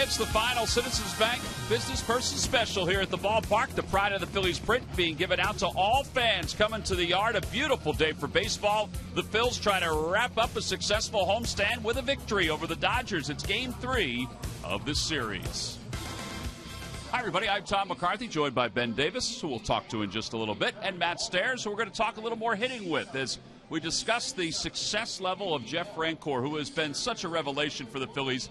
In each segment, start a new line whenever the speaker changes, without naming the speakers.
It's the final Citizens Bank Business Person Special here at the ballpark. The pride of the Phillies print being given out to all fans coming to the yard. A beautiful day for baseball. The Phils trying to wrap up a successful homestand with a victory over the Dodgers. It's Game 3 of this series. Hi, everybody. I'm Tom McCarthy, joined by Ben Davis, who we'll talk to in just a little bit, and Matt Stairs, who we're going to talk a little more hitting with as we discuss the success level of Jeff Francoeur, who has been such a revelation for the Phillies.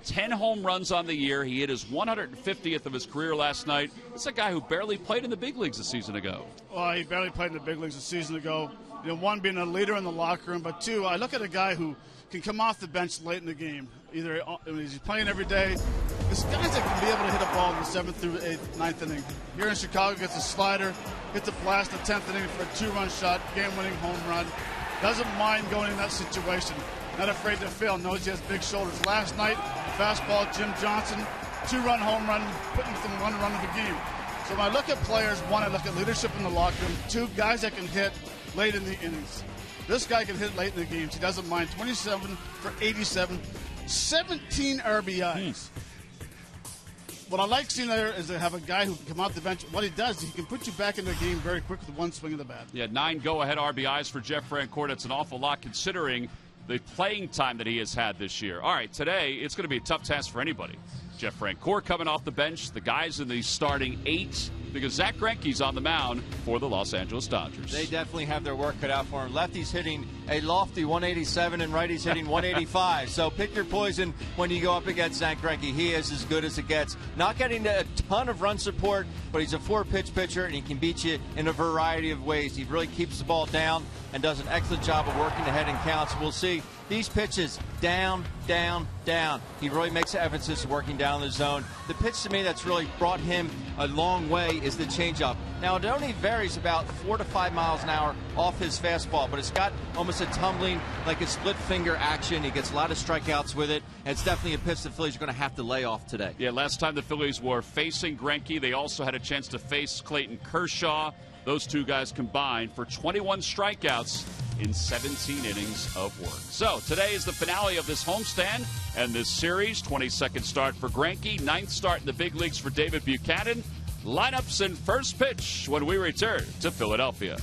10 home runs on the year. He hit his 150th of his career last night. It's a guy who barely played in the big leagues a season ago.
Well, he barely played in the big leagues a season ago. You know, one, being a leader in the locker room, but two, I look at a guy who can come off the bench late in the game. Either he's playing every day. This guys that can be able to hit a ball in the 7th through 8th, 9th inning. Here in Chicago, gets a slider, hits a blast in the 10th inning for a 2-run shot, game-winning home run. Doesn't mind going in that situation. Not afraid to fail. Knows he has big shoulders. Last night, fastball, Jim Johnson, 2-run home run, putting within 1 run of the game. So when I look at players, one, I look at leadership in the locker room. Two, guys that can hit late in the innings. This guy can hit late in the games. He doesn't mind. 27 for 87, 17 RBIs. What I like seeing there is to have a guy who can come out the bench. What he does, he can put you back in the game very quick with one swing of the bat.
Yeah, 9 go-ahead RBIs for Jeff Francoeur. That's an awful lot considering the playing time that he has had this year. All right, today it's going to be a tough task for anybody. Jeff Francoeur coming off the bench, the guys in the starting 8, because Zach Greinke's on the mound for the Los Angeles Dodgers.
They definitely have their work cut out for him. Lefty's hitting a lofty 187 and righty's hitting 185. So pick your poison when you go up against Zach Greinke. He is as good as it gets. Not getting a ton of run support, but he's a 4-pitch pitcher, and he can beat you in a variety of ways. He really keeps the ball down and does an excellent job of working ahead in counts. We'll see these pitches down, down, down. He really makes the emphasis of working down the zone. The pitch to me that's really brought him a long way is the changeup. Now, it only varies about 4 to 5 miles an hour off his fastball, but it's got almost a tumbling, like a split finger action. He gets a lot of strikeouts with it, and it's definitely a pitch the Phillies are going to have to lay off today.
Yeah, last time the Phillies were facing Greinke, they also had a chance to face Clayton Kershaw. Those two guys combined for 21 strikeouts in 17 innings of work. So today is the finale of this homestand and this series. 22nd start for Greinke, 9th start in the big leagues for David Buchanan. Lineups and first pitch when we return to Philadelphia.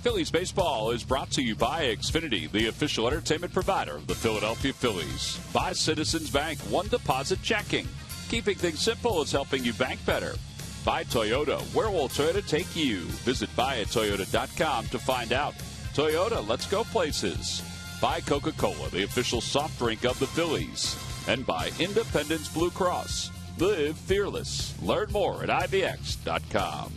Phillies baseball is brought to you by Xfinity, the official entertainment provider of the Philadelphia Phillies. By Citizens Bank, one deposit checking. Keeping things simple is helping you bank better. By Toyota, where will Toyota take you? Visit buyatoyota.com to find out. Toyota, let's go places. By Coca-Cola, the official soft drink of the Phillies. And by Independence Blue Cross. Live fearless. Learn more at IVX.com.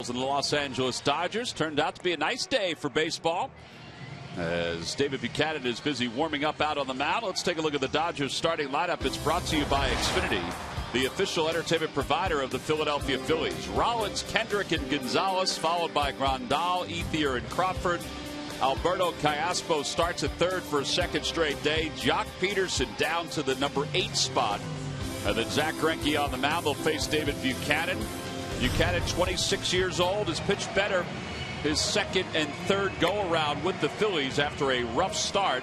Orioles and the Los Angeles Dodgers. Turned out to be a nice day for baseball, as David Buchanan is busy warming up out on the mound. Let's take a look at the Dodgers starting lineup. It's brought to you by Xfinity, the official entertainment provider of the Philadelphia Phillies. Rollins, Kendrick, and Gonzalez, followed by Grandal, Ethier, and Crawford. Alberto Callaspo starts at third for a second straight day. Jock Peterson down to the number 8 spot. And then Zach Greinke on the mound. They'll face David Buchanan. Buchanan, 26 years old, has pitched better his second and third go-around with the Phillies after a rough start.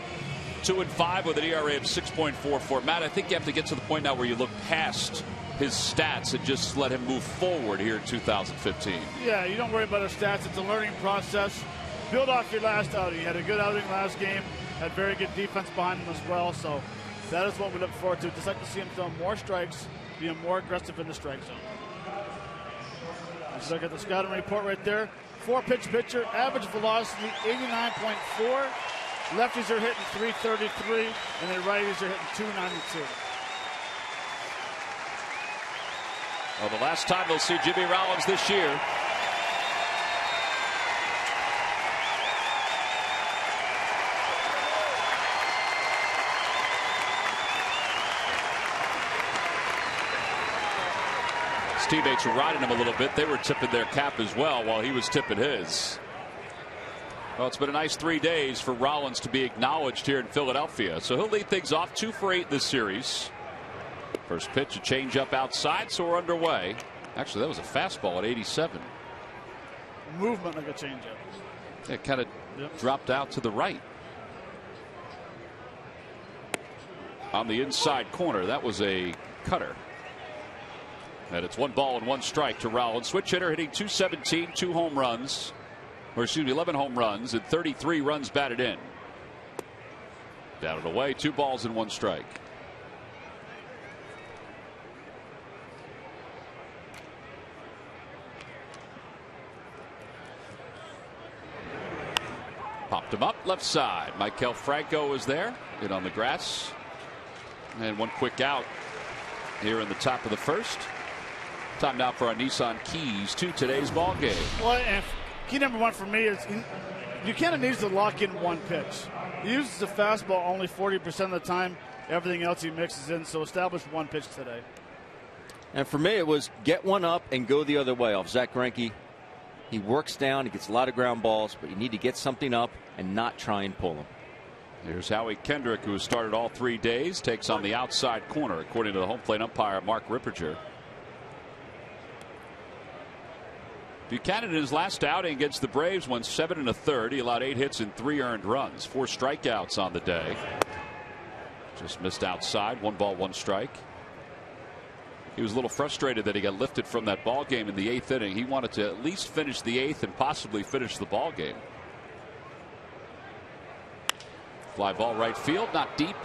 2-5 with an ERA of 6.44. Matt, I think you have to get to the point now where you look past his stats and just let him move forward here in 2015.
Yeah, you don't worry about his stats. It's a learning process. Build off your last outing. You had a good outing last game. Had very good defense behind him as well. So that is what we look forward to. Just like to see him throw more strikes, being more aggressive in the strike zone. Let's look at the scouting report right there. 4-pitch pitcher, average velocity 89.4. Lefties are hitting 333, and the righties are hitting 292.
Well, the last time they'll see Jimmy Rollins this year. His teammates were riding him a little bit. They were tipping their cap as well while he was tipping his. Well, it's been a nice 3 days for Rollins to be acknowledged here in Philadelphia. So he'll lead things off 2 for 8 this series. First pitch, a changeup outside, so we're underway. Actually, that was a fastball at 87.
Movement like a changeup.
It kind of dropped out to the right. On the inside corner, that was a cutter. And it's 1 ball and 1 strike to Rollins. Switch hitter hitting 217, 2 home runs. Or excuse me, 11 home runs and 33 runs batted in. Down and away, 2 balls and 1 strike. Popped him up left side. Maikel Franco is there, in on the grass. And 1 quick out here in the top of the first. Time now for our Nissan keys to today's ball game.
Well, and key number 1 for me is Buchanan needs to lock in 1 pitch. He uses the fastball only 40% of the time. Everything else he mixes in, so establish 1 pitch today.
And for me, it was get 1 up and go the other way off Zach Greinke. He works down, he gets a lot of ground balls, but you need to get something up and not try and pull him.
Here's Howie Kendrick, who has started all 3 days, takes on the outside corner, according to the home plate umpire, Mark Ripperger. Buchanan in his last outing against the Braves went 7 1/3. He allowed 8 hits and 3 earned runs. 4 strikeouts on the day. Just missed outside. 1 ball, 1 strike. He was a little frustrated that he got lifted from that ball game in the 8th inning. He wanted to at least finish the 8th and possibly finish the ball game. Fly ball right field, not deep.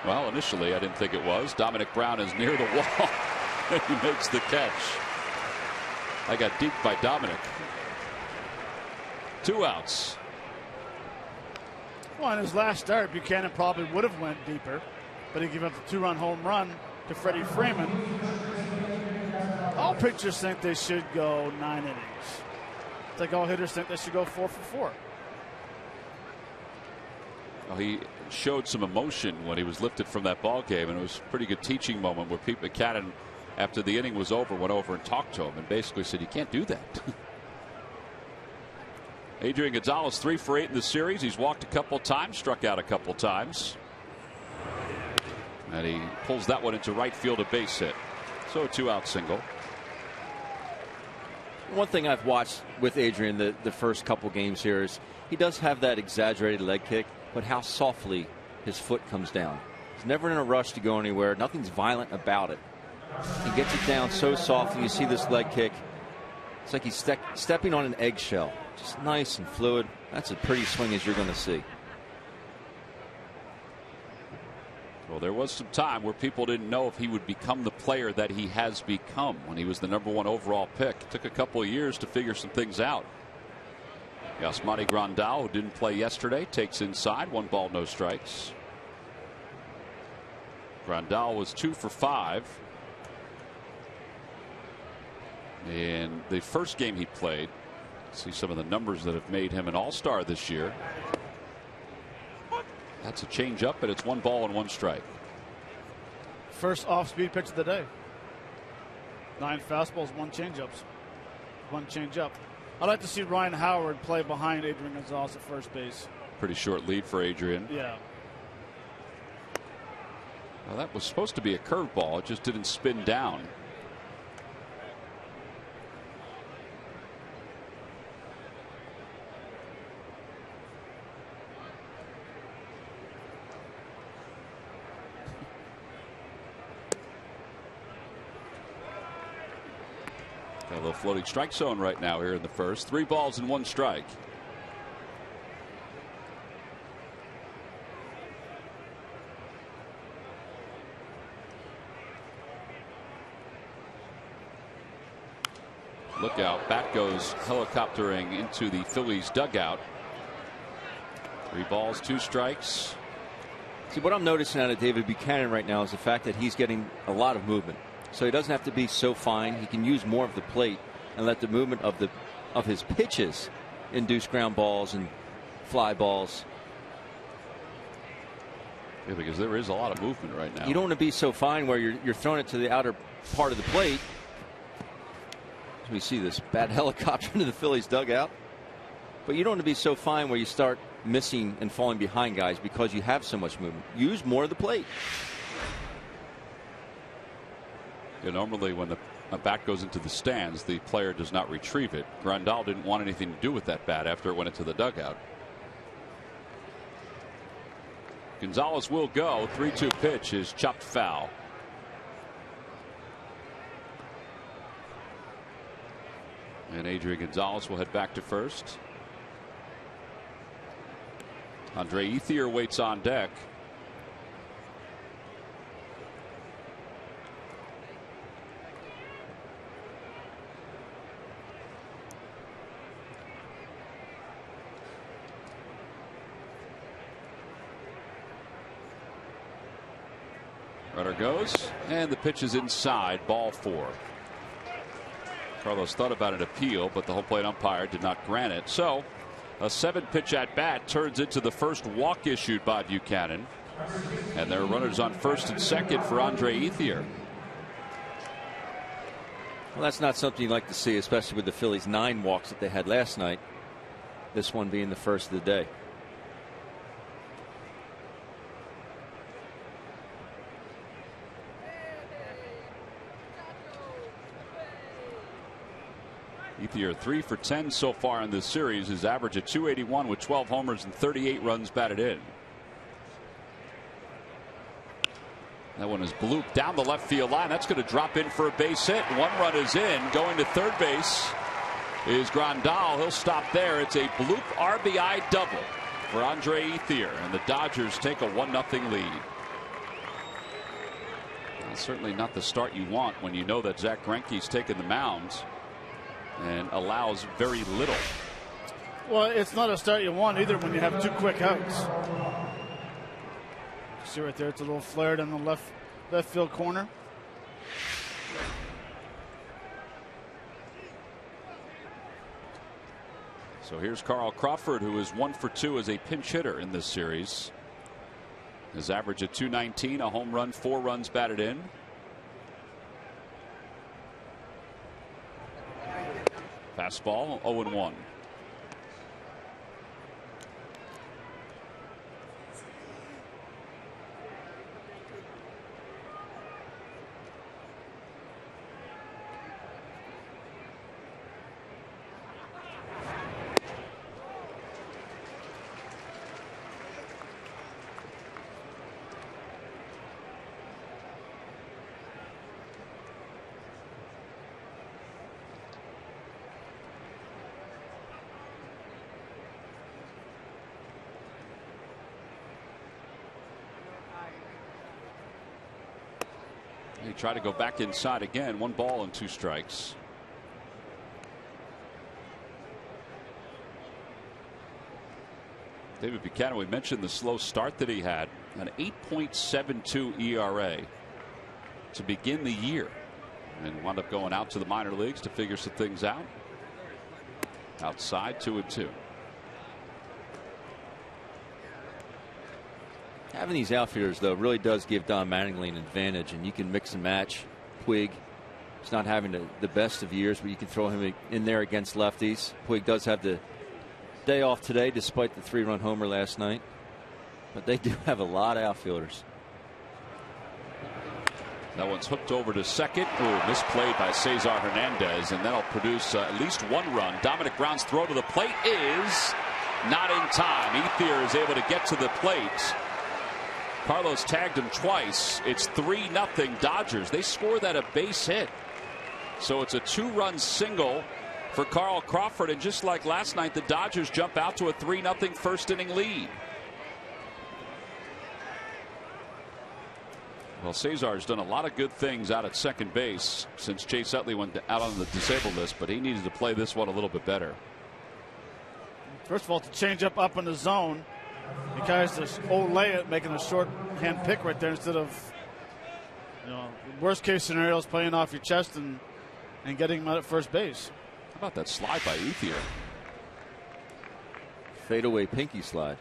Well, initially I didn't think it was. Dominic Brown is near the wall. He makes the catch. I got deep by Dominic. 2 outs.
Well, in his last start, Buchanan probably would have went deeper, but he gave up the 2-run home run to Freddie Freeman. All pitchers think they should go 9 innings. It's like all hitters think they should go 4 for 4.
Well, he showed some emotion when he was lifted from that ball game, and it was a pretty good teaching moment where Pete Buchanan, after the inning was over, went over and talked to him and basically said, you can't do that. Adrian Gonzalez 3 for 8 in the series. He's walked a couple times, struck out a couple times. And he pulls that one into right field, a base hit. So a 2-out single.
One thing I've watched with Adrian the first couple games here is he does have that exaggerated leg kick, but how softly his foot comes down. He's never in a rush to go anywhere. Nothing's violent about it. He gets it down so softly. You see this leg kick. It's like he's stepping on an eggshell. Just nice and fluid. That's as pretty swing as you're going to see.
Well, there was some time where people didn't know if he would become the player that he has become when he was the #1 overall pick. It took a couple of years to figure some things out. Yasmani Grandal, who didn't play yesterday, takes inside. 1 ball, no strikes. Grandal was 2 for 5. In the first game he played, see some of the numbers that have made him an all-star this year. That's a changeup, and it's 1 ball and 1 strike.
First off-speed pitch of the day. 9 fastballs, 1 changeups. 1 changeup. I'd like to see Ryan Howard play behind Adrian Gonzalez at first base.
Pretty short lead for Adrian.
Yeah.
Well, that was supposed to be a curveball. It just didn't spin down. Got a little floating strike zone right now here in the first. 3 balls and 1 strike. Look out. Bat goes helicoptering into the Phillies dugout. 3 balls, 2 strikes.
See, what I'm noticing out of David Buchanan right now is the fact that he's getting a lot of movement. So he doesn't have to be so fine. He can use more of the plate and let the movement of his pitches induce ground balls and fly balls.
Yeah, because there is a lot of movement right now.
You don't want to be so fine where you're throwing it to the outer part of the plate. We see this bad helicopter into the Phillies dugout. But you don't want to be so fine where you start missing and falling behind guys because you have so much movement. Use more of the plate.
Yeah, normally when a bat goes into the stands, the player does not retrieve it. Grandal didn't want anything to do with that bat after it went into the dugout. Gonzalez will go. 3-2 pitch is chopped foul. And Adrian Gonzalez will head back to first. Andre Ethier waits on deck. Runner goes, and the pitch is inside, ball 4. Carlos thought about an appeal, but the home plate umpire did not grant it. So a 7-pitch at bat turns into the first walk issued by Buchanan. And there are runners on first and second for Andre Ethier.
Well, that's not something you'd like to see, especially with the Phillies' 9 walks that they had last night. This one being the first of the day.
Ethier 3 for 10 so far in this series. His average at .281 with 12 homers and 38 runs batted in. That one is blooped down the left field line. That's going to drop in for a base hit. 1 run is in. Going to third base is Grandal. He'll stop there. It's a bloop RBI double for Andre Ethier, and the Dodgers take a 1-0 lead. Well, certainly not the start you want when you know that Zach Greinke's taking the mound and allows very little.
Well, it's not a start you want either when you have 2 quick outs. See right there, it's a little flared in the left field corner.
So here's Carl Crawford, who is 1 for 2 as a pinch hitter in this series. His average at .219, a home run, 4 runs batted in. Fastball, 0-1. He tried to go back inside again. 1 ball and 2 strikes. David Buchanan, we mentioned the slow start that he had. An 8.72 ERA to begin the year. and wound up going out to the minor leagues to figure some things out. Outside, 2-2.
Having these outfielders, though, really does give Don Mattingly an advantage, and you can mix and match. Puig, he's not having the best of years, but you can throw him in there against lefties. Puig does have the day off today, despite the 3-run homer last night. But they do have a lot of outfielders.
That one's hooked over to second. Ooh, misplayed by Cesar Hernandez, and that'll produce at least 1 run. Dominic Brown's throw to the plate is not in time. Ethier is able to get to the plate. Carlos tagged him twice. It's 3-0 Dodgers. They score that a base hit. So it's a 2-run single for Carl Crawford. And just like last night, the Dodgers jump out to a 3-0 first inning lead. Well, Cesar's done a lot of good things out at second base since Chase Utley went out on the disabled list, but he needed to play this one a little bit better.
First of all, to change up in the zone. The guy's just lay it, making a short hand pick right there instead of, worst case scenarios playing off your chest and getting him out at first base.
How about that slide by Ethier?
Fadeaway pinky slide.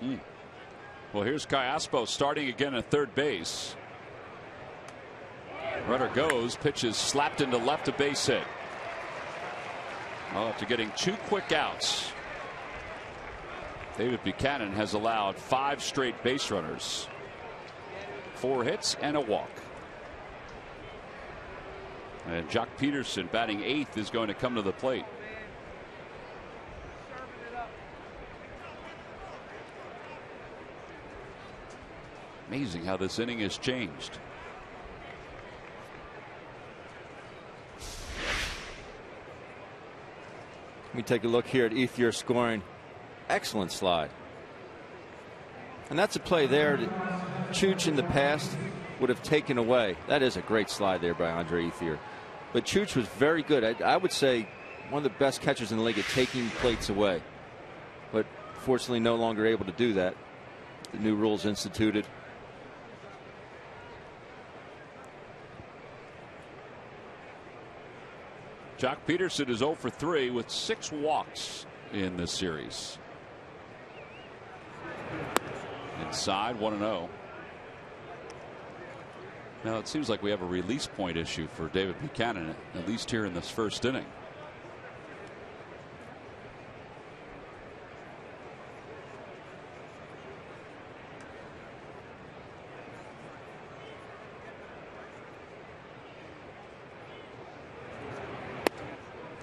Well, here's Callaspo starting again at third base. Runner goes, pitch is slapped into left, a base hit. Well, after getting 2 quick outs, David Buchanan has allowed 5 straight base runners, 4 hits and a walk. And Jock Peterson, batting 8th, is going to come to the plate. Amazing how this inning has changed.
Let me take a look here at Ethier scoring. Excellent slide. And that's a play there that Chooch in the past would have taken away. That is a great slide there by Andre Ethier. But Chooch was very good. I would say one of the best catchers in the league at taking plates away. But fortunately no longer able to do that. The new rules instituted.
Jock Peterson is 0 for 3 with 6 walks in this series. Inside, 1-0. Now it seems like we have a release point issue for David Buchanan, at least here in this first inning.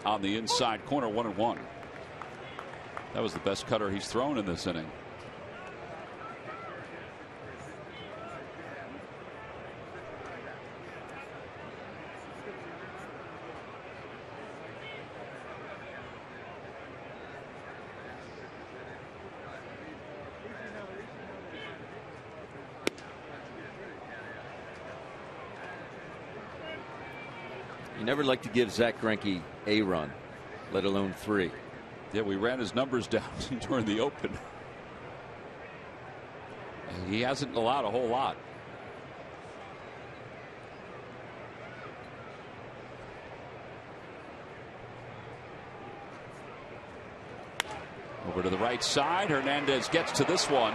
On the inside corner, 1-1. That was the best cutter he's thrown in this inning.
You never like to give Zach Greinke a run, let alone 3.
Yeah, we ran his numbers down during the open. He hasn't allowed a whole lot. Over to the right side. Hernandez gets to this one.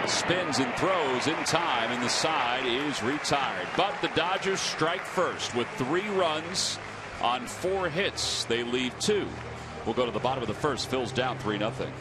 Spins and throws in time, and the side is retired. But the Dodgers strike first with 3 runs on 4 hits. They leave 2. We'll go to the bottom of the first. Phil's down 3-0.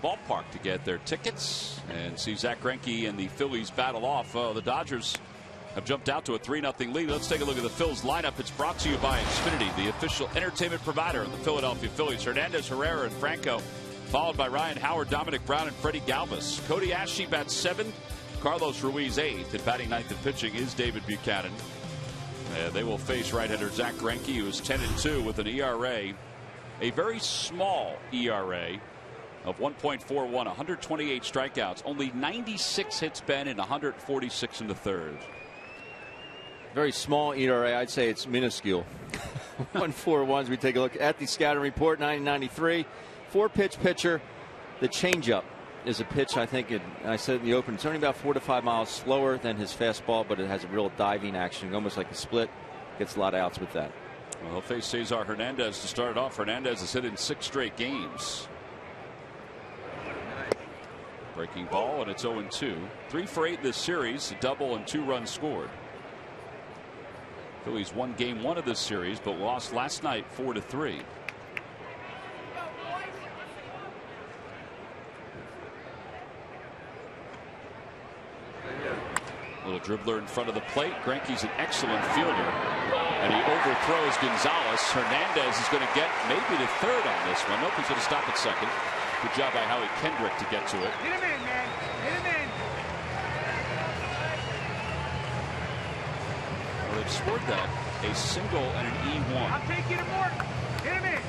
ballpark to get their tickets and see Zach Greinke and the Phillies battle off. The Dodgers have jumped out to a 3-0 lead. Let's take a look at the Phils lineup. It's brought to you by Xfinity, the official entertainment provider of the Philadelphia Phillies. Hernandez, Herrera, and Franco, followed by Ryan Howard, Dominic Brown, and Freddie Galvis. Cody Ashley bats 7th. Carlos Ruiz 8th. And batting 9th and pitching is David Buchanan. They will face right-hander Zach Greinke, who is 10-2 with an ERA, a very small ERA of 1.41, 128 strikeouts, only 96 hits, Ben, and 146 in the third.
Very small ERA. I'd say it's minuscule. 1.41. We take a look at the scouting report. 1993, 4-pitch pitcher. The changeup is a pitch, I think, I said in the open, it's only about 4 to 5 miles slower than his fastball, but it has a real diving action, almost like a split. Gets a lot of outs with that.
Well, he'll face Cesar Hernandez to start it off. Hernandez has hit in 6 straight games. Breaking ball, and it's 0-2. 3 for 8 this series, a double and 2 runs scored. Phillies won game 1 of this series, but lost last night 4-3. Little dribbler in front of the plate. Greinke's an excellent fielder, and he overthrows Gonzalez. Hernandez is going to get maybe to third on this one. Nope, he's going to stop at second. Good job by Howie Kendrick to get to it.
Hit him in, man. Hit him in.
Well, they've scored that. A single and an E1.
I'll take you to Morton. Hit him in.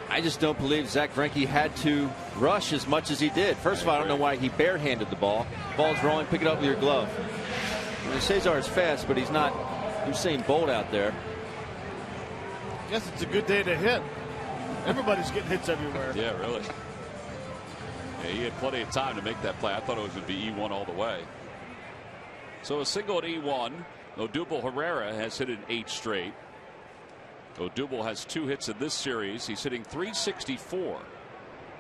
I just don't believe Zach Greinke had to rush as much as he did. First of all, I don't know why he barehanded the ball. Ball's rolling, pick it up with your glove. Cesar is fast, but he's not Usain Bolt out there.
I guess it's a good day to hit. Everybody's getting hits everywhere.
Yeah, really. Yeah, he had plenty of time to make that play. I thought it was going to be E1 all the way. So a single at E1. Odubel Herrera has hit in 8 straight. Odubel has 2 hits in this series. He's hitting .364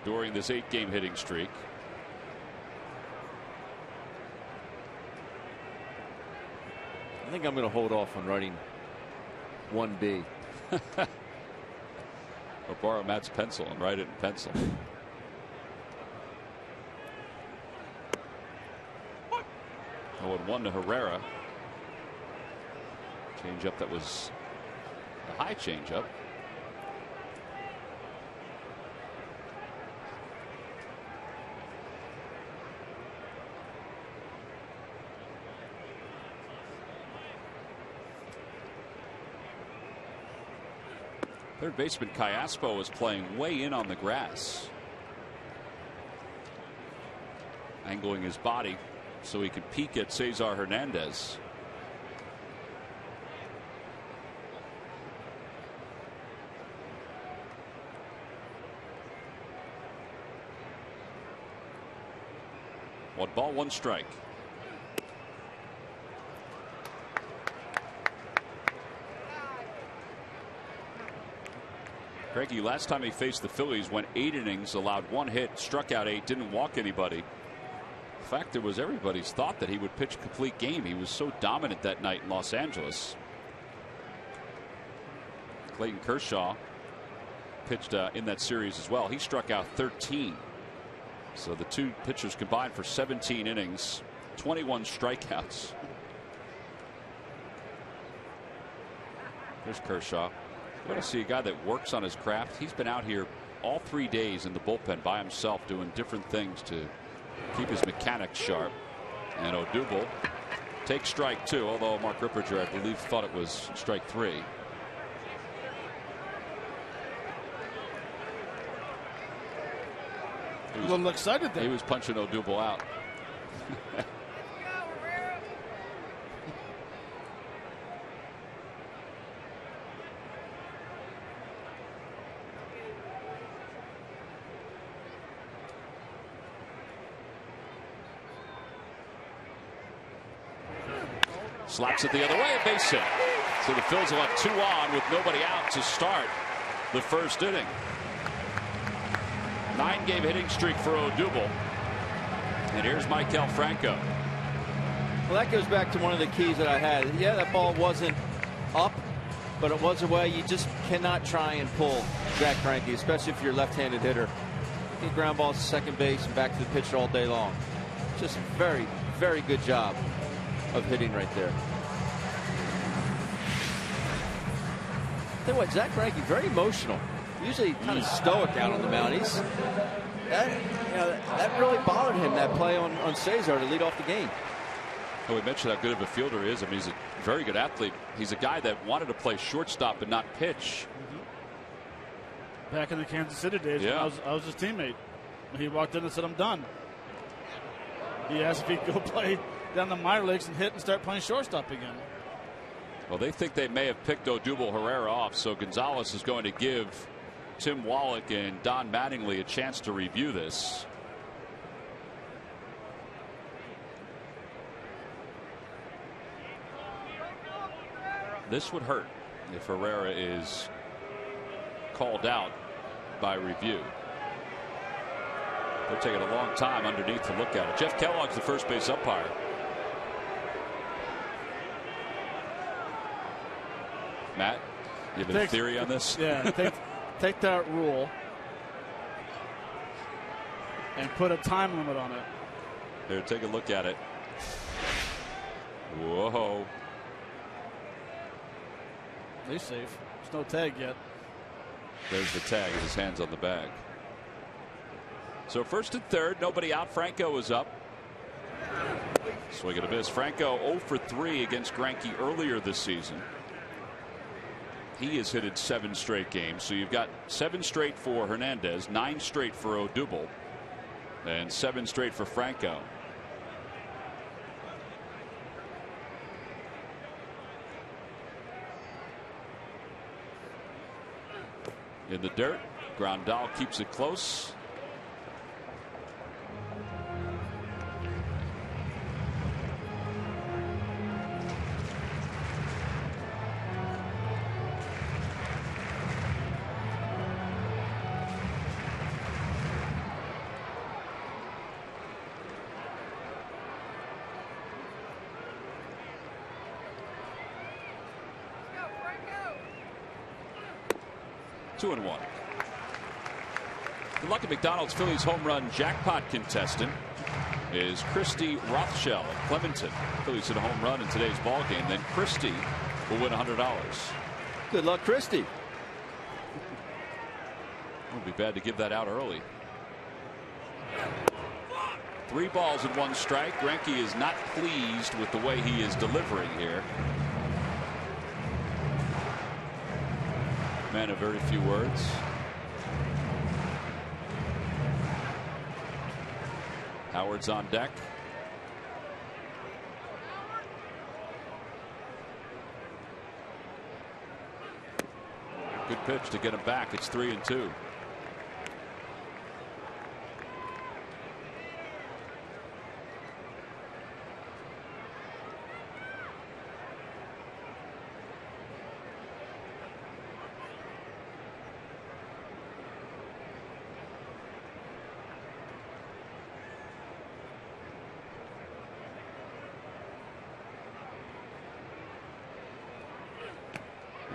during this 8-game hitting streak.
I think I'm going to hold off on writing 1B.
Or borrow Matt's pencil and write it in pencil. 0-1 to Herrera. Changeup that was a high changeup. Third baseman Callaspo is playing way in on the grass, angling his body so he can peek at Cesar Hernandez. One ball, one strike. Greinke, last time he faced the Phillies, went 8 innings, allowed 1 hit, struck out 8, didn't walk anybody. In fact, it was everybody's thought that he would pitch a complete game. He was so dominant that night in Los Angeles. Clayton Kershaw pitched in that series as well. He struck out 13. So the 2 pitchers combined for 17 innings, 21 strikeouts. There's Kershaw. You want to see a guy that works on his craft. He's been out here all 3 days in the bullpen by himself doing different things to keep his mechanics sharp. And Odubel takes strike 2, although Mark Ripperger, I believe, thought it was strike 3.
A little excited there.
He was punching Odubel out. Slaps it the other way, a base hit. So the Phils will have 2 on with nobody out to start the first inning. 9-game hitting streak for Odubel. And here's Maikel Franco.
Well, that goes back to one of the keys that I had. Yeah, that ball wasn't up, but it was a way you just cannot try and pull Zack Greinke, especially if you're a left-handed hitter. Get ground balls to second base and back to the pitcher all day long. Just very, very good job of hitting right there. Tell you what, Zack Greinke, very emotional. Usually kind of stoic out on the mound. That really bothered him, that play on Cesar to lead off the game.
Well, we mentioned how good of a fielder he is. I mean, he's a very good athlete. He's a guy that wanted to play shortstop and not pitch.
Back in the Kansas City days,
yeah.
when I was his teammate. He walked in and said, "I'm done." He asked if he could go play down the minor leagues and hit and start playing shortstop again.
Well, they think they may have picked Odubel Herrera off, so Gonzalez is going to give Tim Wallach and Don Mattingly a chance to review this. This would hurt if Herrera is called out by review. They're taking a long time underneath to look at it. Jeff Kellogg's the first base umpire. Matt, you have a theory on this?
Yeah, take that rule and put a time limit on it.
Here, take a look at it. Whoa.
He's safe. There's no tag yet.
There's the tag and his hands on the bag. So first and third, nobody out. Franco is up. Swing and a miss. Franco 0 for 3 against Greinke earlier this season. He has hit it 7 straight games. So you've got 7 straight for Hernandez, 9 straight for Odubel, and 7 straight for Franco. In the dirt, Grandal keeps it close. Two and one. The lucky McDonald's Phillies home run jackpot contestant is Christy Rothschild of Clementon. Phillies hit a home run in today's ball game. Then Christy will win $100.
Good luck, Christy.
It would be bad to give that out early. 3 balls and 1 strike. Greinke is not pleased with the way he is delivering here. Man of very few words. Howard's on deck. Good pitch to get him back. It's 3-2.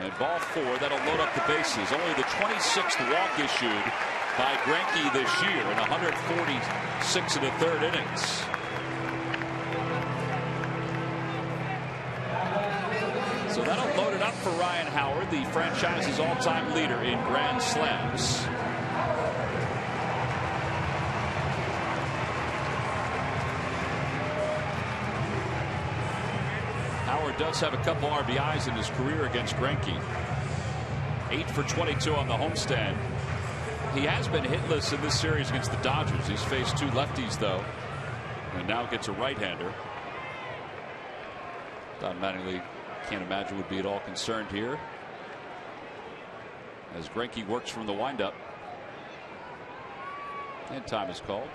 And ball 4, that'll load up the bases. Only the 26th walk issued by Greinke this year in 146 of the 3rd innings. So that'll load it up for Ryan Howard, the franchise's all-time leader in grand slams. Howard does have a couple RBIs in his career against Greinke. 8 for 22 on the homestand. He has been hitless in this series against the Dodgers. He's faced 2 lefties, though, and now gets a right-hander. Don Mattingly can't imagine would be at all concerned here as Greinke works from the windup. And time is called.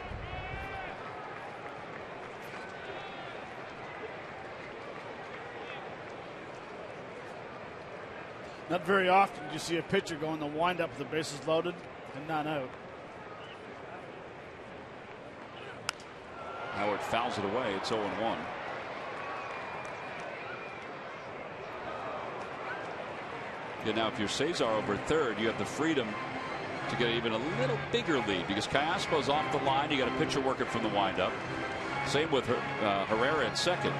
Not very often do you see a pitcher go in the windup with the bases loaded and not out.
Howard fouls it away. It's 0-1. Yeah, now if you're Cesar over third, you have the freedom to get even a little bigger lead because Callaspo's off the line. You got a pitcher working from the windup. Same with Herrera at second.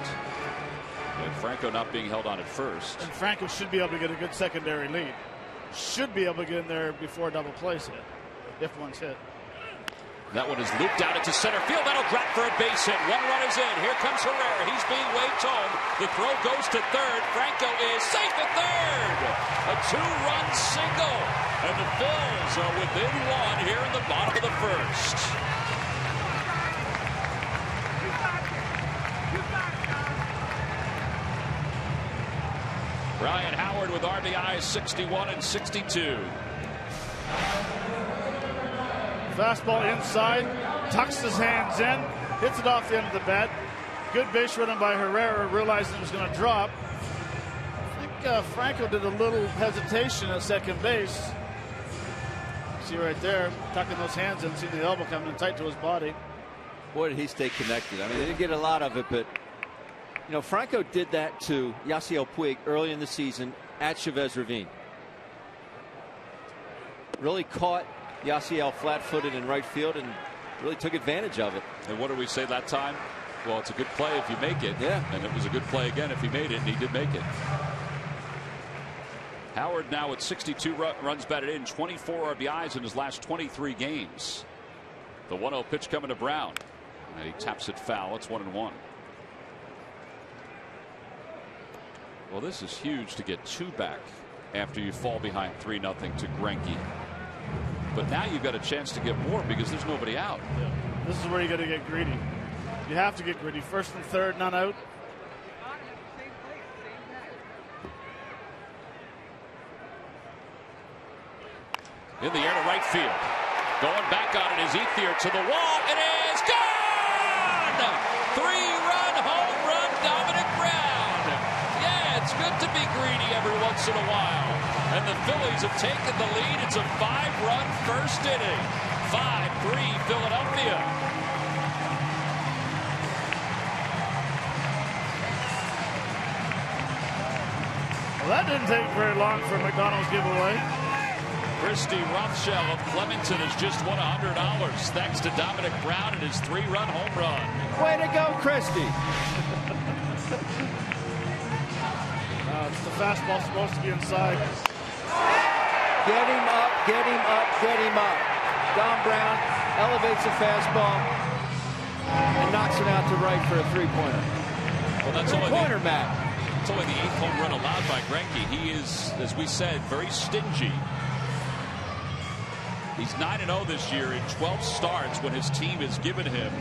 And Franco not being held on at first.
And Franco should be able to get a good secondary lead. Should be able to get in there before a double play's hit, if one's hit.
That one is looped out into center field. That'll drop for a base hit. One run is in. Here comes Herrera. He's being waved home. The throw goes to third. Franco is safe at third. A two-run single. And the Phillies are within one here in the bottom of the first. Ryan Howard with RBIs 61 and 62.
Fastball inside, tucks his hands in, hits it off the end of the bat. Good base running by Herrera, realizing it was going to drop. I think Franco did a little hesitation at second base. See right there, tucking those hands in, see the elbow coming in tight to his body.
Boy, did he stay connected. I mean, they didn't get a lot of it, but you know, Franco did that to Yasiel Puig early in the season at Chavez Ravine. Really caught Yasiel flat-footed in right field and really took advantage of it.
And what did we say that time? Well, it's a good play if you make it.
Yeah.
And it was a good play again if he made it, and he did make it. Howard now with 62 runs batted in, 24 RBIs in his last 23 games. The 1-0 pitch coming to Brown. And he taps it foul. It's 1-1. Well, this is huge to get two back after you fall behind 3-0 to Greinke. But now you've got a chance to get more because there's nobody out.
Yeah. This is where you got to get greedy. You have to get greedy. First and third, none out.
In the air to right field. Going back on it is Ethier to the wall. It is gone! Three-run home run, Dominic Brown. Yeah, it's good to be greedy every once in a while. And the Phillies have taken the lead. It's a 5-run first inning. 5-3 Philadelphia.
Well, that didn't take very long for McDonald's giveaway.
Christy Rothschild of Clementon has just won $100 thanks to Dominic Brown and his 3-run home run.
Way to go, Christy.
The fastball supposed to be inside.
Get him up, get him up, get him up. Dom Brown elevates the fastball and knocks it out to right for a three-pointer.
Well, that's
three-pointer, Matt.
It's only the 8th home run allowed by Greinke. He is, as we said, very stingy. He's 9-0 this year in 12 starts when his team has given him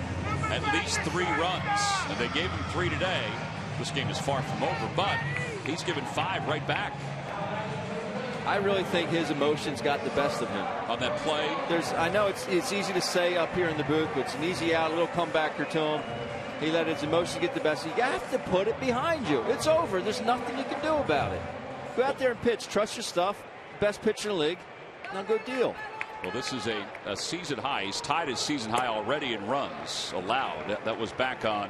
at least 3 runs. And they gave him 3 today. This game is far from over, but he's given 5 right back.
I really think his emotions got the best of him
on that play.
I know it's easy to say up here in the booth, but it's an easy out, a little comebacker to him. He let his emotions get the best. You have to put it behind you. It's over. There's nothing you can do about it. Go out there and pitch. Trust your stuff. Best pitcher in the league. Now go deal.
Well, this is a season high. He's tied his season high already in runs allowed. That was back on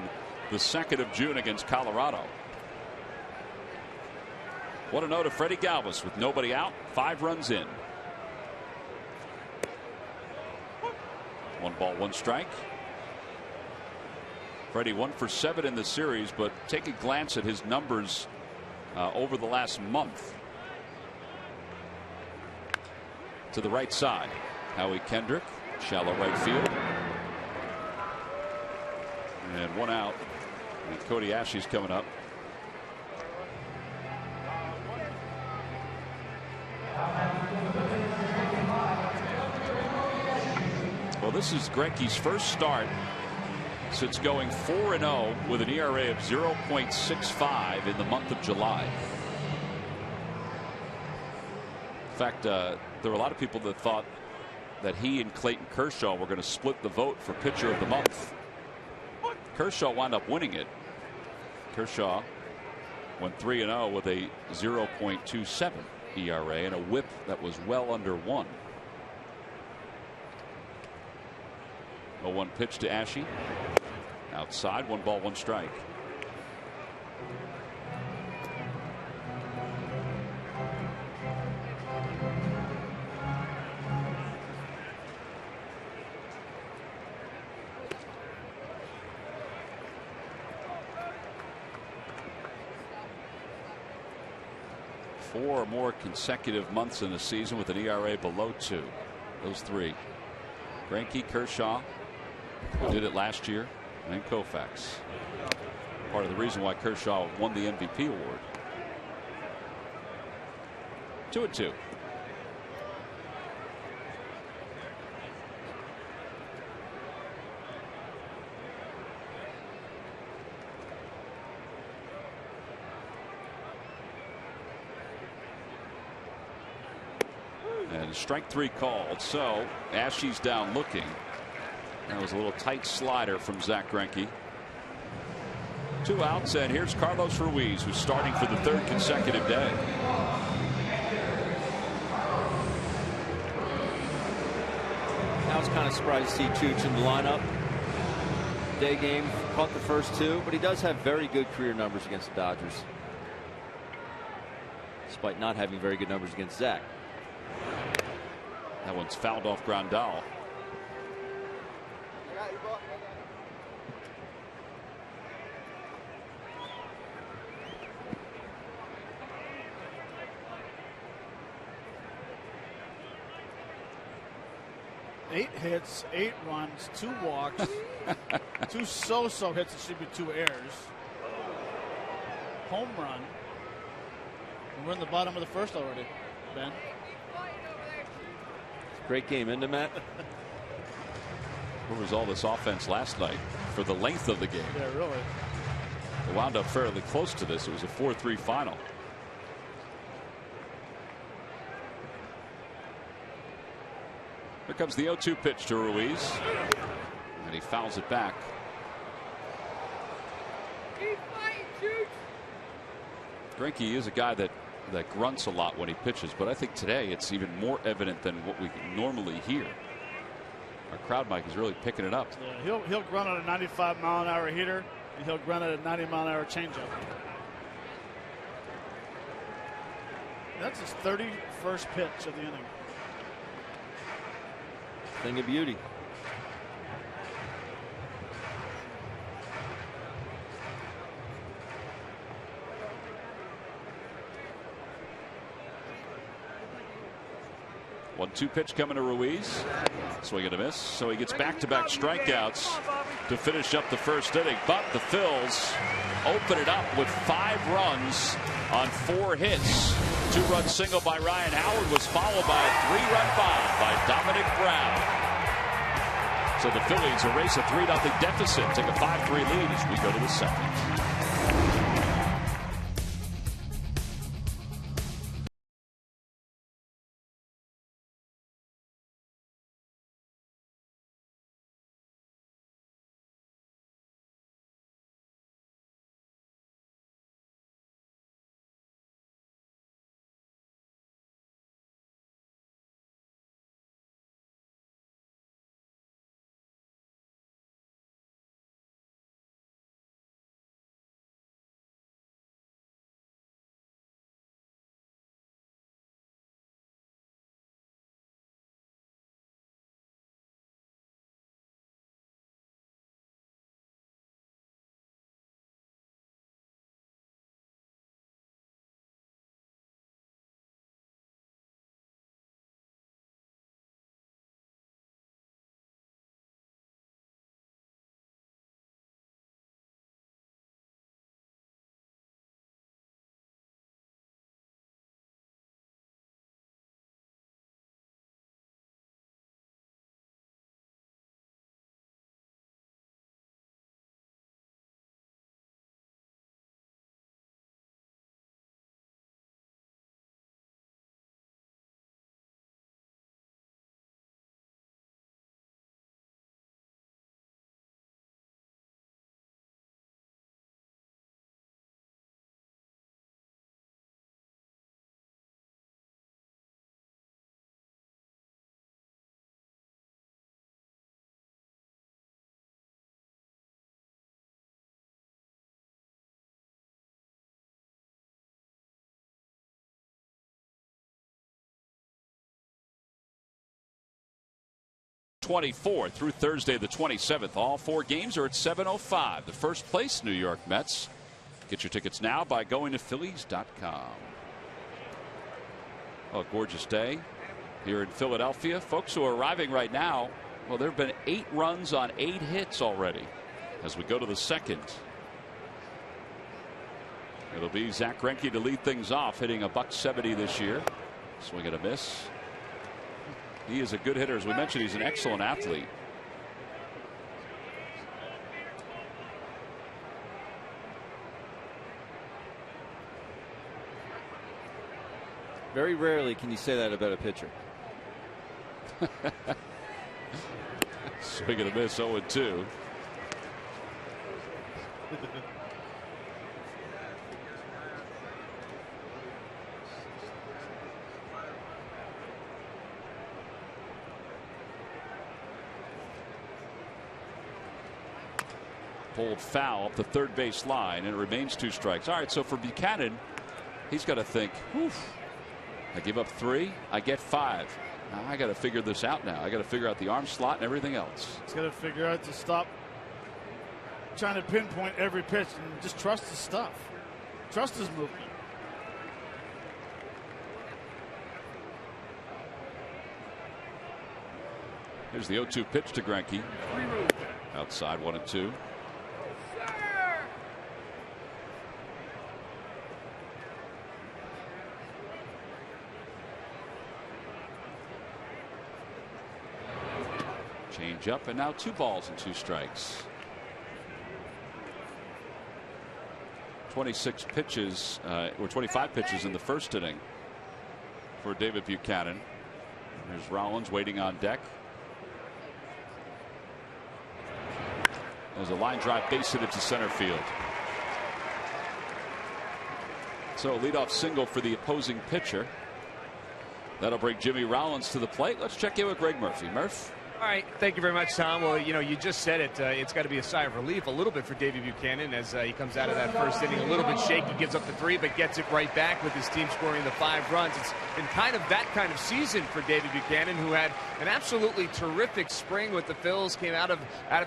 the 2nd of June against Colorado. What a note of Freddie Galvis with nobody out. 5 runs in. 1 ball, 1 strike. Freddie 1 for 7 in the series, but take a glance at his numbers over the last month. To the right side, Howie Kendrick, shallow right field. And 1 out. And Cody Ashley's coming up. Well, this is Greinke's first start since going 4-0 with an ERA of 0.65 in the month of July. In fact, there were a lot of people that thought that he and Clayton Kershaw were going to split the vote for pitcher of the month. Kershaw wound up winning it. Kershaw went 3-0 with a 0.27 ERA and a whip that was well under 1. 0-1 pitch to Ashe. Outside, 1 ball, 1 strike. 4 or more consecutive months in the season with an ERA below 2. Those 3. Greinke, Kershaw, who did it last year, and Koufax. Part of the reason why Kershaw won the MVP award. 2-2. And strike 3 called. So Ashe's down looking. That was a little tight slider from Zach Greinke. 2 outs, and here's Carlos Ruiz, who's starting for the 3rd consecutive day.
I was kind of surprised to see Chooch in the lineup. Day game, caught the first 2, but he does have very good career numbers against the Dodgers, despite not having very good numbers against Zach.
That one's fouled off Grandal.
Eight hits, 8 runs, 2 walks, 2 so-so hits. It should be 2 errors. Home run. And we're in the bottom of the 1st already, Ben.
Great game, isn't it, Matt?
Where was all this offense last night for the length of the game?
Yeah, really.
It wound up fairly close to this. It was a 4-3 final. Here comes the 0-2 pitch to Ruiz, and he fouls it back. Greinke is a guy that grunts a lot when he pitches, but I think today it's even more evident than what we normally hear. Our crowd mic is really picking it up.
Yeah, he'll grunt on a 95-mile-an-hour heater, and he'll grunt at a 90-mile-an-hour changeup. That's his 31st pitch of the inning.
Thing of beauty.
One-two pitch coming to Ruiz. Swing and a miss. So he gets back-to-back strikeouts to finish up the 1st inning. But the Phils open it up with 5 runs on 4 hits. 2-run single by Ryan Howard was followed by a 3-run bomb by Dominic Brown. So the Phillies erase a 3-0 deficit, take a 5-3 lead as we go to the 2nd. '24 through Thursday the 27th. All 4 games are at 7:05. The first place New York Mets. Get your tickets now by going to Phillies.com. A gorgeous day here in Philadelphia. Folks who are arriving right now, well, there have been 8 runs on 8 hits already as we go to the second. It'll be Zach Greinke to lead things off, hitting a .170 this year. Swing and a miss. He is a good hitter. As we mentioned, he's an excellent athlete.
Very rarely can you say that about a pitcher.
Swing and a miss, 0-2. Pulled foul up the third base line, and it remains 2 strikes. All right, so for Buchanan, he's got to think, I give up 3, I get 5. Now I got to figure this out now. I got to figure out the arm slot and everything else.
He's got to figure out to stop trying to pinpoint every pitch and just trust his stuff. Trust his movement.
Here's the 0-2 pitch to Greinke. Outside, 1-2. Change up, and now 2 balls and 2 strikes. 26 pitches or 25 pitches in the first inning for David Buchanan. There's Rollins waiting on deck. There's a line drive base hit to center field. So a leadoff single for the opposing pitcher. That'll bring Jimmy Rollins to the plate. Let's check in with Greg Murphy. Murph.
All right, thank you very much, Tom. Well, you just said it. It's got to be a sigh of relief a little bit for Davey Buchanan as he comes out of that first inning a little bit shaky, gives up the 3, but gets it right back with his team scoring the 5 runs. It's been kind of that kind of season for Davey Buchanan, who had an absolutely terrific spring with the Phillies, came out of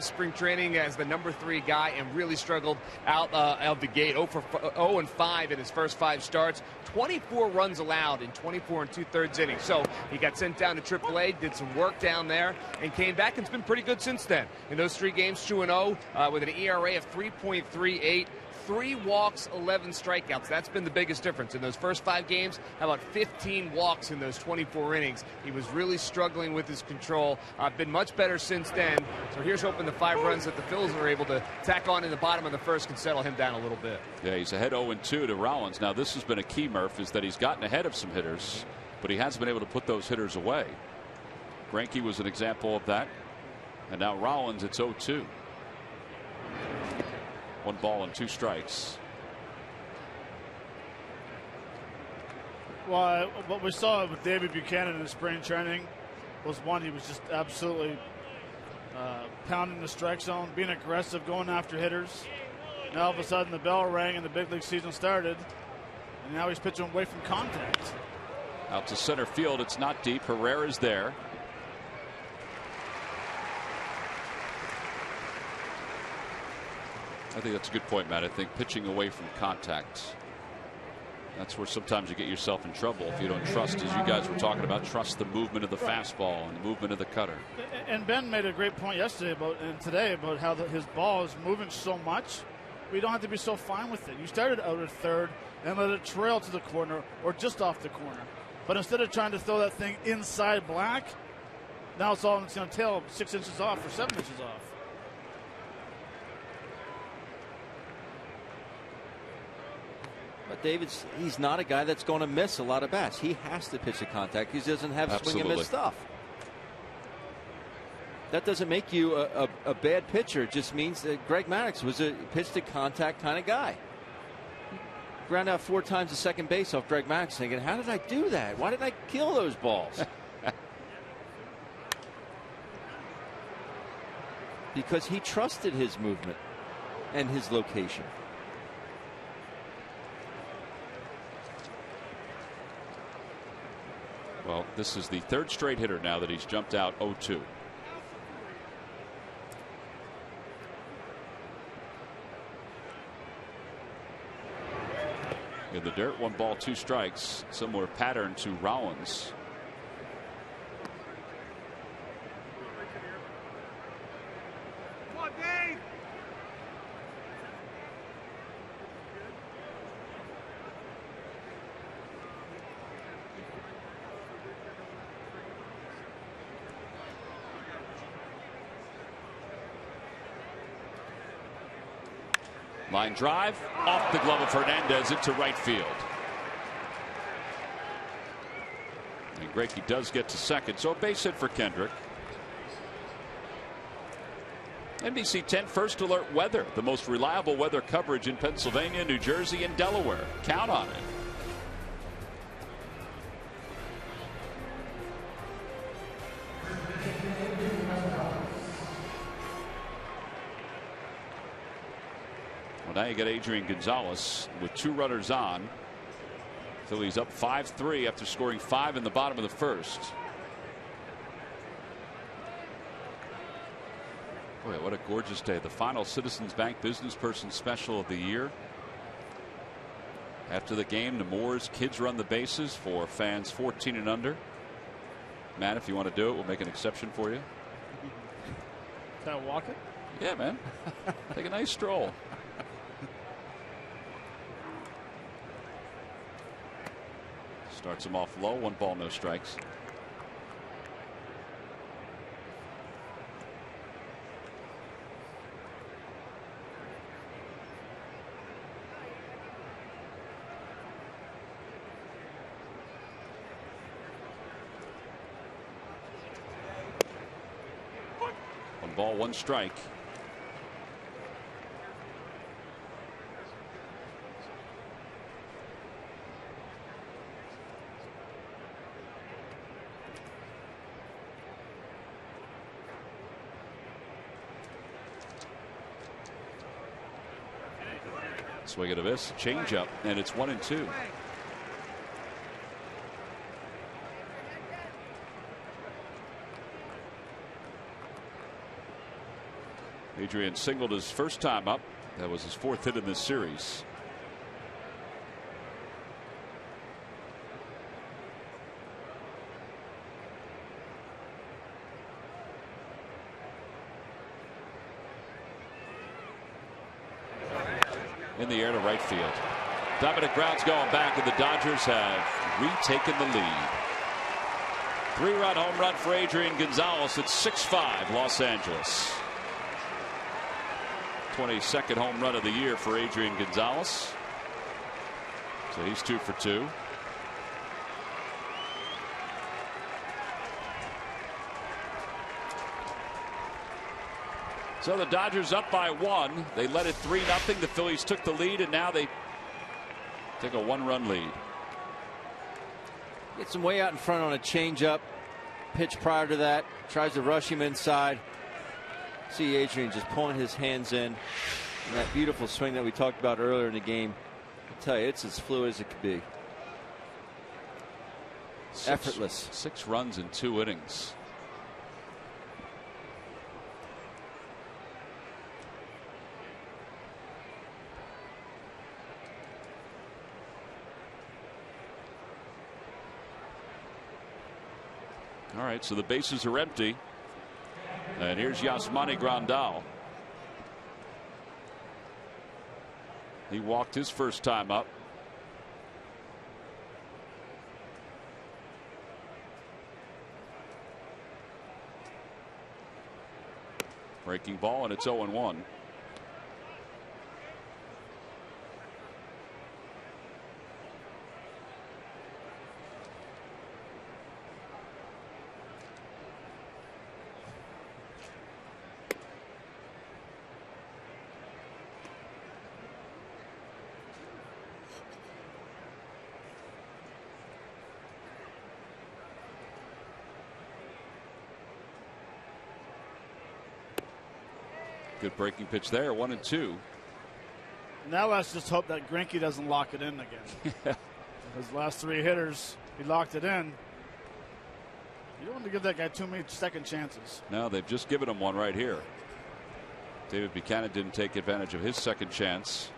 spring training as the number 3 guy and really struggled out of the gate. 0-5 in his first 5 starts. 24 runs allowed in 24 2/3 innings. So he got sent down to AAA, did some work down there, and came back and it's been pretty good since then. In those 3 games, 2-0 with an ERA of 3.38. 3 walks, 11 strikeouts. That's been the biggest difference. In those first 5 games, how about 15 walks in those 24 innings? He was really struggling with his control. Been much better since then. So here's hoping the 5 runs that the Phillies are able to tack on in the bottom of the first can settle him down a little bit.
Yeah, he's ahead 0-2 to Rollins. Now this has been a key, Murph, is that he's gotten ahead of some hitters, but he hasn't been able to put those hitters away. Greinke was an example of that. And now Rollins, it's 0-2. 1 ball and 2 strikes.
Well, what we saw with David Buchanan in spring training was one, he was just absolutely pounding the strike zone, being aggressive, going after hitters. Now all of a sudden the bell rang and the big league season started, and now he's pitching away from contact.
Out to center field, it's not deep. Herrera's there. I think that's a good point, Matt. I think pitching away from contact, that's where sometimes you get yourself in trouble if you don't trust, as you guys were talking about, trust the movement of the fastball and the movement of the cutter.
And Ben made a great point yesterday and today about how his ball is moving so much. We don't have to be so fine with it. You started out at third and let it trail to the corner or just off the corner. But instead of trying to throw that thing inside black, now it's going to tail 6 inches off or 7 inches off.
But he's not a guy that's going to miss a lot of bats. He has to pitch to contact. He doesn't have swing and miss stuff. That doesn't make you a bad pitcher. It just means that Greg Maddux was a pitch to contact kind of guy. He ground out 4 times to second base off Greg Maddux, thinking, how did I do that? Why did I kill those balls? Because he trusted his movement and his location.
Well, this is the 3rd straight hitter now that he's jumped out 0-2. In the dirt, 1 ball, 2 strikes. Similar pattern to Rollins.
Come on, Dave.
Line drive off the glove of Hernandez into right field. And Greinke does get to second, so a base hit for Kendrick. NBC 10 First Alert Weather, the most reliable weather coverage in Pennsylvania, New Jersey, and Delaware. Count on it. Well, now you get Adrian Gonzalez with 2 runners on. Phillies up 5-3 after scoring 5 in the bottom of the first. Boy, what a gorgeous day. The final Citizens Bank Business Person Special of the year. After the game, the Moors Kids Run the Bases for fans 14 and under. Matt, if you want to do it, we'll make an exception for you.
Can I walk it?
Yeah, man. Take a nice stroll. Starts him off low. 1 ball, no strikes. One ball, 1 strike. Swing and a miss, change up, and it's 1-2. Adrian singled his first time up. That was his 4th hit in this series. In the air to right field. Dominic Brown's going back, and the Dodgers have retaken the lead. 3-run home run for Adrian Gonzalez. It's 6-5 Los Angeles. 22nd home run of the year for Adrian Gonzalez. So he's 2 for 2. So the Dodgers up by 1. They led it 3-0. The Phillies took the lead, and now they take a 1-run lead.
Gets him way out in front on a changeup. Pitch prior to that. Tries to rush him inside. See Adrian just pulling his hands in. And that beautiful swing that we talked about earlier in the game. I tell you, it's as fluid as it could be. Effortless.
6 runs in 2 innings. All right, so the bases are empty. And here's Yasmani Grandal. He walked his first time up. Breaking ball, and it's 0-1. Good breaking pitch there, 1-2.
Now let's just hope that Greinke doesn't lock it in again. His last 3 hitters, he locked it in. You don't want to give that guy too many second chances.
No, they've just given him one right here. David Buchanan didn't take advantage of his second chance.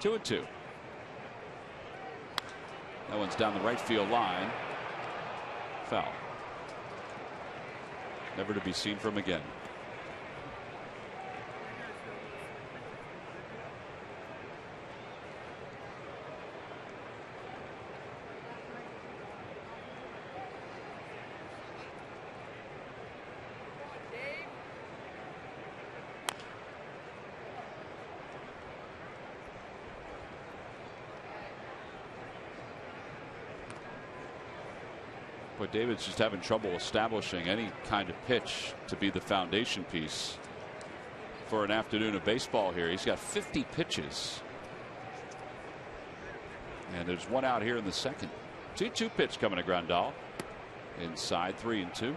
2-2. That one's down the right field line. Foul. Never to be seen from again. But David's just having trouble establishing any kind of pitch to be the foundation piece for an afternoon of baseball here. He's got 50 pitches. And there's one out here in the second. 2-2 pitch coming to Grandal. Inside 3-2.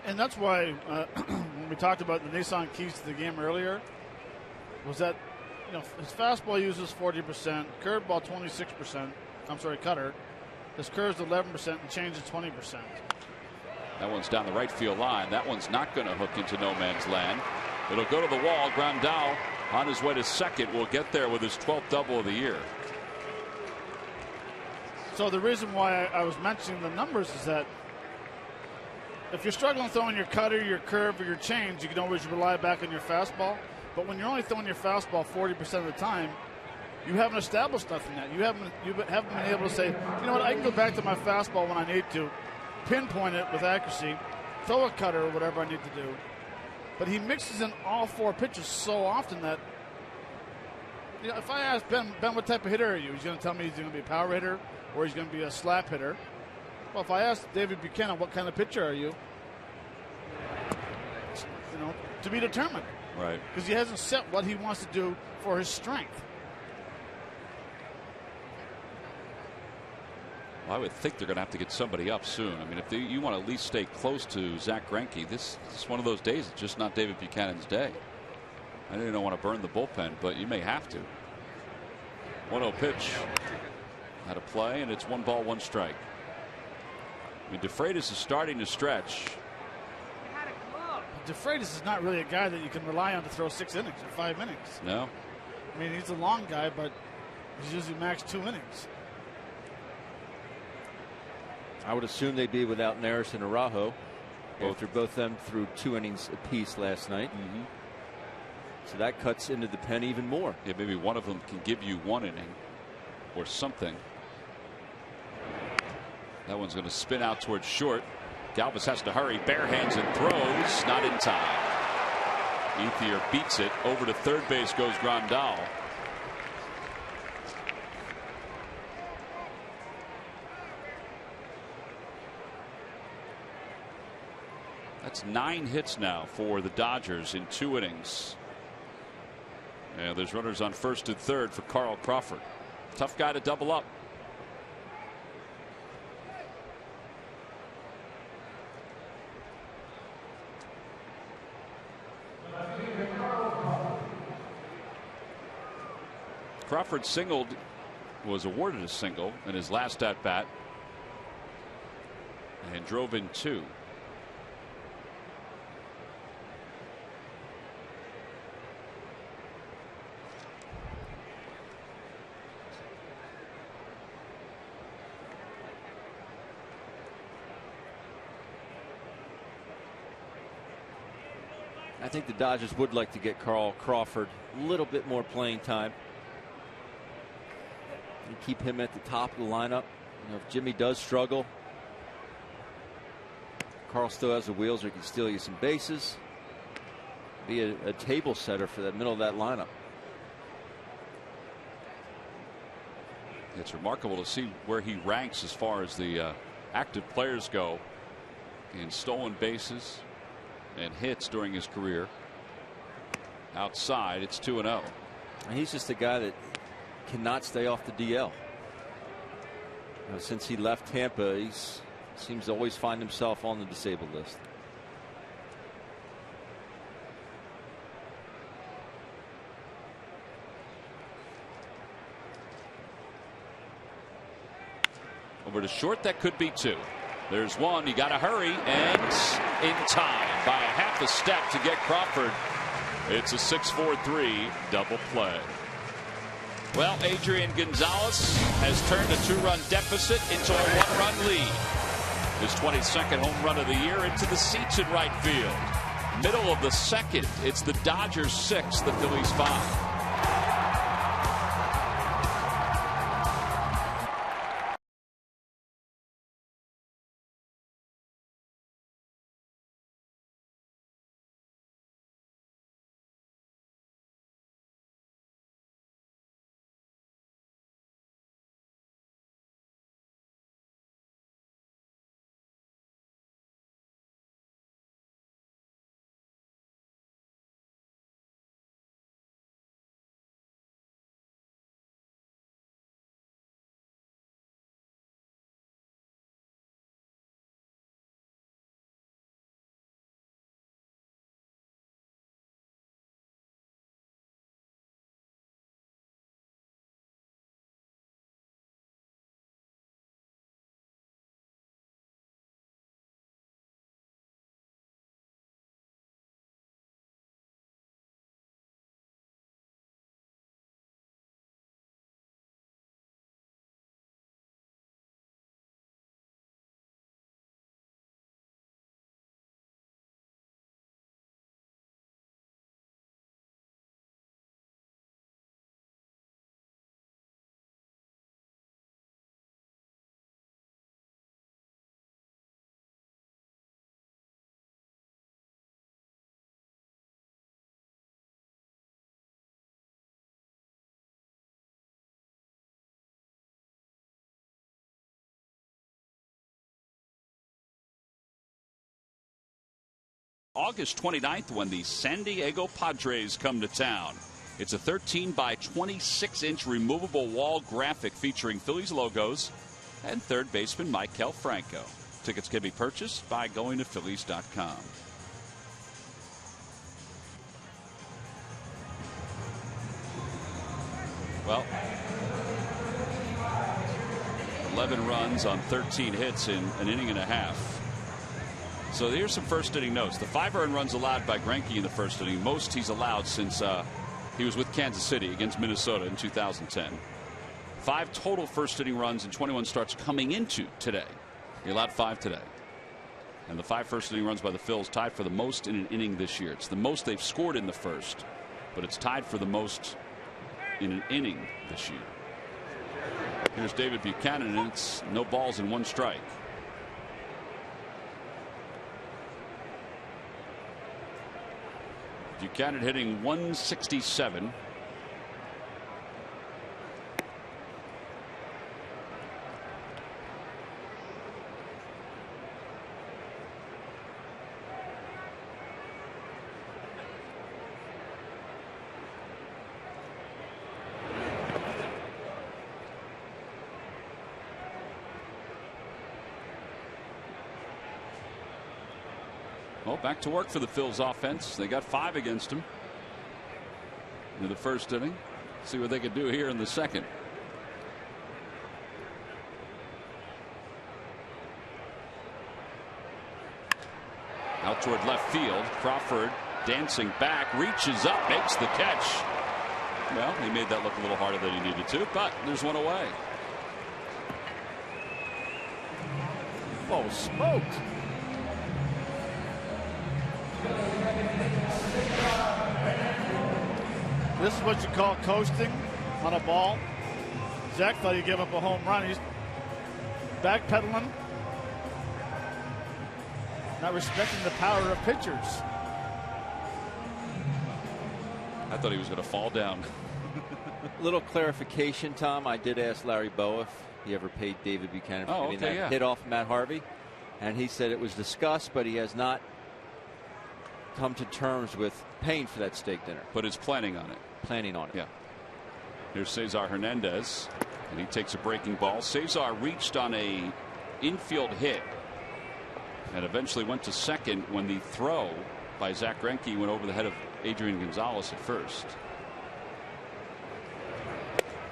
And that's why when we talked about the Nissan keys to the game earlier, was that his fastball uses 40%, curveball 26%. I'm sorry, cutter. His curve's 11% and change is 20%.
That one's down the right field line. That one's not going to hook into no man's land. It'll go to the wall. Grandal on his way to second will get there with his 12th double of the year.
So the reason why I was mentioning the numbers is that if you're struggling throwing your cutter, your curve, or your change, you can always rely back on your fastball. But when you're only throwing your fastball 40% of the time, you haven't established nothing yet. You haven't been able to say, you know what, I can go back to my fastball when I need to, pinpoint it with accuracy, throw a cutter or whatever I need to do. But he mixes in all four pitches so often that, if I ask Ben, what type of hitter are you? He's going to tell me he's going to be a power hitter or he's going to be a slap hitter. Well, if I ask David Buchanan, what kind of pitcher are you? To be determined.
Right.
Because he hasn't set what he wants to do for his strength.
Well, I would think they're going to have to get somebody up soon. I mean, if you want to at least stay close to Zach Greinke, this is one of those days. It's just not David Buchanan's day. I know you don't want to burn the bullpen, but you may have to. 1-0 pitch. Out of play, and it's 1 ball, 1 strike. I mean, DeFreitas is starting to stretch.
DeFreitas is not really a guy that you can rely on to throw 6 innings or 5 innings.
No.
I mean, he's a long guy, but he's usually max 2 innings.
I would assume they'd be without Neris and Araujo. Both them threw 2 innings apiece last night.
Mm-hmm.
So that cuts into the pen even more.
Yeah, maybe one of them can give you 1 inning or something. That one's going to spin out towards short. Galvis has to hurry, bare hands and throws, not in time. Ethier beats it. Over to third base goes Grandal. That's 9 hits now for the Dodgers in 2 innings. And there's runners on first and third for Carl Crawford. Tough guy to double up. Crawford was awarded a single in his last at bat and drove in 2.
I think the Dodgers would like to get Carl Crawford a little bit more playing time and keep him at the top of the lineup. If Jimmy does struggle, Carl still has the wheels, or he can steal you some bases, be a table setter for that middle of that lineup.
It's remarkable to see where he ranks as far as the active players go in stolen bases and hits during his career. Outside, it's 2-0.
And he's just a guy that cannot stay off the DL. Since he left Tampa, he seems to always find himself on the disabled list.
Over to short, that could be 2. There's 1. You got to hurry, and in time by a half a step to get Crawford. It's a 6-4-3 double play. Well, Adrian Gonzalez has turned a 2-run deficit into a 1-run lead. His 22nd home run of the year into the seats in right field. Middle of the second, it's the Dodgers 6, the Phillies 5. August 29th when the San Diego Padres come to town. It's a 13 by 26-inch removable wall graphic featuring Phillies logos and third baseman Maikel Franco. Tickets can be purchased by going to Phillies.com. Well, 11 runs on 13 hits in an inning and a half. So here's some first inning notes. The 5 earned runs allowed by Greinke in the first inning, most he's allowed since he was with Kansas City against Minnesota in 2010. 5 total first inning runs and 21 starts coming into today. He allowed 5 today. And the 5 first inning runs by the Phils tied for the most in an inning this year. It's the most they've scored in the first, but it's tied for the most in an inning this year. Here's David Buchanan, and it's no balls and 1 strike. Buchanan hitting 167. Well, back to work for the Phils offense. They got 5 against them in the first inning. See what they could do here in the second. Out toward left field. Crawford dancing back, reaches up, makes the catch. Well, he made that look a little harder than he needed to, but there's one away.
Whoa, smoked. This is what you call coasting on a ball. Zach thought he gave up a home run. He's backpedaling, not respecting the power of pitchers.
I thought he was going to fall down.
Little clarification, Tom. I did ask Larry Bowe if he ever paid David Buchanan for getting that hit off Matt Harvey, and he said it was discussed, but he has not come to terms with paying for that steak dinner.
But is planning on it.
Planning on it.
Yeah. Here's Cesar Hernandez, and he takes a breaking ball. Cesar reached on a infield hit and eventually went to second when the throw by Zach Greinke went over the head of Adrian Gonzalez at first.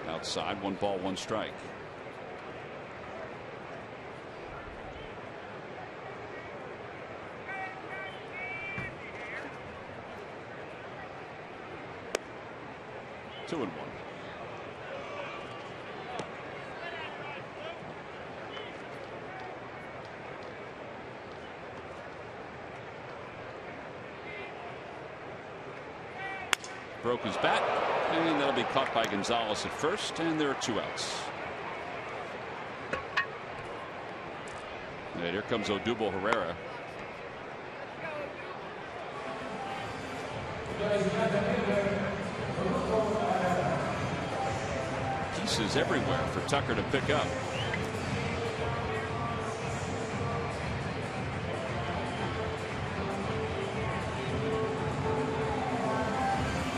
Outside, 1 ball, 1 strike. Two and 1. broke his bat, and that'll be caught by Gonzalez at first, and there are 2 outs. And here comes Odubel Herrera. Pieces everywhere for Tucker to pick up.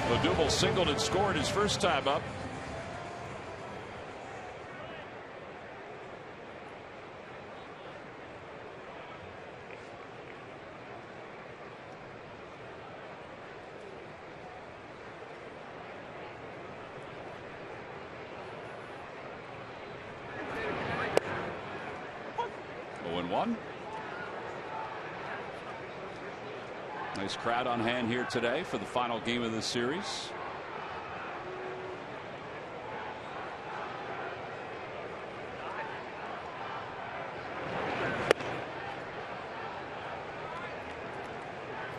Odubel singled and scored his first time up. Nice crowd on hand here today for the final game of the series.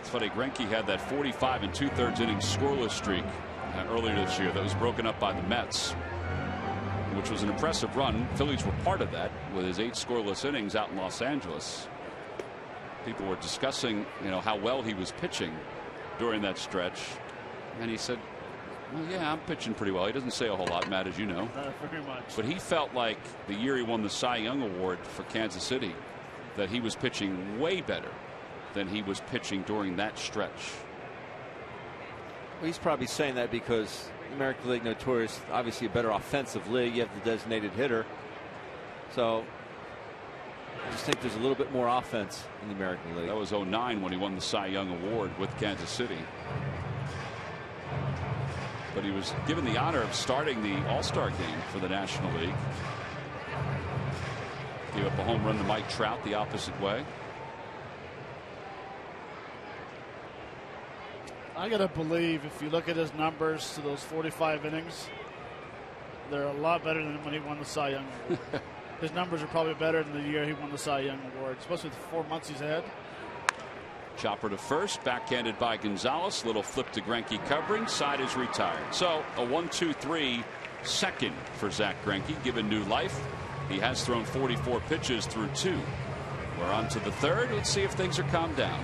It's funny, Greinke had that 45 2/3 inning scoreless streak earlier this year that was broken up by the Mets, which was an impressive run. Phillies were part of that with his 8 scoreless innings out in Los Angeles. People were discussing, how well he was pitching during that stretch, and he said, "Well, yeah, I'm pitching pretty well." He doesn't say a whole lot, Matt, as you know.
Very much.
But he felt like the year he won the Cy Young Award for Kansas City, that he was pitching way better than he was pitching during that stretch.
Well, he's probably saying that because the American League notorious, obviously a better offensive league. You have the designated hitter, so I just think there's a little bit more offense in the American League.
That was 2009 when he won the Cy Young Award with Kansas City. But he was given the honor of starting the All-Star game for the National League. Gave up a home run to Mike Trout the opposite way.
I got to believe if you look at his numbers to those 45 innings, they're a lot better than when he won the Cy Young Award. His numbers are probably better than the year he won the Cy Young Award, especially with the 4 months he's had.
Chopper to first, backhanded by Gonzalez. Little flip to Greinke covering. Side is retired. So a 1-2-3 second for Zach Greinke, given new life. He has thrown 44 pitches through 2. We're on to the third. Let's see if things are calmed down.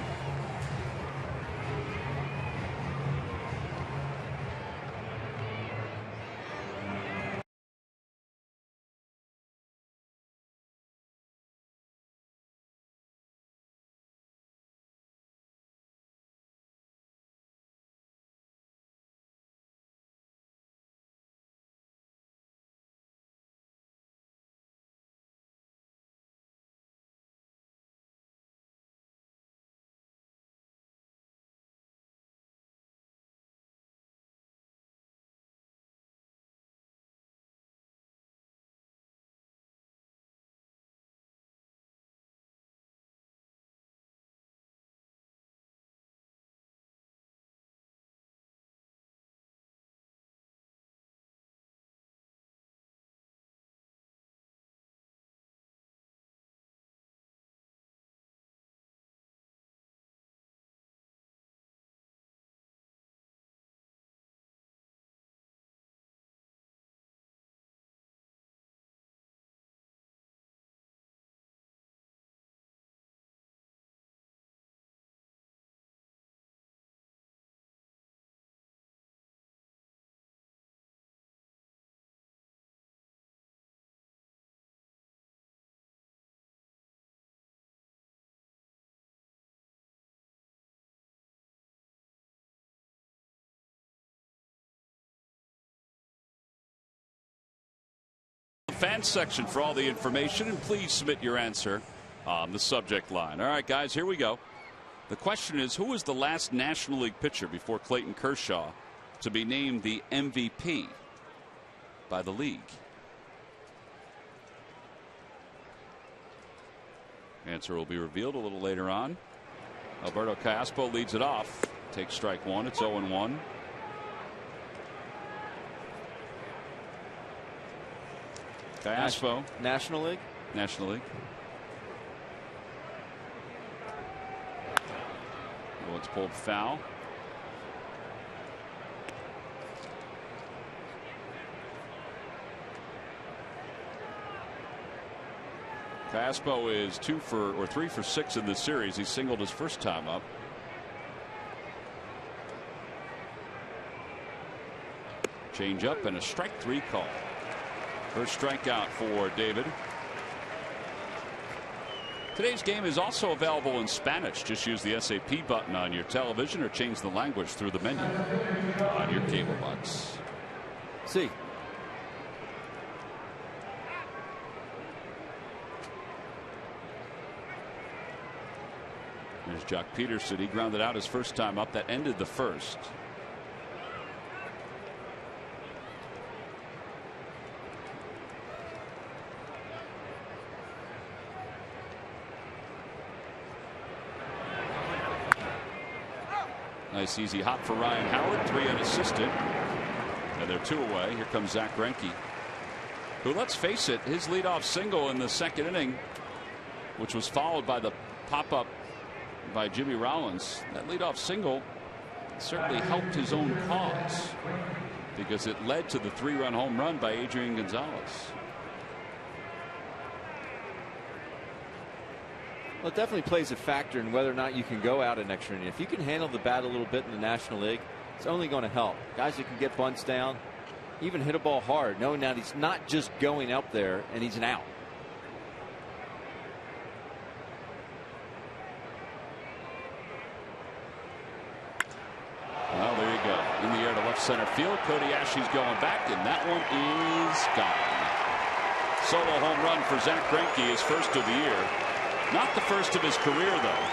Fan section for all the information, and please submit your answer on the subject line. All right, guys, here we go. The question is, who was the last National League pitcher before Clayton Kershaw to be named the MVP by the league? Answer will be revealed a little later on. Alberto Caspo leads it off. Takes strike 1. It's 0-1. Caspo.
National League?
National League. Oh, it's pulled foul. Caspo is 3 for 6 in this series. He singled his first time up. Change up and a strike 3 call. First strikeout for David. Today's game is also available in Spanish. Just use the SAP button on your television or change the language through the menu on your cable box.
See.
There's Jock Peterson. He grounded out his first time up. That ended the first. Nice easy hop for Ryan Howard. 3 unassisted. And they're 2 away. Here comes Zach Greinke, who, let's face it, his leadoff single in the second inning, which was followed by the pop-up by Jimmy Rollins. That leadoff single certainly helped his own cause because it led to the 3-run home run by Adrian Gonzalez.
Well, it definitely plays a factor in whether or not you can go out an extra inning. If you can handle the bat a little bit in the National League, it's only going to help. Guys that can get bunts down, even hit a ball hard, knowing that he's not just going up there and he's an out.
Well, there you go. In the air to left center field. Cody Ashley's going back, and that one is gone. Solo home run for Zach Greinke, his first of the year. Not the first of his career, though.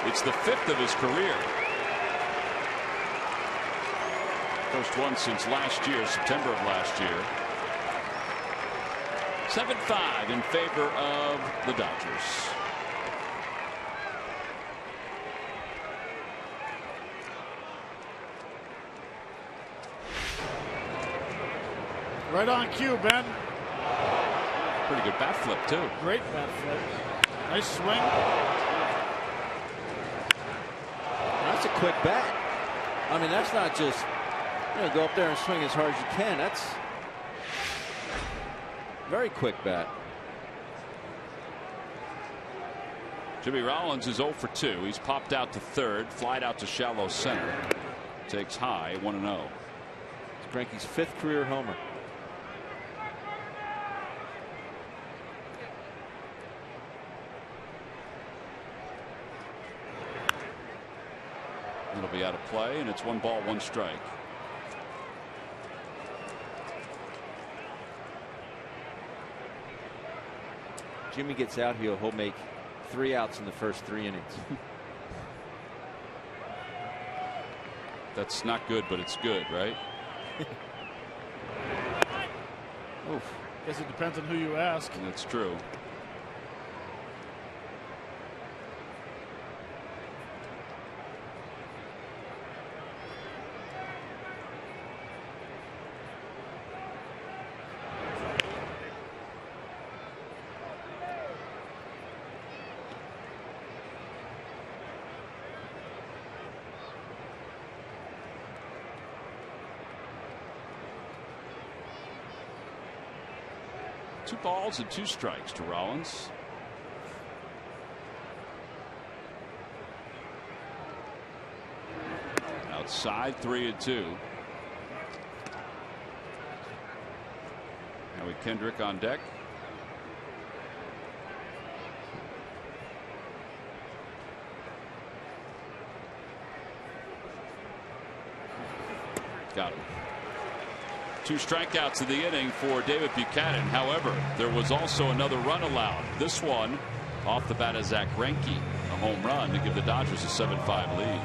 It's the 5th of his career. First one since last year, September of last year. 7-5 in favor of the Dodgers.
Right on cue, Ben.
Pretty good bat flip, too.
Great bat flip. Nice swing.
That's a quick bat. I mean, that's not just, go up there and swing as hard as you can. That's very quick bat.
Jimmy Rollins is 0 for 2. He's popped out to third, flied out to shallow center. Takes high, 1-0.
It's Greinke's 5th career homer.
It'll be out of play, and it's 1 ball, 1 strike.
Jimmy gets out here, he'll make 3 outs in the first 3 innings.
That's not good, but it's good, right?
Oof. Guess it depends on who you ask.
That's true. Two balls and 2 strikes to Rollins. Outside, 3-2. Howie Kendrick on deck. Got him. 2 strikeouts in the inning for David Buchanan. However, there was also another run allowed. This one off the bat of Zach Greinke, a home run to give the Dodgers a 7-5 lead.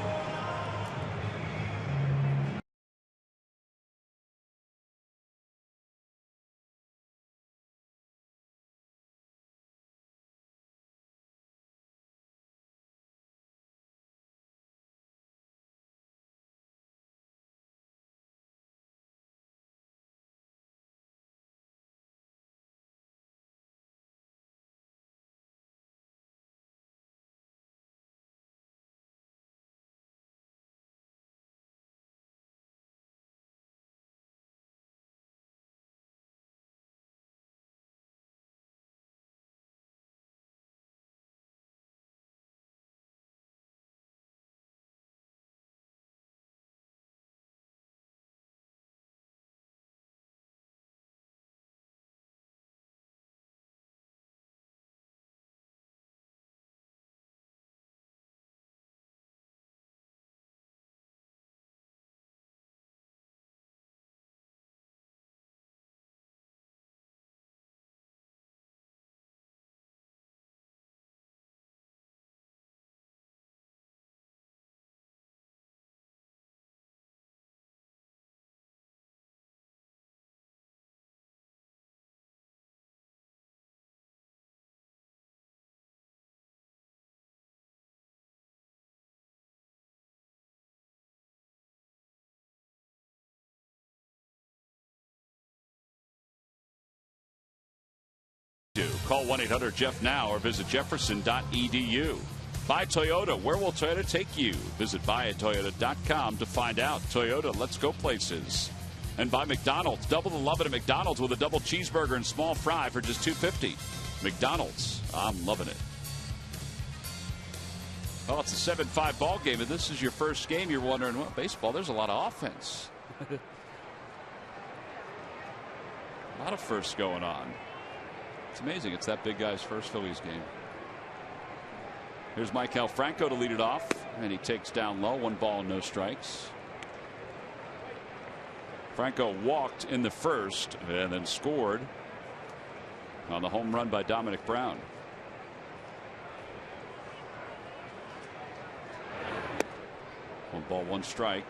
Call 1-800-JEFF now or visit jefferson.edu. Buy Toyota. Where will Toyota take you? Visit buyatoyota.com to find out. Toyota, let's go places. And by McDonald's. Double the love it at McDonald's with a double cheeseburger and small fry for just $2.50. McDonald's. I'm loving it. Well, it's a 7-5 ball game, and this is your first game. You're wondering, well, baseball, there's a lot of offense. A lot of firsts going on. It's amazing. It's that big guy's first Phillies game. Here's Maikel Franco to lead it off, and he takes down low. 1 ball, no strikes. Franco walked in the first and then scored on the home run by Dominic Brown. One ball, 1 strike.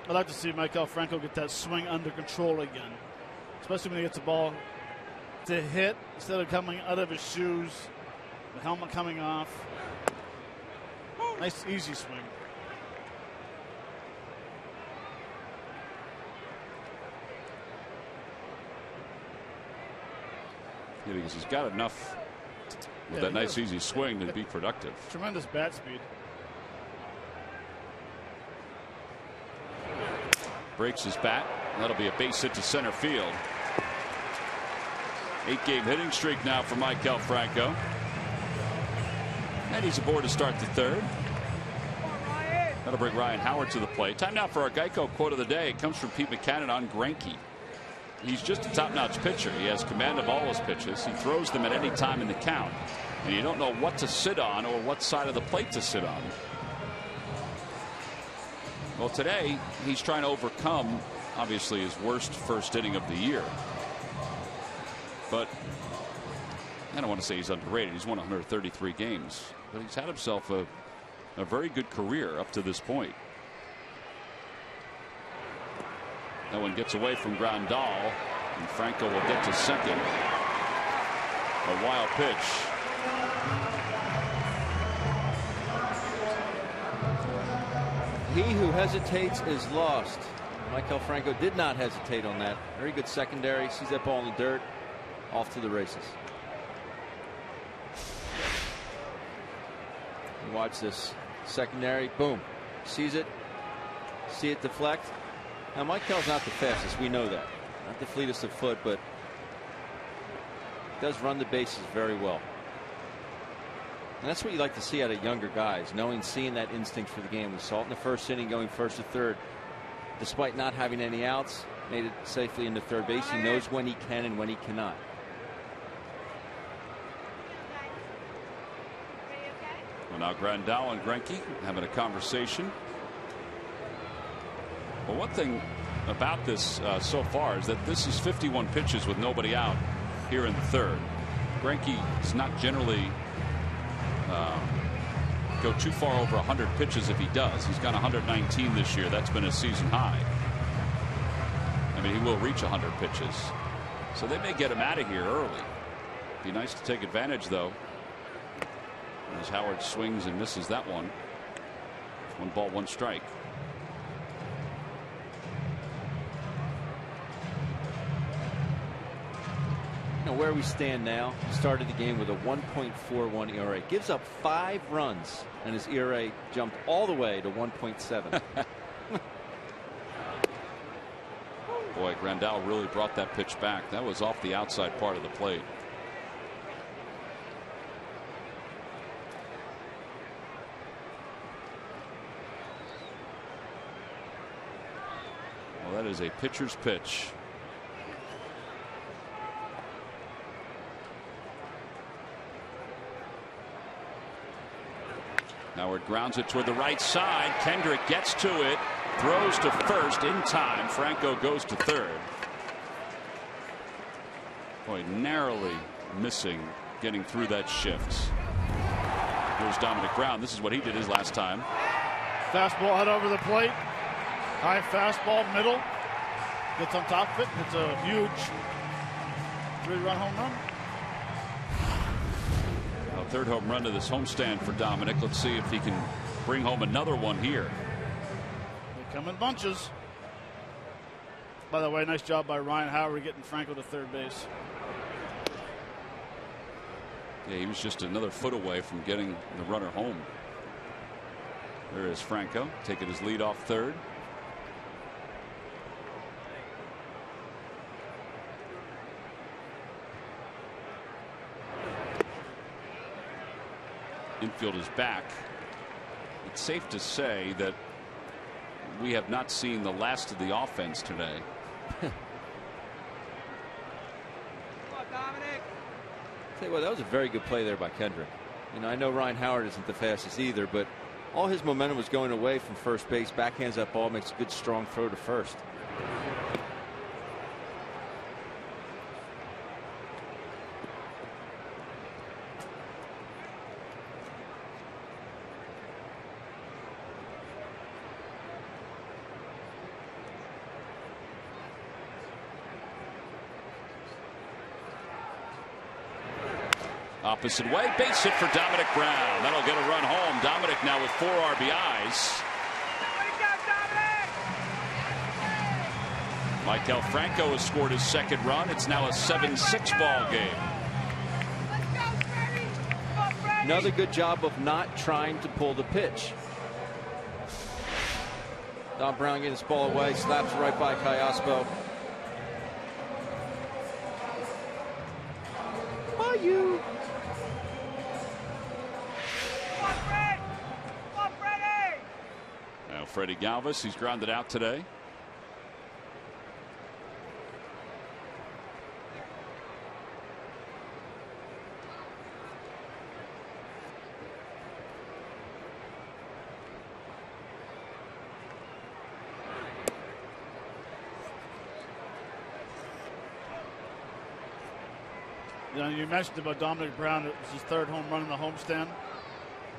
I'd like to see Maikel Franco get that swing under control again, especially when he gets the ball to hit instead of coming out of his shoes, the helmet coming off. Nice, easy swing.
Yeah, because he's got enough with that nice, easy swing to be productive.
Tremendous bat speed.
Breaks his bat. That'll be a base hit to center field. 8-game hitting streak now for Maikel Franco. And he's aboard to start the third. That'll bring Ryan Howard to the plate. Time now for our Geico quote of the day. It comes from Pete Mackanin on Greinke. He's just a top-notch pitcher. He has command of all his pitches. He throws them at any time in the count. And you don't know what to sit on or what side of the plate to sit on. Well, today he's trying to overcome, obviously, his worst first inning of the year. But I don't want to say he's underrated. He's won 133 games. But he's had himself a very good career up to this point. That one gets away from Grandal, and Franco will get to second. A wild pitch.
He who hesitates is lost. Maikel Franco did not hesitate on that. Very good secondary. Sees that ball in the dirt. Off to the races. And watch this secondary. Boom. Sees it. See it deflect. Now Maikel's not the fastest. We know that. Not the fleetest of foot, but does run the bases very well. And that's what you like to see out of younger guys, seeing that instinct for the game. We saw it in the first inning, going first to third. Despite not having any outs, made it safely into third base. He knows when he can and when he cannot.
Well, now Grandal and Greinke having a conversation. Well, one thing about this so far is that this is 51 pitches with nobody out here in the third. Greinke is not generally go too far over 100 pitches. If he does, he's got 119 this year. That's been a season high. I mean, he will reach 100 pitches, so they may get him out of here early. Be nice to take advantage, though, as Howard swings and misses that one. 1 ball, 1 strike.
Where we stand now, he started the game with a 1.41 ERA, gives up 5 runs, and his ERA jumped all the way to 1.7.
Boy, Grandal really brought that pitch back. That was off the outside part of the plate. Well, that is a pitcher's pitch. Howard grounds it toward the right side. Kendrick gets to it, throws to first in time. Franco goes to third. Boy, narrowly missing getting through that shift. Here's Dominic Brown. This is what he did his last time.
Fastball head over the plate. High fastball, middle. Gets on top of it. It's a huge 3-run home run.
Well, third home run to this homestand for Dominic. Let's see if he can bring home another one here.
They come in bunches. By the way, nice job by Ryan Howard getting Franco to third base.
Yeah, he was just another foot away from getting the runner home. There is Franco taking his lead off third. Infield is back. It's safe to say that we have not seen the last of the offense today.
Tell you what, that was a very good play there by Kendrick. You know, I know Ryan Howard isn't the fastest either, but all his momentum was going away from first base. Backhands that ball, makes a good strong throw to first.
Opposite way, base hit for Dominic Brown. That'll get a run home. Dominic now with 4 RBIs. Maikel Franco has scored his second run. It's now a 7-6 ball game.
Another good job of not trying to pull the pitch. Dom Brown getting his ball away, slaps it right by Callaspo. You.
Now Freddie Galvis, he's grounded out today.
You know, you mentioned about Dominic Brown. It was his third home run in the homestand.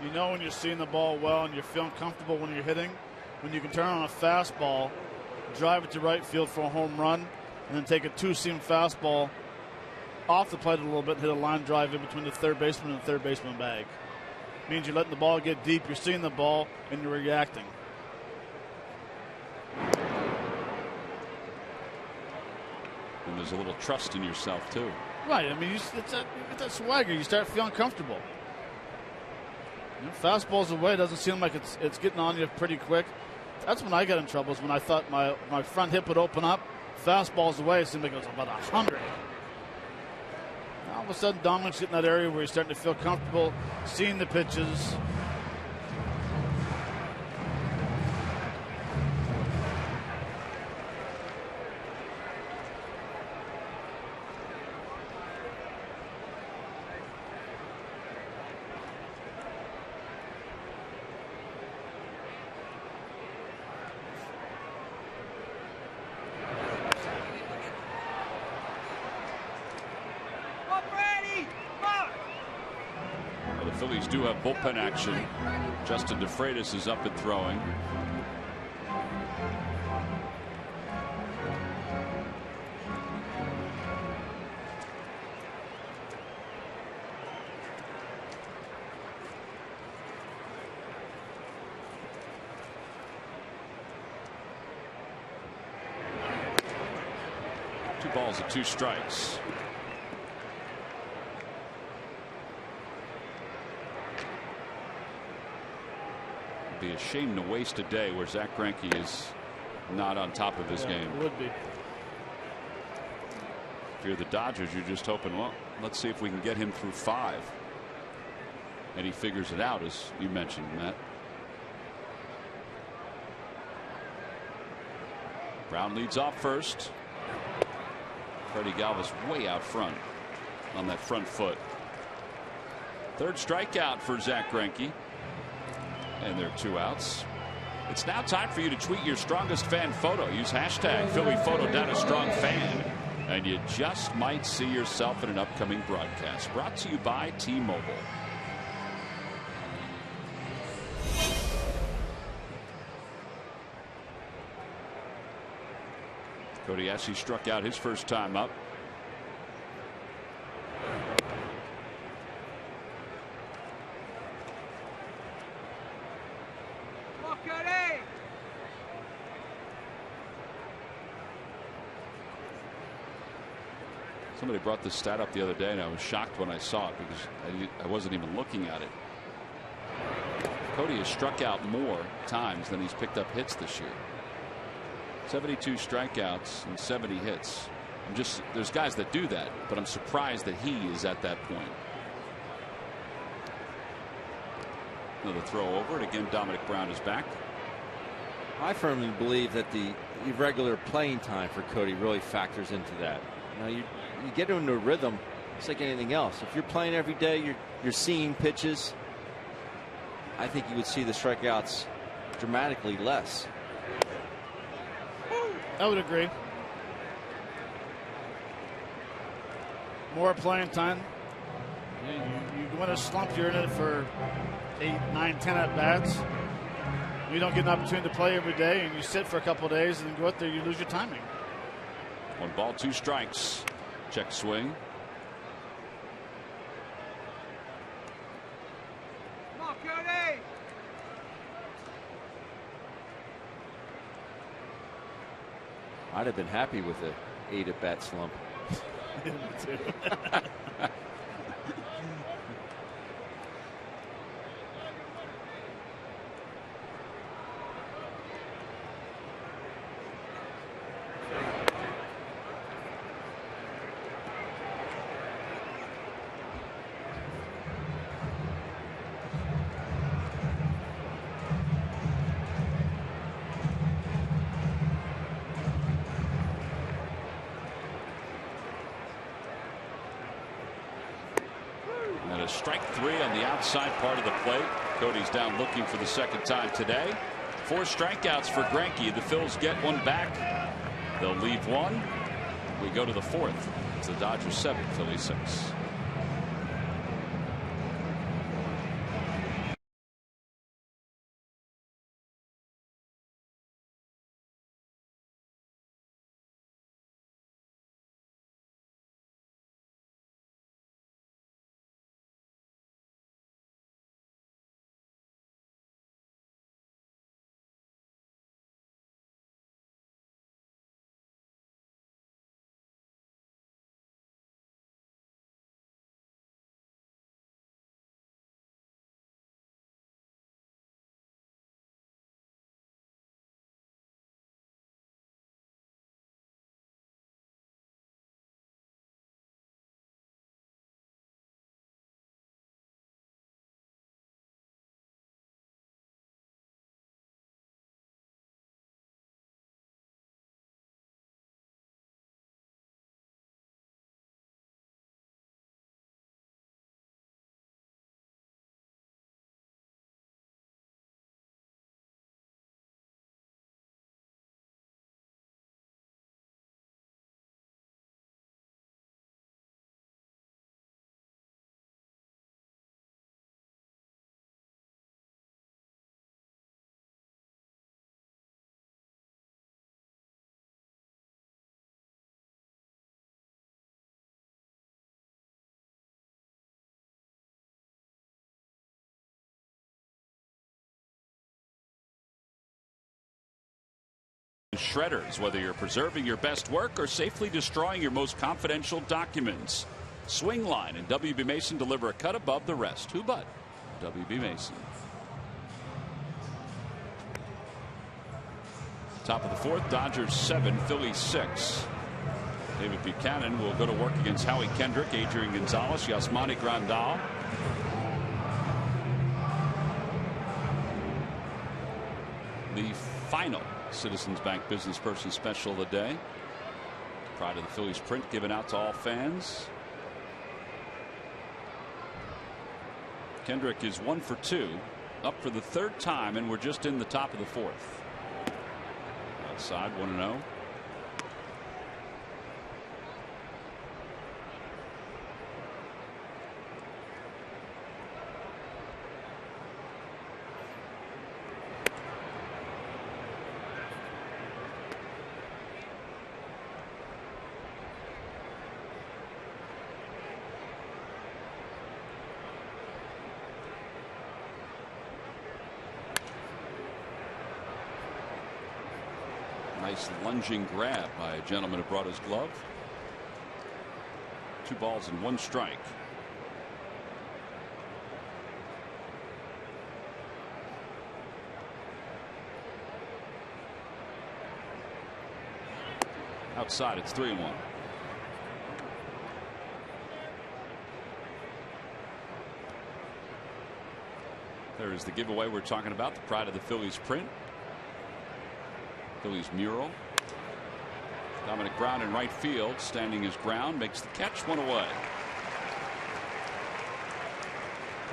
You know when you're seeing the ball well and you're feeling comfortable when you're hitting, when you can turn on a fastball, drive it to right field for a home run, and then take a two-seam fastball off the plate a little bit and hit a line drive in between the third baseman and the third baseman bag. It means you're letting the ball get deep, you're seeing the ball, and you're reacting.
And there's a little trust in yourself, too.
Right. I mean, you get that swagger. You start feeling comfortable. You know, fastball's away. Doesn't seem like it's getting on you pretty quick. That's when I got in trouble, is when I thought my front hip would open up. Fastball's away. It seemed like it was about 100. All of a sudden, Dominic's getting that area where he's starting to feel comfortable, seeing the pitches.
The Phillies do have bullpen action. Justin DeFreitas is up and throwing. Two balls and 2 strikes. Be a shame to waste a day where Zach Greinke is not on top of his game.
It would be.
If you're the Dodgers, you're just hoping, well, let's see if we can get him through 5. And he figures it out, as you mentioned, Matt. Brown leads off first. Freddie Galvis way out front on that front foot. Third strikeout for Zach Greinke. And there are 2 outs. It's now time for you to tweet your strongest fan photo. Use hashtag PhillyPhoto_strongfan. And you just might see yourself in an upcoming broadcast. Brought to you by T-Mobile. Cody Ashley struck out his first time up. Somebody brought this stat up the other day, and I was shocked when I saw it because I wasn't even looking at it. Cody has struck out more times than he's picked up hits this year. 72 strikeouts and 70 hits. There's guys that do that, but I'm surprised that he is at that point. Another throw over, and again Dominic Brown is back.
I firmly believe that the irregular playing time for Cody really factors into that. You get into a rhythm. It's like anything else. If you're playing every day, you're seeing pitches. I think you would see the strikeouts dramatically less.
I would agree. More playing time. You win a slump, you're in it for 8, 9, 10 at bats. You don't get an opportunity to play every day, and you sit for a couple of days, and then go out there, you lose your timing.
1 ball, 2 strikes. Check swing.
Come on, Cody.
I'd have been happy with a 8 at bat slump.
Me too.
Strike 3 on the outside part of the plate. Cody's down looking for the second time today. 4 strikeouts for Greinke. The Phils get 1 back. They'll leave 1. We go to the 4th. It's the Dodgers 7, Phillies 6. Shredders, whether you're preserving your best work or safely destroying your most confidential documents. Swingline and WB Mason deliver a cut above the rest. Who but WB Mason? Top of the 4th, Dodgers 7, Phillies 6. David Buchanan will go to work against Howie Kendrick, Adrian Gonzalez, Yasmani Grandal. The final Citizens Bank Business Person Special of the day. Pride of the Phillies print given out to all fans. Kendrick is 1 for 2, up for the 3rd time, and we're just in the top of the 4th. Outside 1-0. Nice lunging grab by a gentleman who brought his glove. 2 balls and 1 strike. Outside, it's 3-1. There is the giveaway we're talking about, the pride of the Phillies print. Phillies mural. Dominic Brown in right field, standing his ground, makes the catch, 1 away.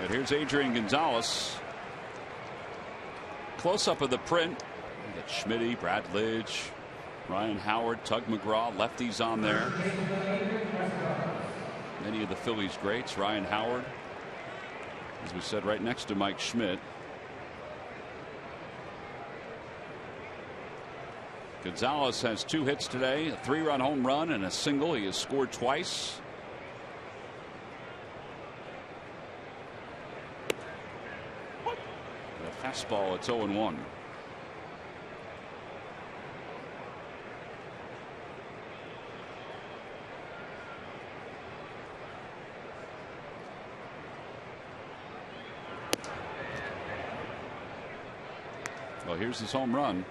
And here's Adrian Gonzalez. Close up of the print. You got Schmitty, Brad Lidge, Ryan Howard, Tug McGraw, lefties on there. Many of the Phillies greats. Ryan Howard, as we said, right next to Mike Schmidt. Gonzalez has 2 hits today, a 3-run home run and a single. He has scored twice. The fastball, it's 0-1. Well, here's his home run.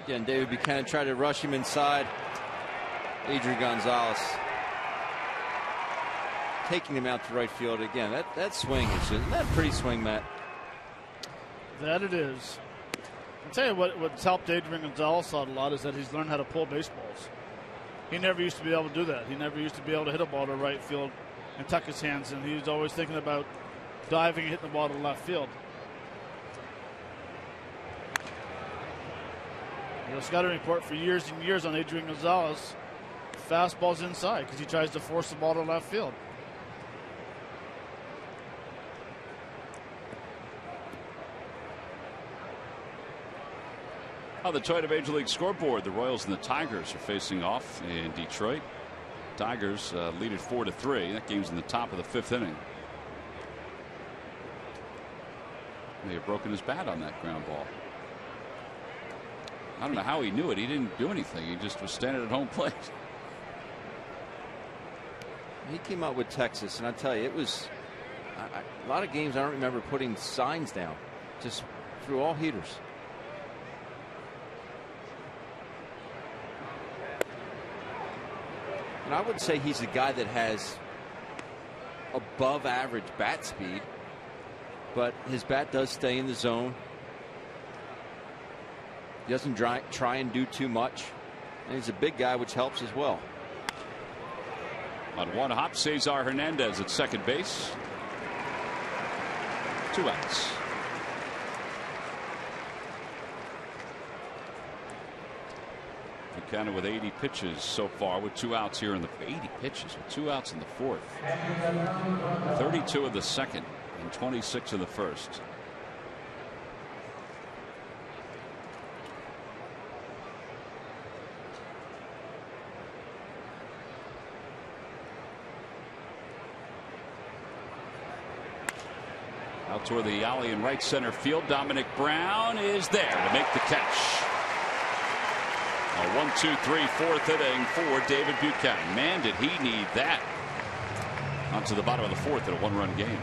Again, David Buchanan tried to rush him inside. Adrian Gonzalez taking him out to right field again. That swing isn't that a pretty swing, Matt?
That it is. I'll tell you what's helped Adrian Gonzalez out a lot is that he's learned how to pull baseballs. He never used to be able to do that. He never used to be able to hit a ball to right field and tuck his hands in. He was always thinking about diving and hitting the ball to left field. Scouting report for years and years on Adrian Gonzalez. Fastball's inside because he tries to force the ball to left field.
On the Toyota Major League scoreboard, the Royals and the Tigers are facing off in Detroit. Tigers lead it 4-3. That game's in the top of the 5th inning. May have broken his bat on that ground ball. I don't know how he knew it. He didn't do anything. He just was standing at home plate.
He came out with Texas, and I tell you, it was a lot of games I don't remember putting signs down. Just through all heaters. And I would say he's a guy that has above average bat speed, but his bat does stay in the zone. He doesn't try and do too much. And he's a big guy, which helps as well.
On 1 hop, Cesar Hernandez at second base. 2 outs. Buchanan with 80 pitches so far with 2 outs here in the 80 pitches with 2 outs in the 4th. 32 of the 2nd and 26 of the 1st. Out toward the alley in right center field. Dominic Brown is there to make the catch. A 1-2-3 4th inning for David Buchanan. Man, did he need that. Onto the bottom of the 4th in a 1-run game.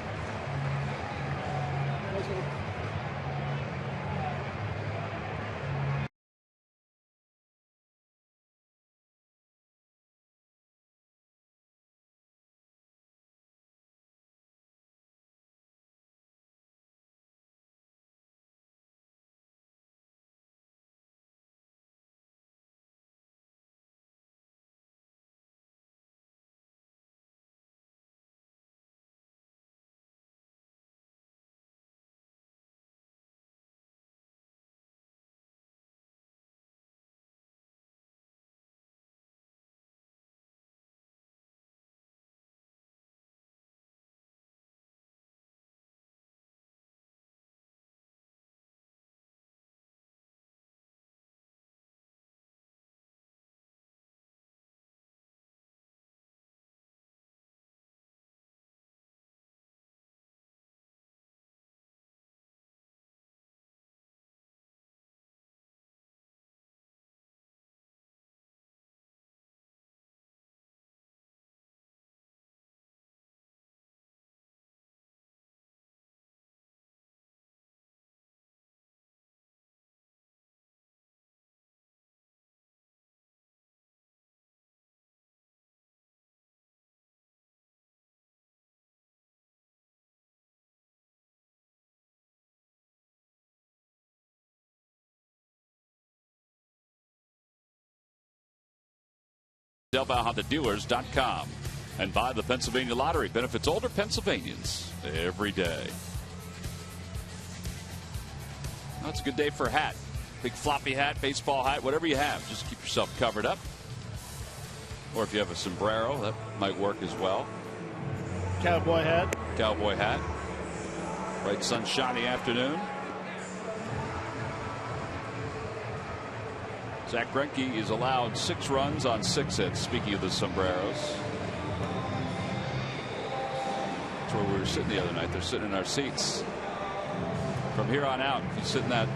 DelValHondaDealers.com. And buy the Pennsylvania Lottery. Benefits older Pennsylvanians every day. Well, it's a good day for a hat. Big floppy hat, baseball hat, whatever you have. Just keep yourself covered up. Or if you have a sombrero, that might work as well.
Cowboy hat.
Cowboy hat. Bright sunshiny afternoon. Zach Greinke is allowed 6 runs on 6 hits. Speaking of the sombreros. That's where we were sitting the other night. They're sitting in our seats. From here on out, if you sit in that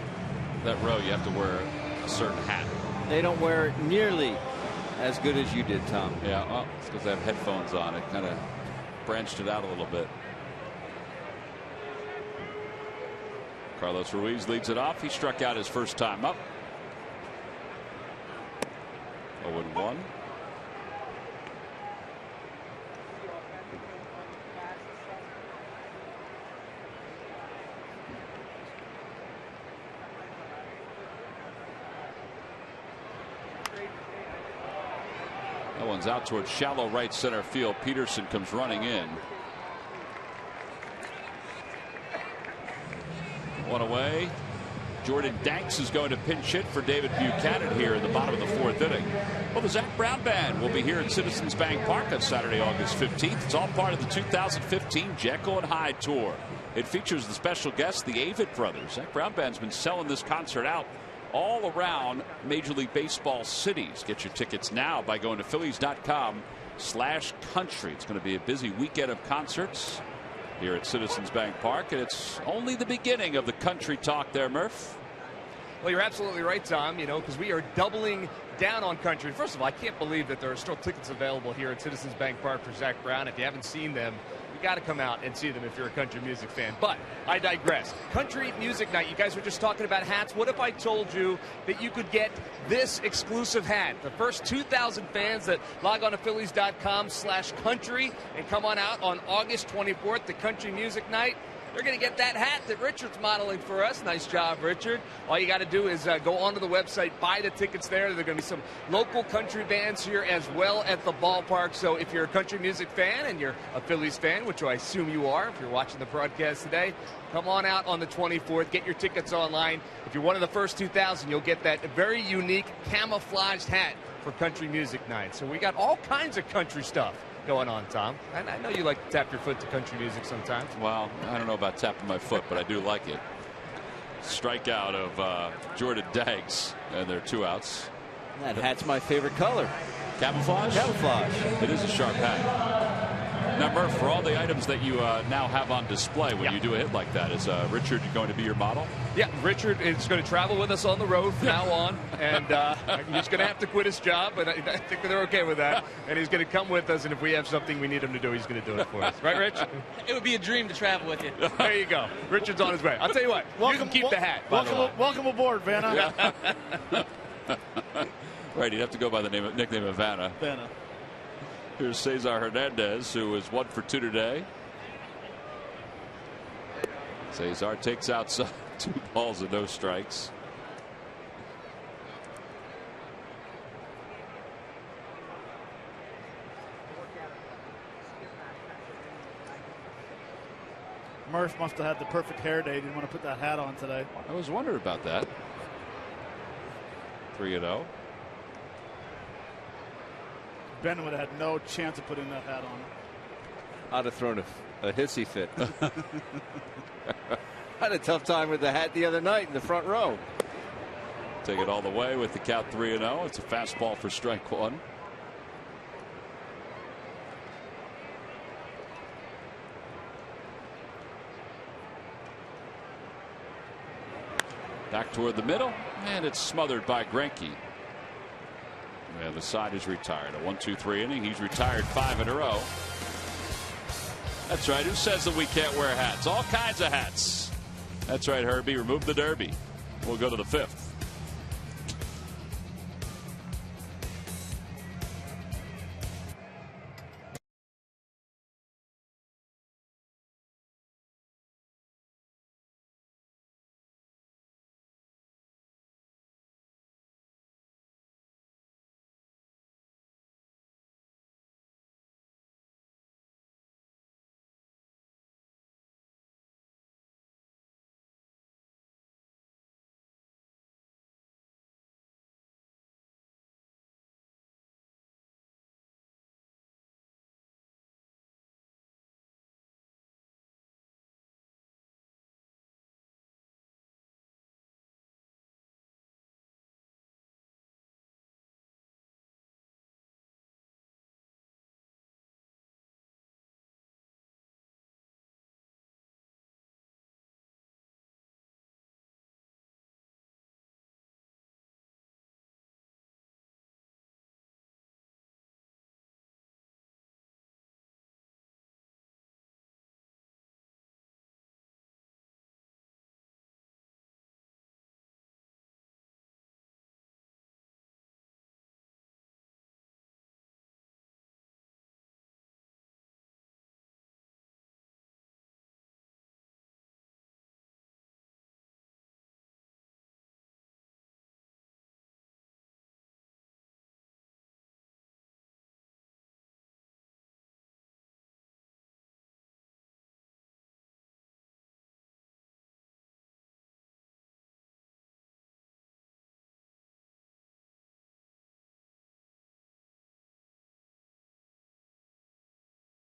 row, you have to wear a certain hat.
They don't wear it nearly as good as you did, Tom.
Yeah, well, it's because they have headphones on. It kind of branched it out a little bit. Carlos Ruiz leads it off. He struck out his first time up. 0-1. That one's out towards shallow right center field. Peterson comes running in. One away. Jordan Danks is going to pinch hit for David Buchanan here in the bottom of the 4th inning. Well, the Zach Brown Band will be here at Citizens Bank Park on Saturday, August 15th. It's all part of the 2015 Jekyll and Hyde Tour. It features the special guests, the Avett Brothers. Zach Brown Band's been selling this concert out all around Major League Baseball cities. Get your tickets now by going to Phillies.com/country. It's going to be a busy weekend of concerts here at Citizens Bank Park, and it's only the beginning of the country talk there, Murph.
Well, you're absolutely right, Tom, because we are doubling down on country. First of all, I can't believe that there are still tickets available here at Citizens Bank Park for Zach Brown. If you haven't seen them, you got to come out and see them if you're a country music fan. But I digress. Country Music Night. You guys were just talking about hats. What if I told you that you could get this exclusive hat? The first 2,000 fans that log on to Phillies.com/country and come on out on August 24th, the Country Music Night, they're going to get that hat that Richard's modeling for us. Nice job, Richard. All you got to do is go onto the website, buy the tickets there. There are going to be some local country bands here as well at the ballpark. So if you're a country music fan and you're a Phillies fan, which I assume you are if you're watching the broadcast today, come on out on the 24th. Get your tickets online. If you're one of the first 2,000, you'll get that very unique camouflaged hat for Country Music Night. So we got all kinds of country stuff going on, Tom. And I know you like to tap your foot to country music sometimes.
Well, I don't know about tapping my foot, but I do like it. Strikeout of Jordan Danks, and there are 2 outs.
That hat's my favorite color.
Camouflage?
Camouflage.
It is a sharp hat. Now, Murph, for all the items that you now have on display when you do a hit like that, is Richard going to be your model?
Yeah, Richard is going to travel with us on the road from now on, and he's going to have to quit his job, but I think they're okay with that. And he's going to come with us, and if we have something we need him to do, he's going to do it for us. Right, Rich?
It would be a dream to travel with you.
There you go. Richard's on his way. I'll tell you what, you can keep the hat.
Welcome aboard, Vanna.
Right, he'd have to go by the nickname of Vanna.
Vanna.
Here's Cesar Hernandez, who is 1 for 2 today. Cesar takes outside 2 balls and no strikes.
Murph must have had the perfect hair day. Didn't want to put that hat on today.
I was wondering about that. 3-0.
Ben would have had no chance of putting that hat on.
I'd have thrown a hissy fit. I had a tough time with the hat the other night in the front row.
Take it all the way with the count 3-0. It's a fastball for strike 1. Back toward the middle, and it's smothered by Greinke. And the side is retired. A 1-2-3 inning. He's retired 5 in a row. That's right. Who says that we can't wear hats? All kinds of hats. That's right, Herbie. Remove the derby. We'll go to the 5th.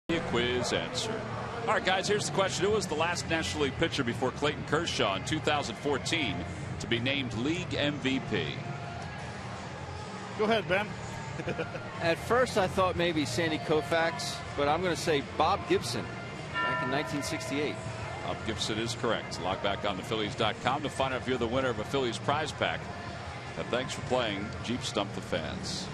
Quiz answer. All right, guys, here's the question. Who was the last National League pitcher before Clayton Kershaw in 2014 to be named League MVP?
Go ahead, Ben.
At first, I thought maybe Sandy Koufax, but I'm going to say Bob Gibson back in 1968.
Bob Gibson is correct. Log back on to Phillies.com to find out if you're the winner of a Phillies prize pack. And thanks for playing Jeep Stump the Fans.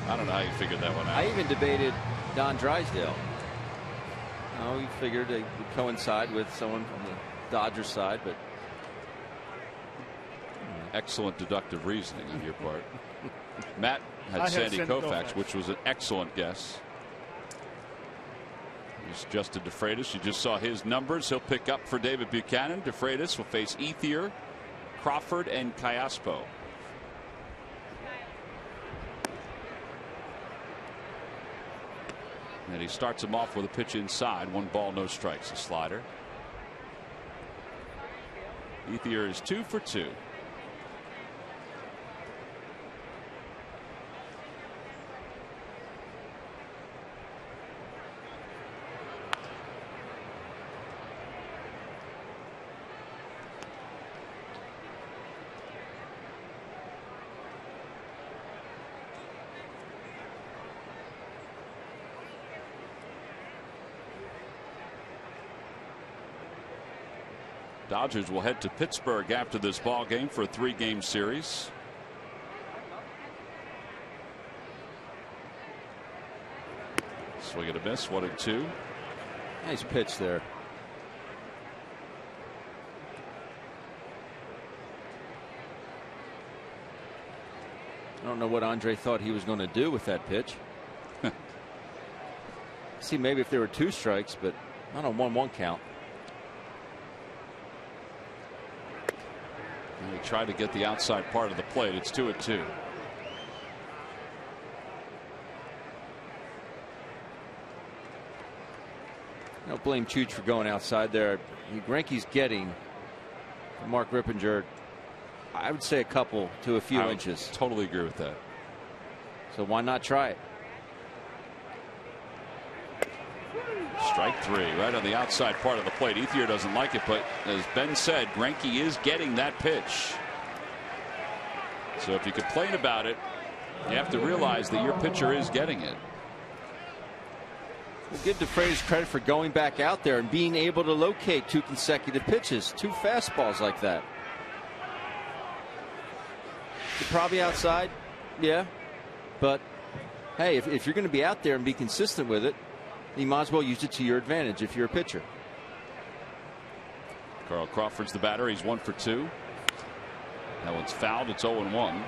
I don't know how you figured that one out.
I even debated Don Drysdale. Oh, you figured it would coincide with someone from the Dodgers side, but
excellent deductive reasoning on your part. Matt had Sandy Koufax, which was an excellent guess. Here's Justin DeFreitas. You just saw his numbers. He'll pick up for David Buchanan. DeFreitas will face Ethier, Crawford, and Callaspo. And he starts him off with a pitch inside. 1 ball, no strikes. A slider. Ethier is 2 for 2. Dodgers will head to Pittsburgh after this ball game for a 3-game series. Swing and a miss. 1-2.
Nice pitch there. I don't know what Andre thought he was going to do with that pitch. See, maybe if there were 2 strikes, but not on 1-1 count.
And he tried to get the outside part of the plate. It's 2-2.
I don't blame Chooch for going outside there. Greinke's getting Mark Rippinger, I would say a couple to a few inches.
Totally agree with that.
So why not try it?
Strike 3 right on the outside part of the plate. Ethier doesn't like it, but as Ben said, Greinke is getting that pitch. So if you complain about it, you have to realize that your pitcher is getting it.
We'll give DeFreitas credit for going back out there and being able to locate 2 consecutive pitches, 2 fastballs like that. You're probably outside, yeah, but hey, if you're going to be out there and be consistent with it, you might as well use it to your advantage if you're a pitcher.
Carl Crawford's the batter. He's 1 for 2. That one's fouled. It's 0-1.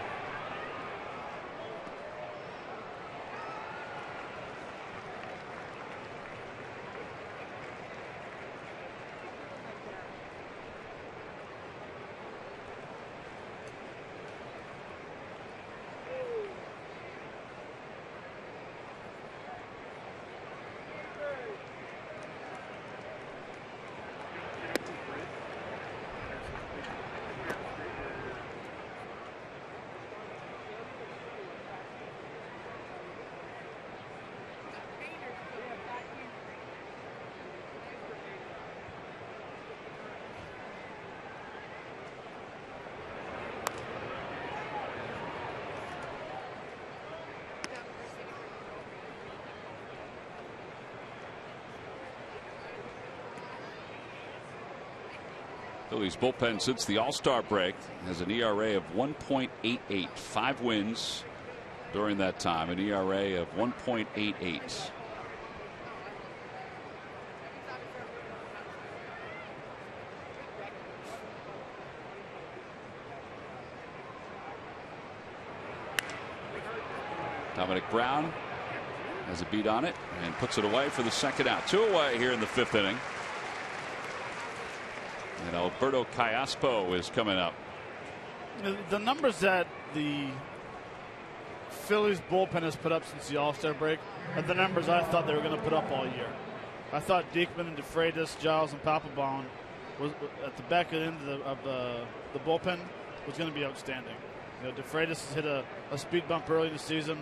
Phillies bullpen since the All-Star break has an ERA of 1.88. 5 wins during that time. An ERA of 1.88. Dominic Brown has a beat on it and puts it away for the second out. 2 away here in the 5th inning. And Alberto Callaspo is coming up.
The numbers that the Phillies bullpen has put up since the All-Star break are the numbers I thought they were going to put up all year. I thought Diekman and DeFreitas, Giles, and Papelbon was at the back end of the bullpen was going to be outstanding. You know, DeFreitas has hit a speed bump early in the season.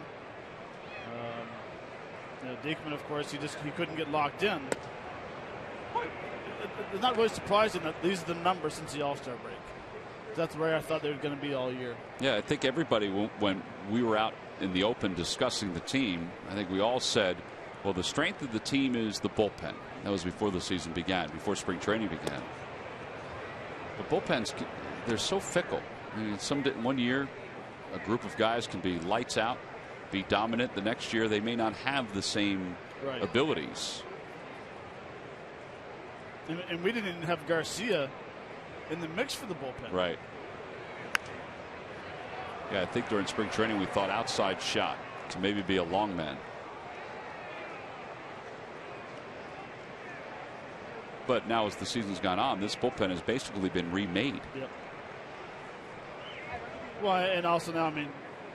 Diekman, of course, he couldn't get locked in. It's not really surprising that these are the numbers since the All-Star break. That's where I thought they were going to be all year.
Yeah, I think everybody, when we were out in the open discussing the team, I think we all said, well, the strength of the team is the bullpen. That was before the season began, before spring training began. But bullpens, they're so fickle. I mean, one year, a group of guys can be lights out, be dominant. The next year, they may not have the same abilities.
And we didn't even have Garcia in the mix for the bullpen.
Right. Yeah, I think during spring training we thought outside shot to maybe be a long man. But now as the season's gone on, this bullpen has basically been remade.
Yep. Well, and also now, I mean,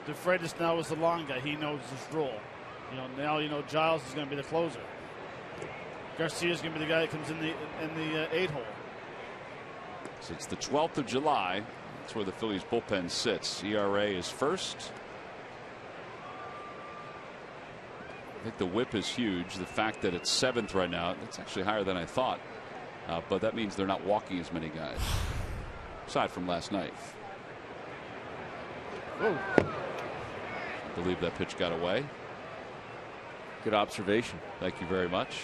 DeFreitas now is the long guy. He knows his role. Now Giles is going to be the closer. Garcia is going to be the guy that comes in the 8-hole.
So it's the 12th of July. That's where the Phillies bullpen sits. ERA is first. I think the whip is huge. The fact that it's 7th right now, that's actually higher than I thought. But that means they're not walking as many guys, aside from last night.
Oh.
I believe that pitch got away.
Good observation.
Thank you very much.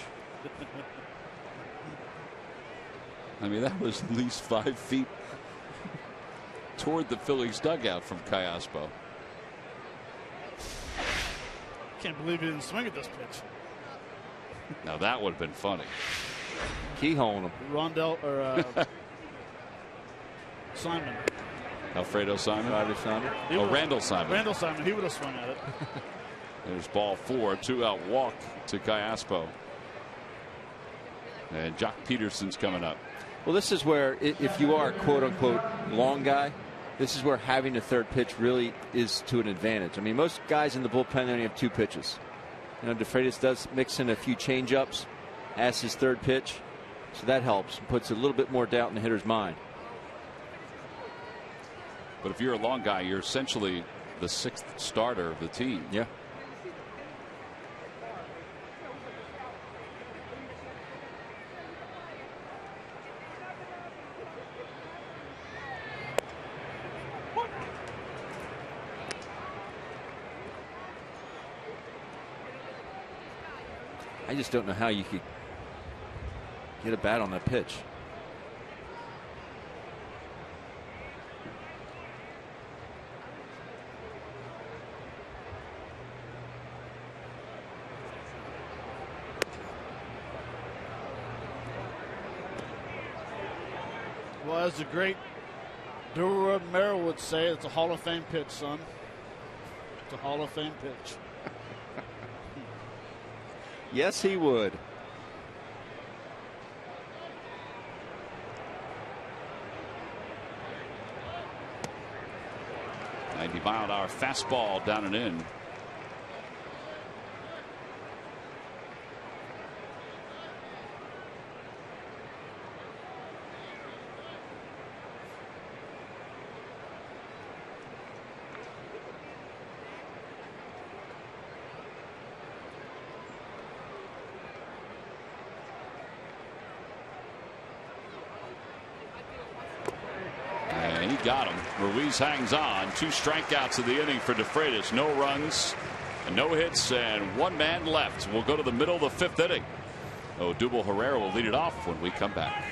I mean, that was at least 5 feet toward the Phillies dugout from Callaspo.
Can't believe he didn't swing at this pitch.
Now that would have been funny.
Keyholing him.
Rondell or Simon.
Alfredo Simon. Randall Simon.
Randall Simon. He would have swung at it.
There's ball 4, 2-out walk to Callaspo. And Jock Peterson's coming up.
Well, this is where, if you are a quote-unquote long guy, this is where having a third pitch really is to an advantage. I mean, most guys in the bullpen only have 2 pitches. DeFreitas does mix in a few change-ups as his third pitch, so that helps and puts a little bit more doubt in the hitter's mind.
But if you're a long guy, you're essentially the 6th starter of the team.
Yeah. I just don't know how you could get a bat on that pitch.
Well, as the great Dura Merrill would say, it's a Hall of Fame pitch, son. It's a Hall of Fame pitch.
Yes, he would.
$90-mile-an-hour fastball down and in. And he got him. Ruiz hangs on. 2 strikeouts of the inning for DeFreitas. No runs and no hits and 1 man left. We'll go to the middle of the 5th inning. Odubel Herrera will lead it off when we come back.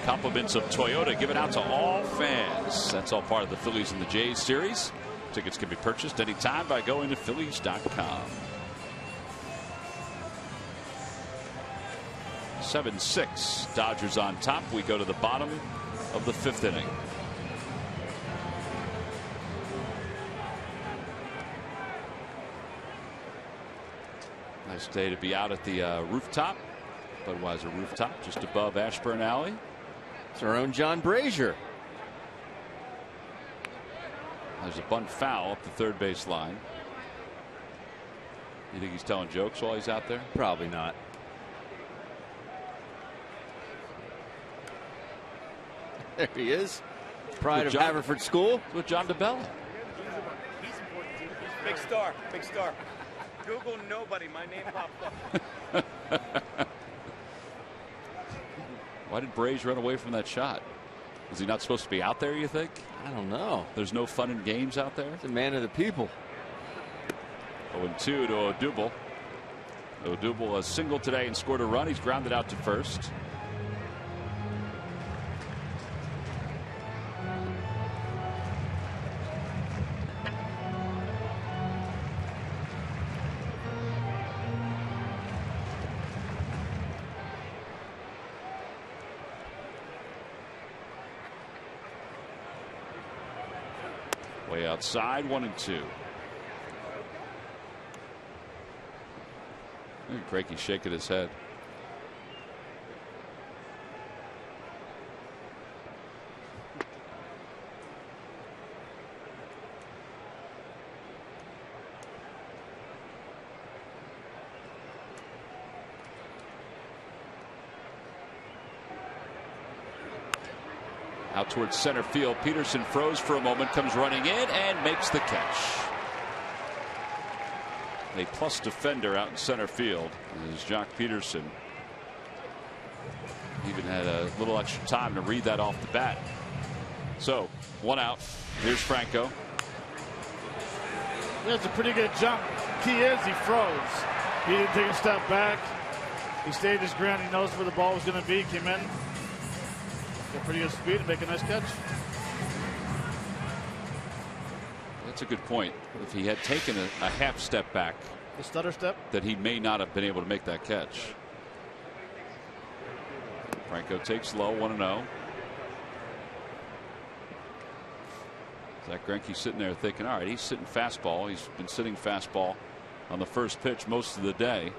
Compliments of Toyota given out to all fans. That's all part of the Phillies and the Jays series. Tickets can be purchased anytime by going to Phillies.com. 7-6. Dodgers on top. We go to the bottom of the 5th inning. Nice day to be out at the rooftop. Budweiser rooftop just above Ashburn Alley.
It's our own John Brazier.
There's a bunt foul up the third base line. You think he's telling jokes while he's out there?
Probably not. There he is. Pride of Haverford School.
With John DeBella.
Big star. Big star. Google nobody. My name popped up.
Why did Braves run away from that shot? Was he not supposed to be out there, you think?
I don't know.
There's no fun in games out there?
He's a man of the people.
0-2 to Odubel. Odubel a single today and scored a run. He's grounded out to first. Way outside, 1-2. Greinke shaking his head. Out towards center field. Peterson froze for a moment, comes running in and makes the catch. A plus defender out in center field is Jock Peterson. Even had a little extra time to read that off the bat. So 1 out. Here's Franco.
That's a pretty good jump. Key is he froze. He didn't take a step back. He stayed his ground. He knows where the ball was going to be. Came in. Got pretty good speed and make a nice catch.
That's a good point. If he had taken a half step back,
the stutter step,
that he may not have been able to make that catch. Franco takes low, 1-0. Zach Greinke sitting there thinking, all right, he's sitting fastball. He's been sitting fastball on the first pitch most of the day.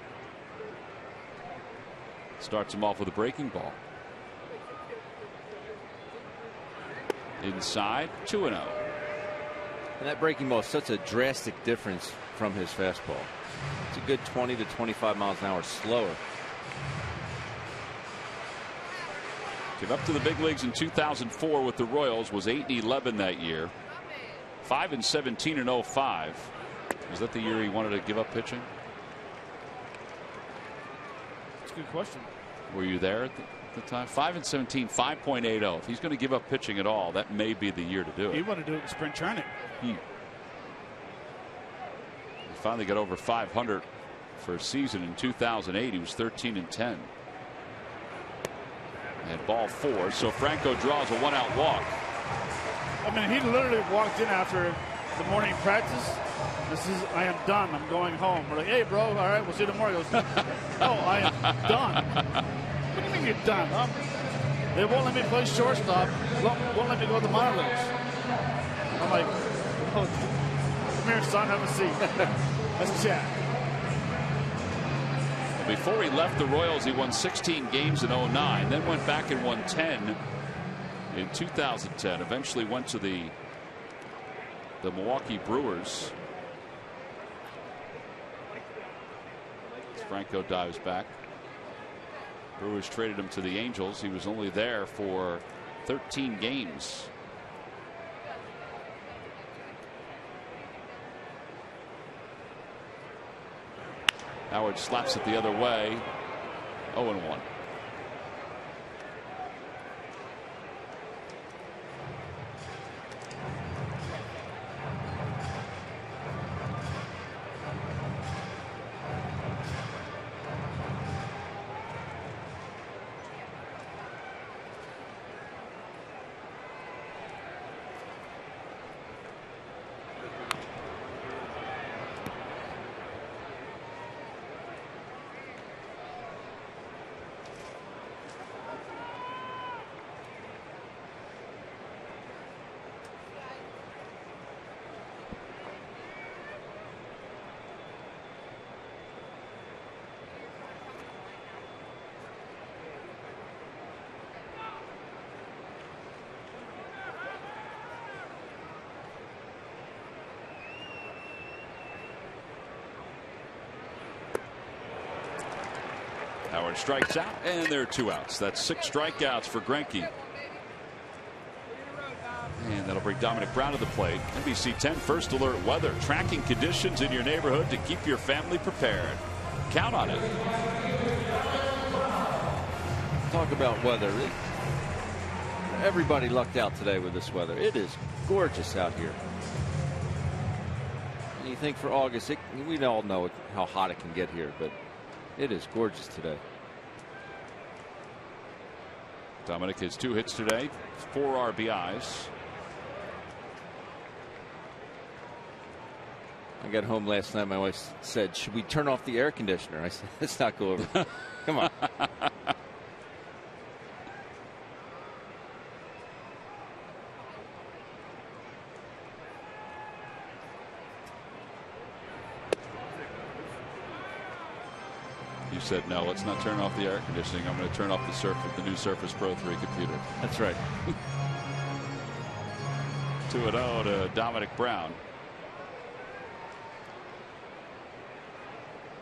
Starts him off with a breaking ball. Inside, 2-0.
And that breaking ball is such a drastic difference from his fastball. It's a good 20 to 25 miles an hour slower.
Came up to the big leagues in 2004 with the Royals, was 8-11 that year. 5-17 in 05. Was that the year he wanted to give up pitching?
That's a good question.
Were you there at the time? 5-17, 5.80. If he's going to give up pitching at all, that may be the year to do it.
He wanted to do it in spring training.
He finally got over 500 for a season in 2008. He was 13-10. And ball 4. So Franco draws a 1-out walk.
I mean, he literally walked in after the morning practice. I am done. I'm going home. We're like, hey, bro, all right, we'll see you tomorrow. He goes, no, I am done. What do you mean you're done? They won't let me play shortstop. Won't let me go to the minor leagues. I'm like, oh, come here, son, have a seat. Let's chat.
Before he left the Royals, he won 16 games in 09, then went back and won 10 in 2010. Eventually went to the Milwaukee Brewers. Franco dives back. Brewers traded him to the Angels. He was only there for 13 games. Howard slaps it the other way. 0-1. Howard strikes out, and there are 2 outs. That's 6 strikeouts for Greinke. And that'll bring Dominic Brown to the plate. NBC 10 First Alert Weather. Tracking conditions in your neighborhood to keep your family prepared. Count on it.
Talk about weather. Everybody lucked out today with this weather. It is gorgeous out here. And you think for August, we all know how hot it can get here, but it is gorgeous today.
Dominic has 2 hits today, 4 RBIs.
I got home last night. My wife said, "Should we turn off the air conditioner?" I said, "Let's not go over." Come on.
You said, no, let's not turn off the air conditioning. I'm going to turn off the new Surface Pro 3 computer.
That's right.
2-0 to Dominic Brown.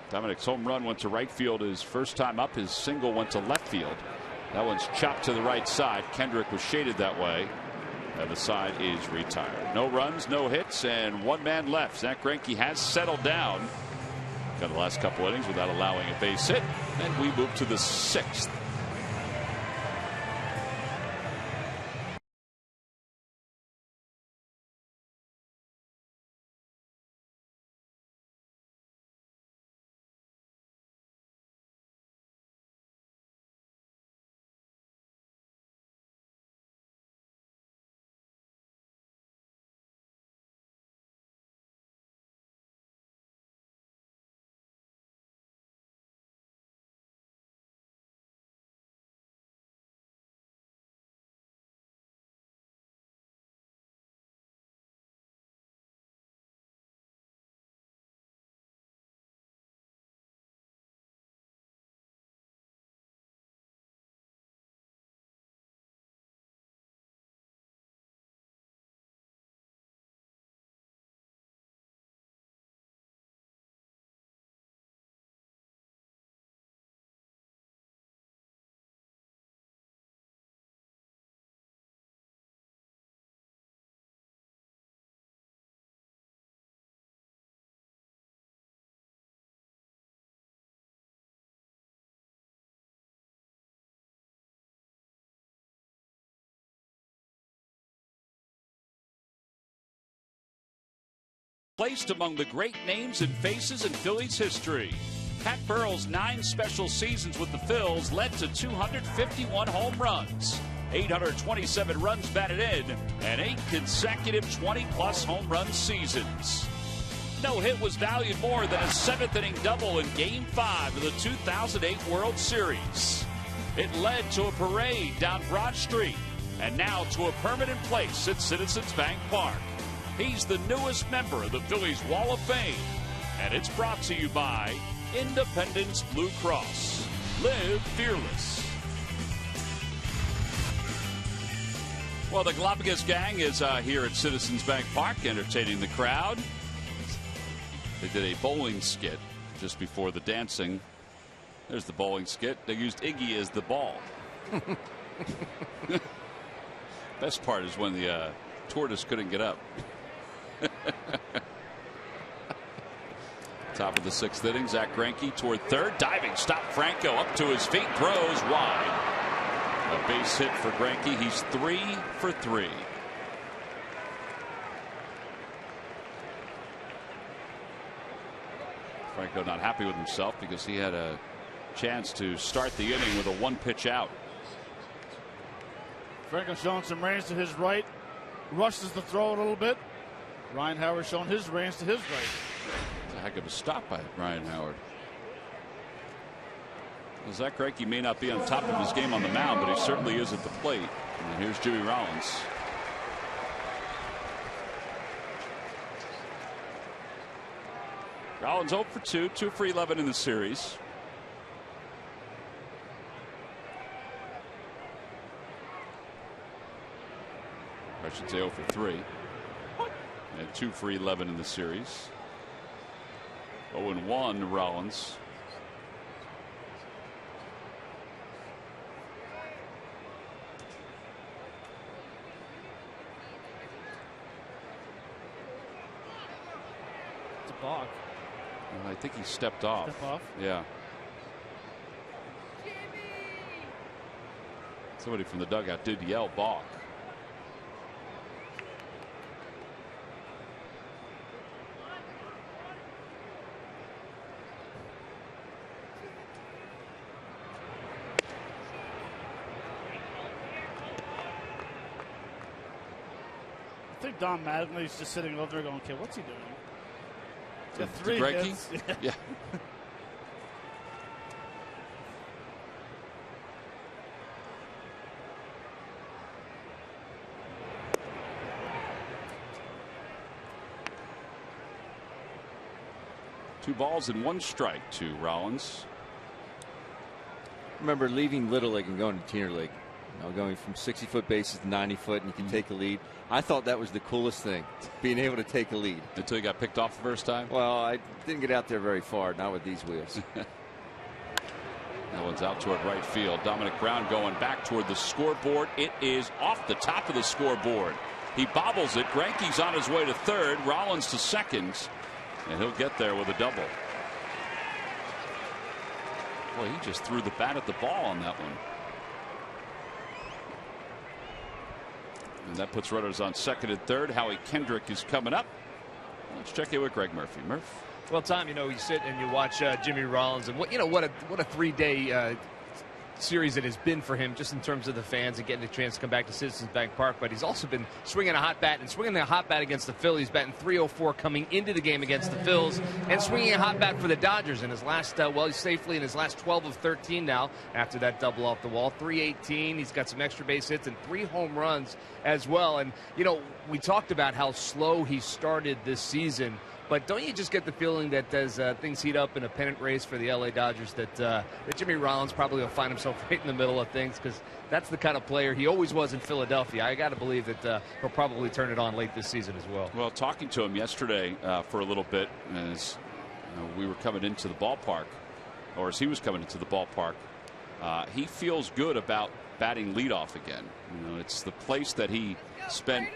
Dominic's home run went to right field his first time up. His single went to left field. That one's chopped to the right side. Kendrick was shaded that way. And the side is retired. No runs, no hits, and 1 man left. Zack Greinke has settled down. Got the last couple innings without allowing a base hit. And we move to the 6th. Placed among the great names and faces in Phillies history. Pat Burrell's 9 special seasons with the Phils led to 251 home runs, 827 runs batted in, and 8 consecutive 20-plus home run seasons. No hit was valued more than a 7th-inning double in Game 5 of the 2008 World Series. It led to a parade down Broad Street, and now to a permanent place at Citizens Bank Park. He's the newest member of the Phillies Wall of Fame, and it's brought to you by Independence Blue Cross. Live fearless. Well, the Galapagos gang is here at Citizens Bank Park entertaining the crowd. They did a bowling skit just before the dancing. There's the bowling skit. They used Iggy as the ball. Best part is when the tortoise couldn't get up. Top of the 6th inning, Zack Greinke toward third, diving stop. Franco up to his feet, throws wide. A base hit for Greinke. He's 3 for 3. Franco not happy with himself because he had a chance to start the inning with a 1-pitch out.
Franco showing some range to his right, rushes the throw a little bit. Ryan Howard showing his range to his right.
It's a heck of a stop by Ryan Howard. Well, Zack Greinke may not be on top of his game on the mound, but he certainly is at the plate. And here's Jimmy Rollins. Rollins 0 for 2, 2 for 11 in the series. I should say 0 for 3. And 2 for 11 in the series. 0-1 Rollins.
balk.
Well, I think he stepped off.
Step off?
Yeah. Somebody from the dugout did yell balk.
I think Don Mattingly's just sitting over there going, okay, what's he doing? He's got 3 hits.
Yeah. Two balls and 1 strike to Rollins.
Remember leaving Little League and going to Junior League. Going from 60-foot bases to 90-foot, and you can take a lead. I thought that was the coolest thing, being able to take a lead.
Until you got picked off the first time?
Well, I didn't get out there very far, not with these wheels.
That one's out toward right field. Dominic Brown going back toward the scoreboard. It is off the top of the scoreboard. He bobbles it. Greinke's on his way to third. Rollins to second. And he'll get there with a double. Boy, he just threw the bat at the ball on that one. And that puts runners on second and third. Howie Kendrick is coming up. Let's check in with Greg Murphy. Murph.
Well, Tom, you sit and you watch Jimmy Rollins, and what a 3-day series it has been for him, just in terms of the fans and getting a chance to come back to Citizens Bank Park. But he's also been swinging a hot bat against the Phillies, batting .304 coming into the game against the Phils, and swinging a hot bat for the Dodgers in his last, he's safely in his last 12 of 13 now after that double off the wall. .318. He's got some extra base hits and 3 home runs as well. And, we talked about how slow he started this season. But don't you just get the feeling that as things heat up in a pennant race for the LA Dodgers that Jimmy Rollins probably will find himself right in the middle of things, because that's the kind of player he always was in Philadelphia. I got to believe that he'll probably turn it on late this season as well.
Well, talking to him yesterday for a little bit as we were coming into the ballpark, or as he was coming into the ballpark, he feels good about batting leadoff again. It's the place that he spent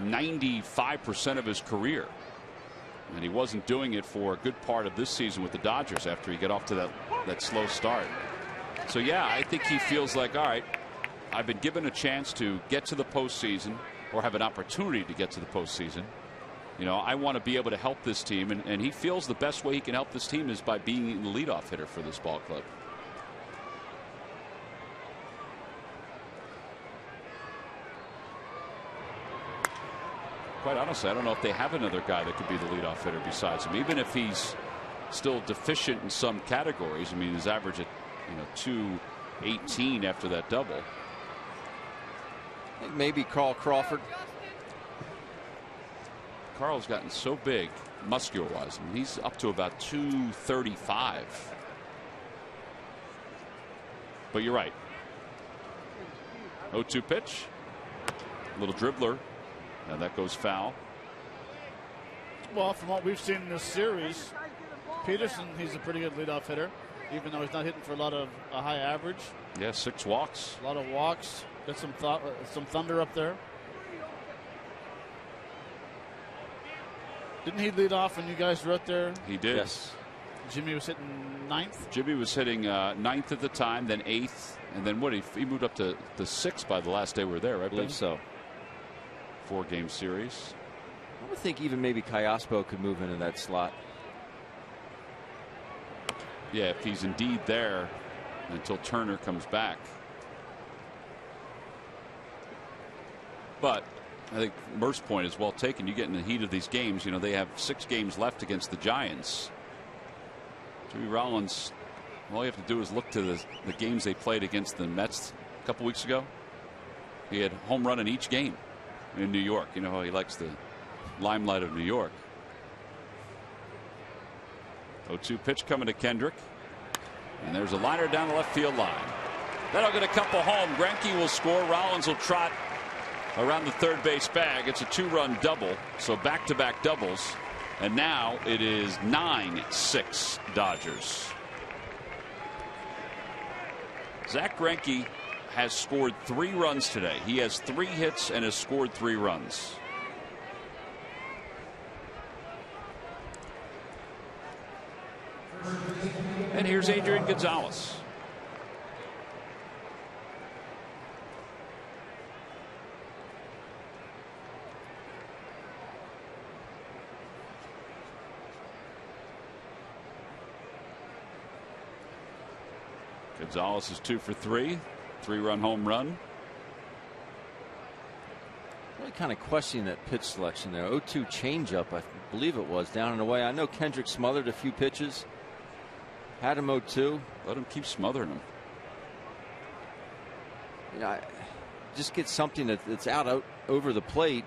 95% of his career. And he wasn't doing it for a good part of this season with the Dodgers after he got off to that slow start. So, yeah, I think he feels like, all right, I've been given a chance to get to the postseason, or have an opportunity to get to the postseason. I want to be able to help this team. And he feels the best way he can help this team is by being the leadoff hitter for this ball club. Quite honestly, I don't know if they have another guy that could be the leadoff hitter besides him, even if he's still deficient in some categories. I mean, his average at .218 after that double.
I think maybe Carl Crawford.
Carl's gotten so big muscular wise. I mean, he's up to about 235. But you're right. 0-2 pitch. Little dribbler. And that goes foul.
Well, from what we've seen in this series, Peterson, he's a pretty good leadoff hitter, even though he's not hitting for a high average.
Yeah, 6 walks.
A lot of walks. Got some thunder up there. Didn't he lead off when you guys were out there?
He did.
Yes. Jimmy was hitting 9th.
Jimmy was hitting 9th at the time, then 8th, and then he moved up to the 6th by the last day we were there, right?
I believe so.
4-game series.
I would think even maybe Kayaspo could move into that slot.
Yeah, if he's indeed there until Turner comes back. But I think Murph's point is well taken. You get in the heat of these games. They have 6 games left against the Giants. Jimmy Rollins, all you have to do is look to the games they played against the Mets a couple weeks ago. He had home run in each game in New York. You know how he likes the limelight of New York. 0-2 pitch coming to Kendrick. And there's a liner down the left field line. That'll get a couple home. Greinke will score. Rollins will trot around the third base bag. It's a 2-run double. So back-to-back doubles. And now it is 9-6 Dodgers. Zach Greinke has scored 3 runs today. He has 3 hits and has scored 3 runs. And here's Adrian Gonzalez. Gonzalez is 2 for 3, 3-run home run.
Really kind of questioning that pitch selection there. 0-2 changeup, I believe it was, down and away. I know Kendrick smothered a few pitches. Had him 0-2.
Let him keep smothering him.
You know, just get something that's out over the plate.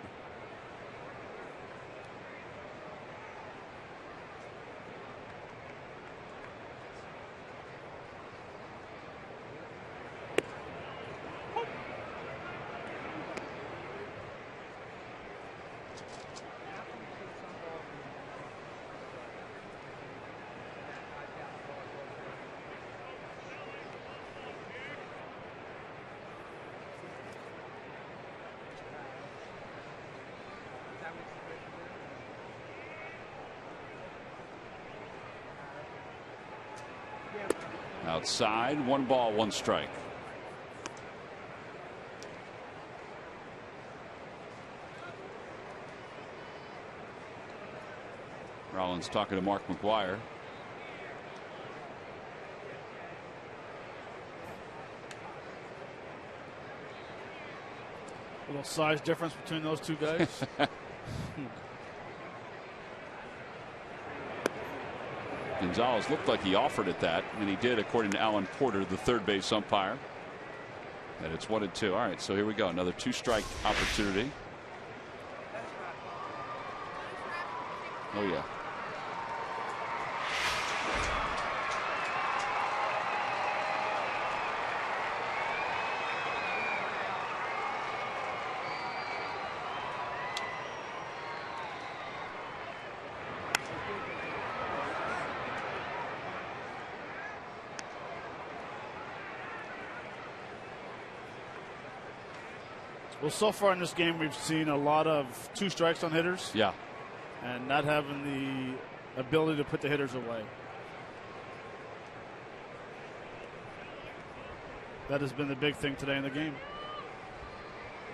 Outside, 1 ball, 1 strike. Rollins talking to Mark McGuire.
A little size difference between those two guys.
Gonzalez looked like he offered at that, and he did, according to Alan Porter, the third base umpire. And it's 1-2. All right, so here we go. Another 2-strike opportunity. Oh, yeah.
Well, so far in this game, we've seen a lot of 2 strikes on hitters.
Yeah.
And not having the ability to put the hitters away. That has been the big thing today in the game.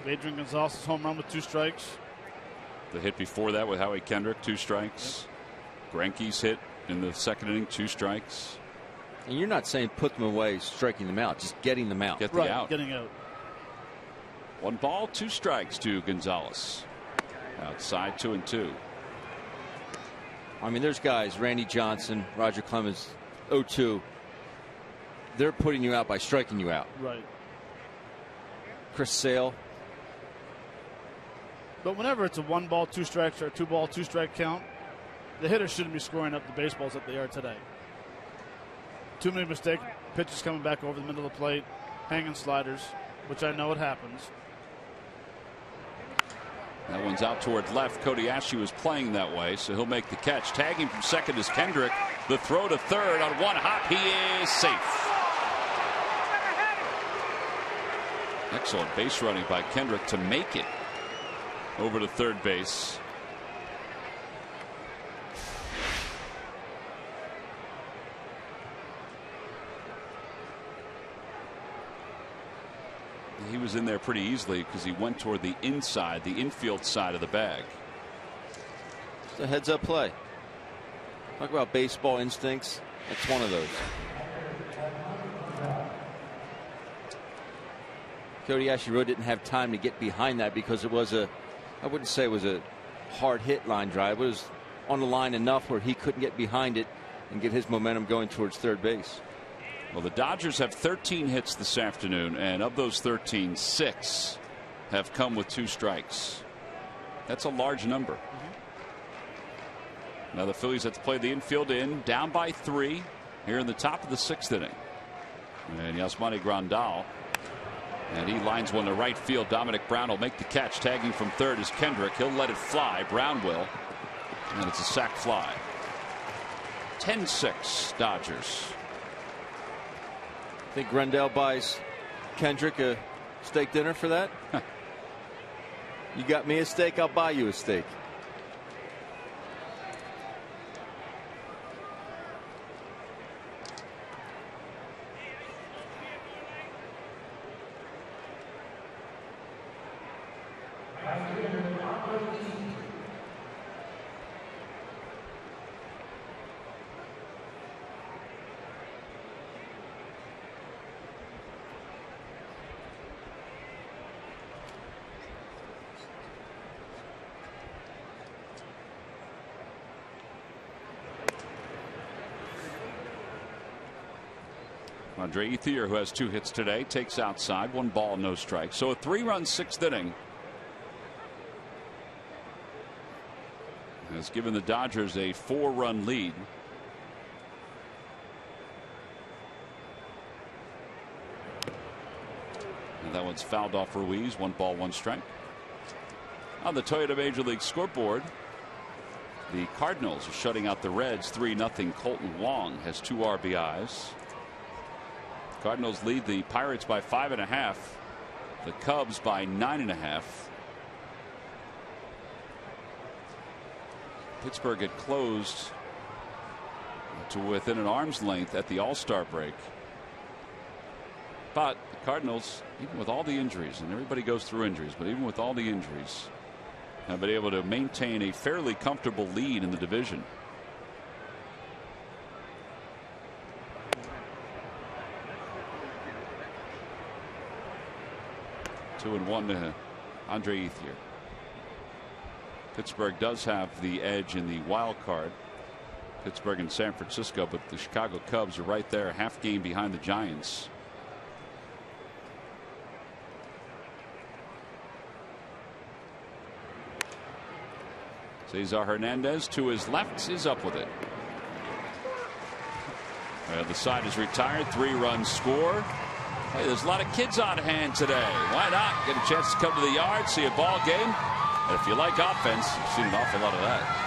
Adrian Gonzalez's home run with 2 strikes.
The hit before that with Howie Kendrick, 2 strikes. Yep. Greinke's hit in the second inning, 2 strikes.
And you're not saying put them away, striking them out, just getting them out.
Get the out.
Getting out.
1 ball, 2 strikes to Gonzalez. Outside, 2-2.
I mean, there's guys, Randy Johnson, Roger Clemens, 0-2. They're putting you out by striking you out.
Right.
Chris Sale.
But whenever it's a 1 ball, 2 strikes or a 2 ball, 2 strike count, the hitters shouldn't be scoring up the baseballs that they are today. Too many mistake pitches coming back over the middle of the plate, hanging sliders, which I know it happens.
That one's out toward left. Cody Ashley was playing that way, so he'll make the catch. Tagging from second is Kendrick. The throw to third on 1 hop. He is safe. Excellent base running by Kendrick to make it over to third base. He was in there pretty easily because he went toward the inside, the infield side of the bag.
It's a heads up play. Talk about baseball instincts. That's one of those. Cody Ashley really didn't have time to get behind that because it was I wouldn't say it was a hard hit line drive. It was on the line enough where he couldn't get behind it and get his momentum going towards third base.
Well, the Dodgers have 13 hits this afternoon, and of those 13, 6 have come with 2 strikes. That's a large number. Now the Phillies have to play the infield down by 3 here in the top of the 6th inning. And Yasmani Grandal, and he lines one to right field. Dominic Brown will make the catch. Tagging from third is Kendrick. He'll let it fly. Brown will, and it's a sac fly. 10-6 Dodgers.
I think Grandal buys Kendrick a steak dinner for that. You got me a steak, I'll buy you a steak.
Andre Ethier, who has 2 hits today, takes outside. 1 ball, no strikes. So a 3-run 6th inning has given the Dodgers a 4-run lead. And that one's fouled off Ruiz. 1 ball, 1 strike. On the Toyota Major League scoreboard, the Cardinals are shutting out the Reds 3-0. Colton Wong has 2 RBIs. Cardinals lead the Pirates by 5.5. The Cubs by 9.5. Pittsburgh had closed to within an arm's length at the All-Star break. But the Cardinals, even with all the injuries, and everybody goes through injuries, but even with all the injuries, have been able to maintain a fairly comfortable lead in the division. Two and 1 to Andre Ethier. Pittsburgh does have the edge in the wild card. Pittsburgh and San Francisco, but the Chicago Cubs are right there, half game behind the Giants. Cesar Hernandez to his left is up with it. The side is retired. 3-run score. Hey, there's a lot of kids on hand today. Why not get a chance to come to the yard, see a ball game? And if you like offense, you've seen an awful lot of that.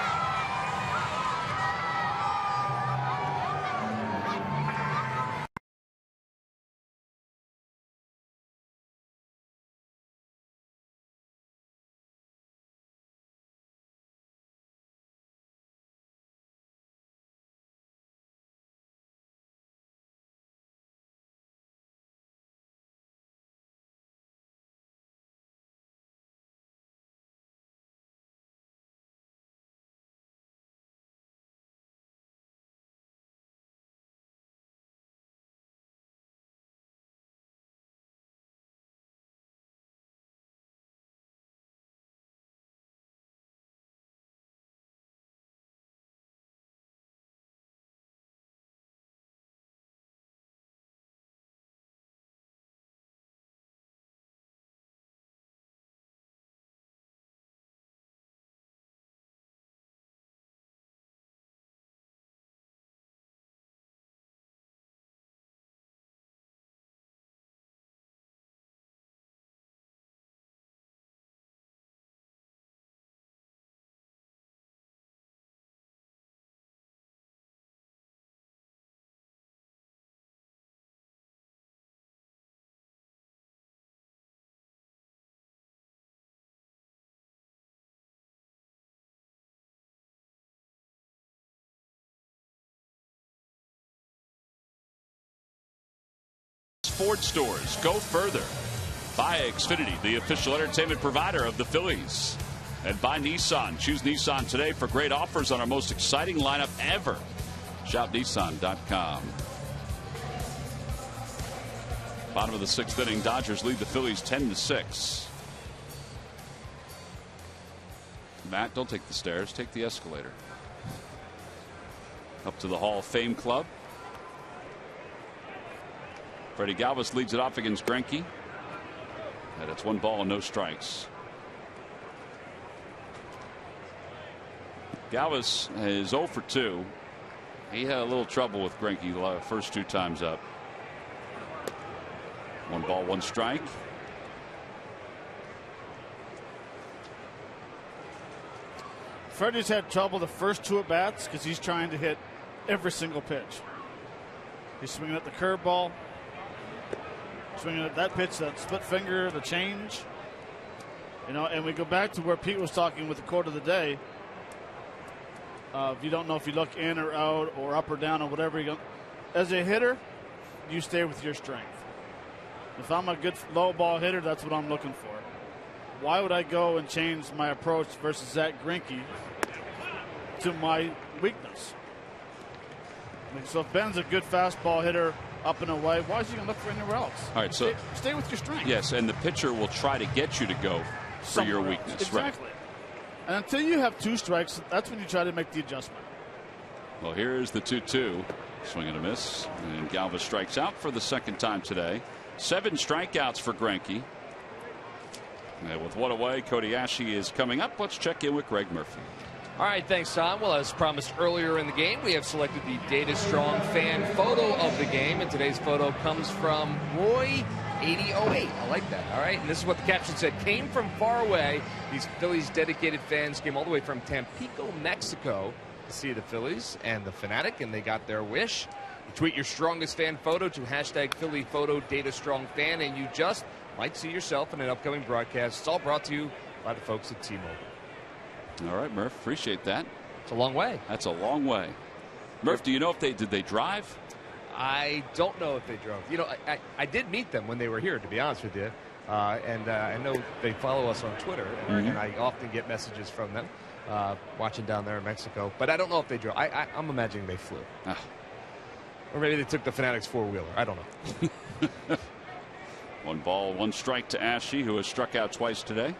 Ford stores. Go further. Buy Xfinity, the official entertainment provider of the Phillies. And buy Nissan. Choose Nissan today for great offers on our most exciting lineup ever. Shop Nissan.com. Bottom of the 6th inning, Dodgers lead the Phillies 10-6. Matt, don't take the stairs. Take the escalator. Up to the Hall of Fame Club. Freddie Galvis leads it off against Greinke. And it's 1 ball and no strikes. Galvis is 0 for 2. He had a little trouble with Greinke the first 2 times up. 1 ball, 1 strike.
Freddie's had trouble the first 2 at bats because he's trying to hit every single pitch. He's swinging at the curveball, swinging at that pitch, that split finger, the change. You know, and we go back to where Pete was talking with the quote of the day. If you don't know if you look in or out or up or down or whatever, you go, as a hitter, you stay with your strength. If I'm a good low ball hitter, that's what I'm looking for. why would I go and change my approach versus Zach Greinke to my weakness? I mean, so if Ben's a good fastball hitter up and away, why is he going to look for anywhere else?
All right, so
stay with your strength.
Yes, and the pitcher will try to get you to go for your weakness.
Exactly.
Right.
And until you have 2 strikes, that's when you try to make the adjustment.
Well, here's the 2-2. Swing and a miss. And Galva strikes out for the second time today. 7 strikeouts for Greinke. And with 1 away, Cody Asche is coming up. Let's check in with Greg Murphy.
All right, thanks, Tom. Well, as promised earlier in the game, we have selected the Data Strong fan photo of the game, and today's photo comes from Roy8008. I like that. All right, and this is what the caption said. Came from far away. These Phillies dedicated fans came all the way from Tampico, Mexico to see the Phillies and the Fanatic, and they got their wish. You tweet your strongest fan photo to hashtag Philly Photo Data Strong Fan, and you just might see yourself in an upcoming broadcast. It's all brought to you by the folks at T-Mobile.
All right, Murph, appreciate that.
It's a long way.
That's a long way. Murph, do you know if did they drive?
I don't know if they drove. You know, I did meet them when they were here, to be honest with you. And I know they follow us on Twitter, and I often get messages from them watching down there in Mexico. But I don't know if they drove. I'm imagining they flew. Or maybe they took the Fanatics 4-wheeler. I don't know.
1 ball, 1 strike to Asche, who has struck out twice today.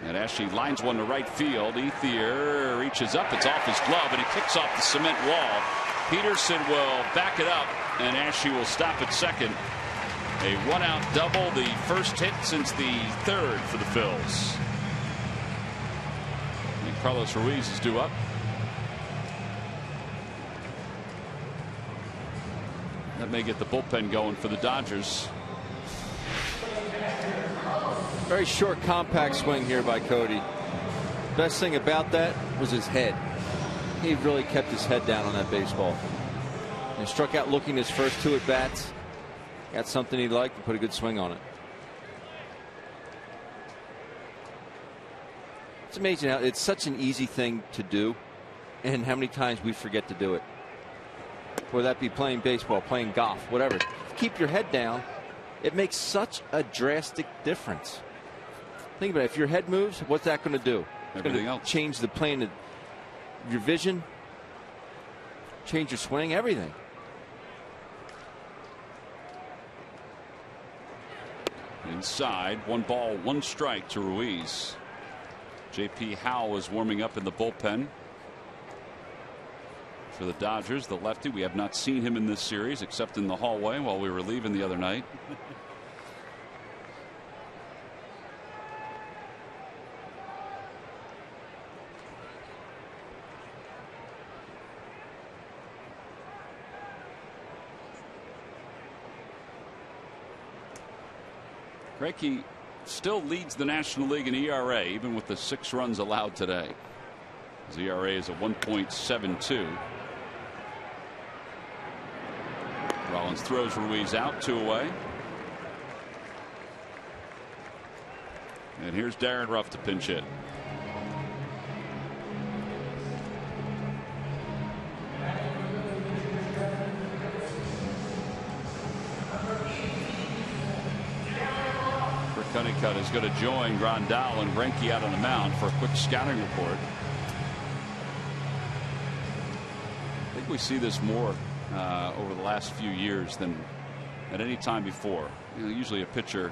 And Asche lines one to right field. Ethier reaches up. It's off his glove, and it kicks off the cement wall. Peterson will back it up, and Asche will stop at second. A 1-out double, the first hit since the 3rd for the Phils. And Carlos Ruiz is due up. That may get the bullpen going for the Dodgers.
Very short, compact swing here by Cody. Best thing about that was his head. He really kept his head down on that baseball. And struck out looking his first 2 at bats. Got something he liked and put a good swing on it. It's amazing how it's such an easy thing to do, and how many times we forget to do it. Whether that be playing baseball, playing golf, whatever. Keep your head down. It makes such a drastic difference. Think about it. If your head moves, what's that going to do? It's
Everything
going
else.
to change the plane of your vision, change your swing, everything.
Inside, 1 ball, 1 strike to Ruiz. J.P. Howell is warming up in the bullpen for the Dodgers. The lefty, we have not seen him in this series except in the hallway while we were leaving the other night. Greinke still leads the National League in ERA, even with the 6 runs allowed today. His ERA is at 1.72. Rollins throws Ruiz out, 2 away. And here's Darren Ruff to pinch hit. Cunningham is going to join Grandal and Greinke out on the mound for a quick scouting report. I think we see this more over the last few years than at any time before. You know, usually a pitcher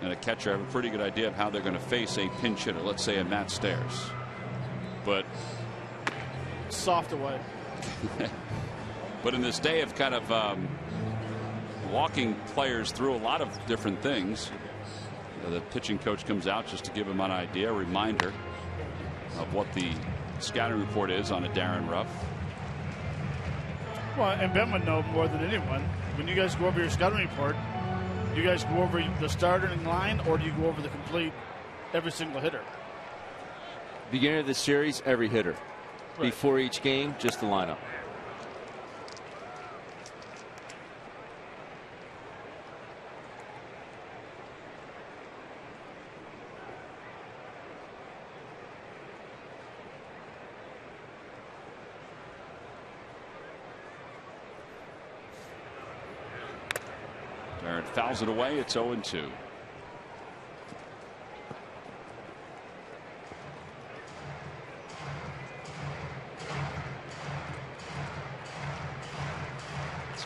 and a catcher have a pretty good idea of how they're going to face a pinch hitter, let's say a Matt Stairs. But
soft away.
But in this day of kind of walking players through a lot of different things, the pitching coach comes out just to give him an idea, a reminder of what the scouting report is on a Darren Ruff.
Well, and Ben would know more than anyone. When you guys go over your scouting report, do you guys go over the starting line, or do you go over the complete, every single hitter?
Beginning of the series, every hitter. Right. Before each game, just the lineup.
Fouls it away. It's 0-2.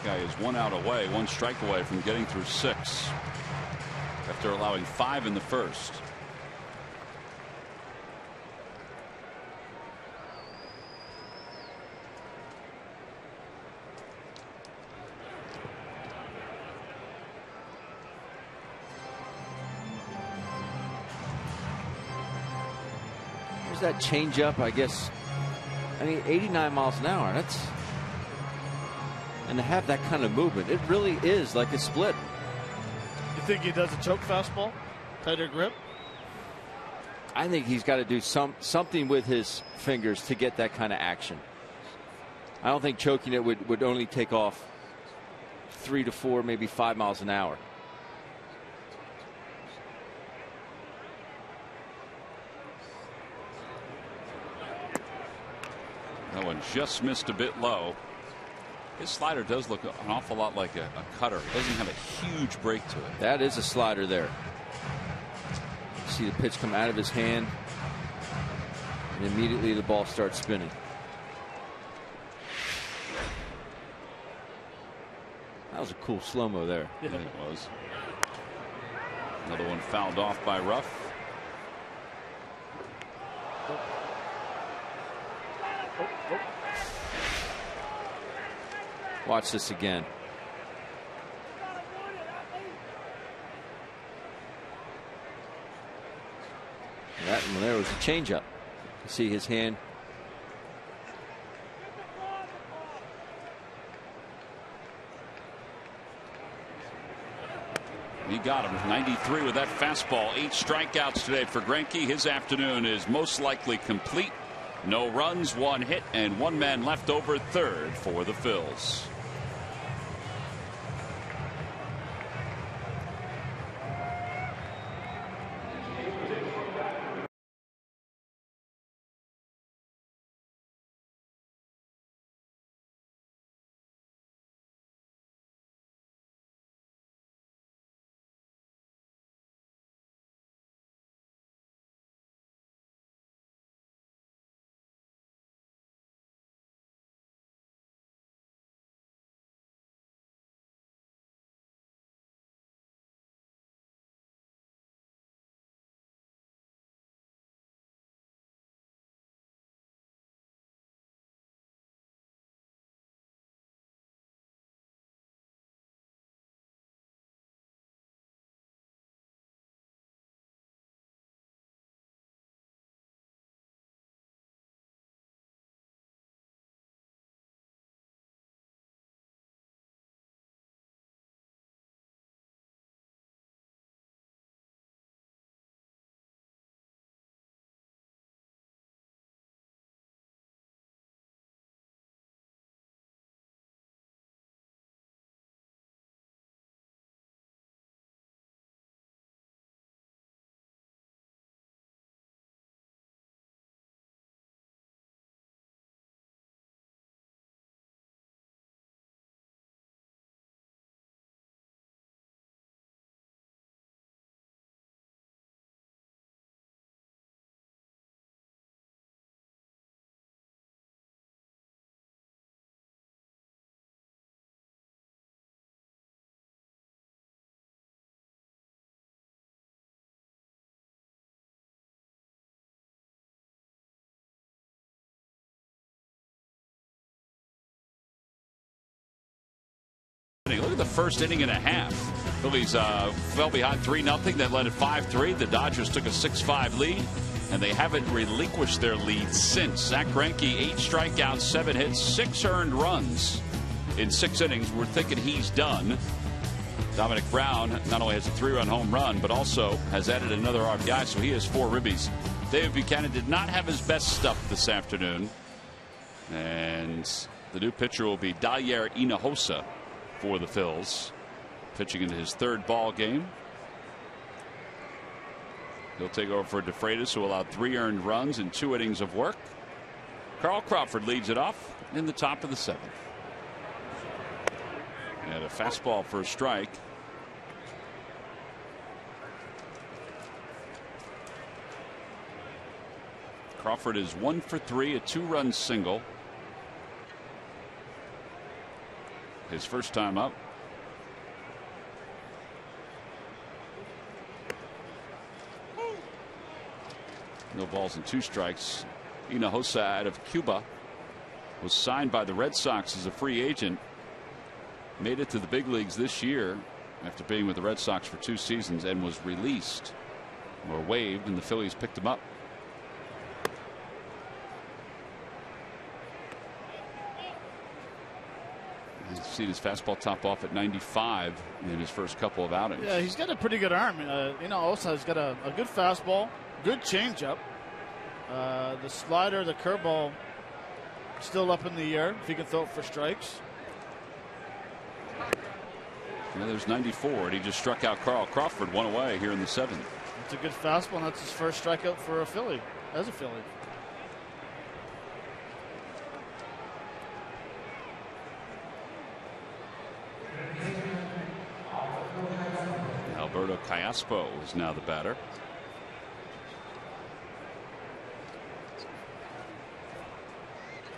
guy is 1 out away, 1 strike away from getting through 6 after allowing 5 in the first.
There's that changeup, I guess. I mean, 89 miles an hour. And to have that kind of movement, it really is like a split.
You think he does a choke fastball? Tighter grip?
I think he's got to do something with his fingers to get that kind of action. I don't think choking it would only take off 3 to 4, maybe 5 miles an hour.
That one just missed a bit low. His slider does look an awful lot like a cutter. It doesn't have a huge break to it.
That is a slider there. See the pitch come out of his hand, and immediately the ball starts spinning. That was a cool slow-mo there.
Yeah, it was. Another one fouled off by Ruff.
Watch this again. That one there was a changeup. See his hand.
He got him 93 with that fastball. 8 strikeouts today for Greinke. His afternoon is most likely complete. No runs, 1 hit, and 1 man left over third for the Phils. Look at the first inning and a half. Phillies fell behind 3-0. Then led at 5-3. The Dodgers took a 6-5 lead, and they haven't relinquished their lead since. Zack Greinke, 8 strikeouts, 7 hits, 6 earned runs in 6 innings. We're thinking he's done. Dominic Brown not only has a 3-run home run, but also has added another RBI, so he has 4 ribbies. David Buchanan did not have his best stuff this afternoon, and the new pitcher will be Dyer Hinojosa for the Phils, pitching into his 3rd ball game. He'll take over for DeFreitas, who allowed 3 earned runs in 2 innings of work. Carl Crawford leads it off in the top of the 7th. And a fastball for a strike. Crawford is 1 for 3, a 2-run single. his first time up. No balls and 2 strikes. Hinojosa out of Cuba was signed by the Red Sox as a free agent. Made it to the big leagues this year after being with the Red Sox for 2 seasons and was released or waived, and the Phillies picked him up. He's seen his fastball top off at 95 in his first couple of outings.
Yeah, he's got a pretty good arm. Osa's got a good fastball, good changeup. The slider, the curveball, still up in the air if he can throw it for strikes.
Yeah, there's 94, and he just struck out Carl Crawford 1 away here in the 7th.
It's a good fastball, and that's his first strikeout for a Philly, as a Philly.
Alberto Callaspo is now the batter.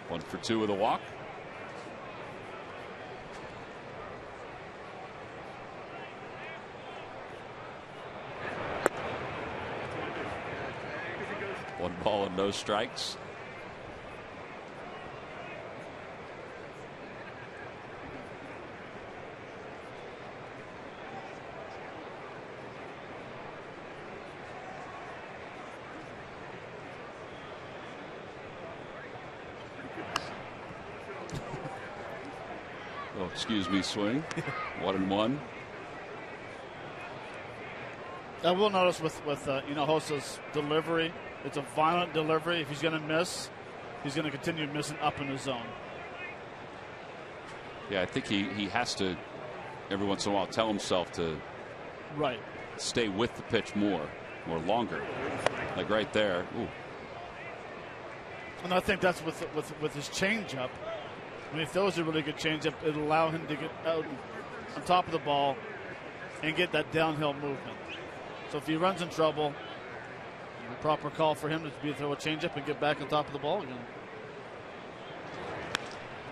One for 2 with a walk. One ball and no strikes. Oh, excuse me, swing. 1-1.
I will notice with Hinojosa's delivery, it's a violent delivery. If he's going to miss, he's going to continue missing up in the zone.
Yeah, I think he has to every once in a while tell himself to stay with the pitch more or longer, like right there. Ooh.
And I think that's with his changeup. I mean, if throws a really good changeup, it'll allow him to get out on top of the ball and get that downhill movement. So if he runs in trouble, the proper call for him is to throw a changeup and get back on top of the ball again.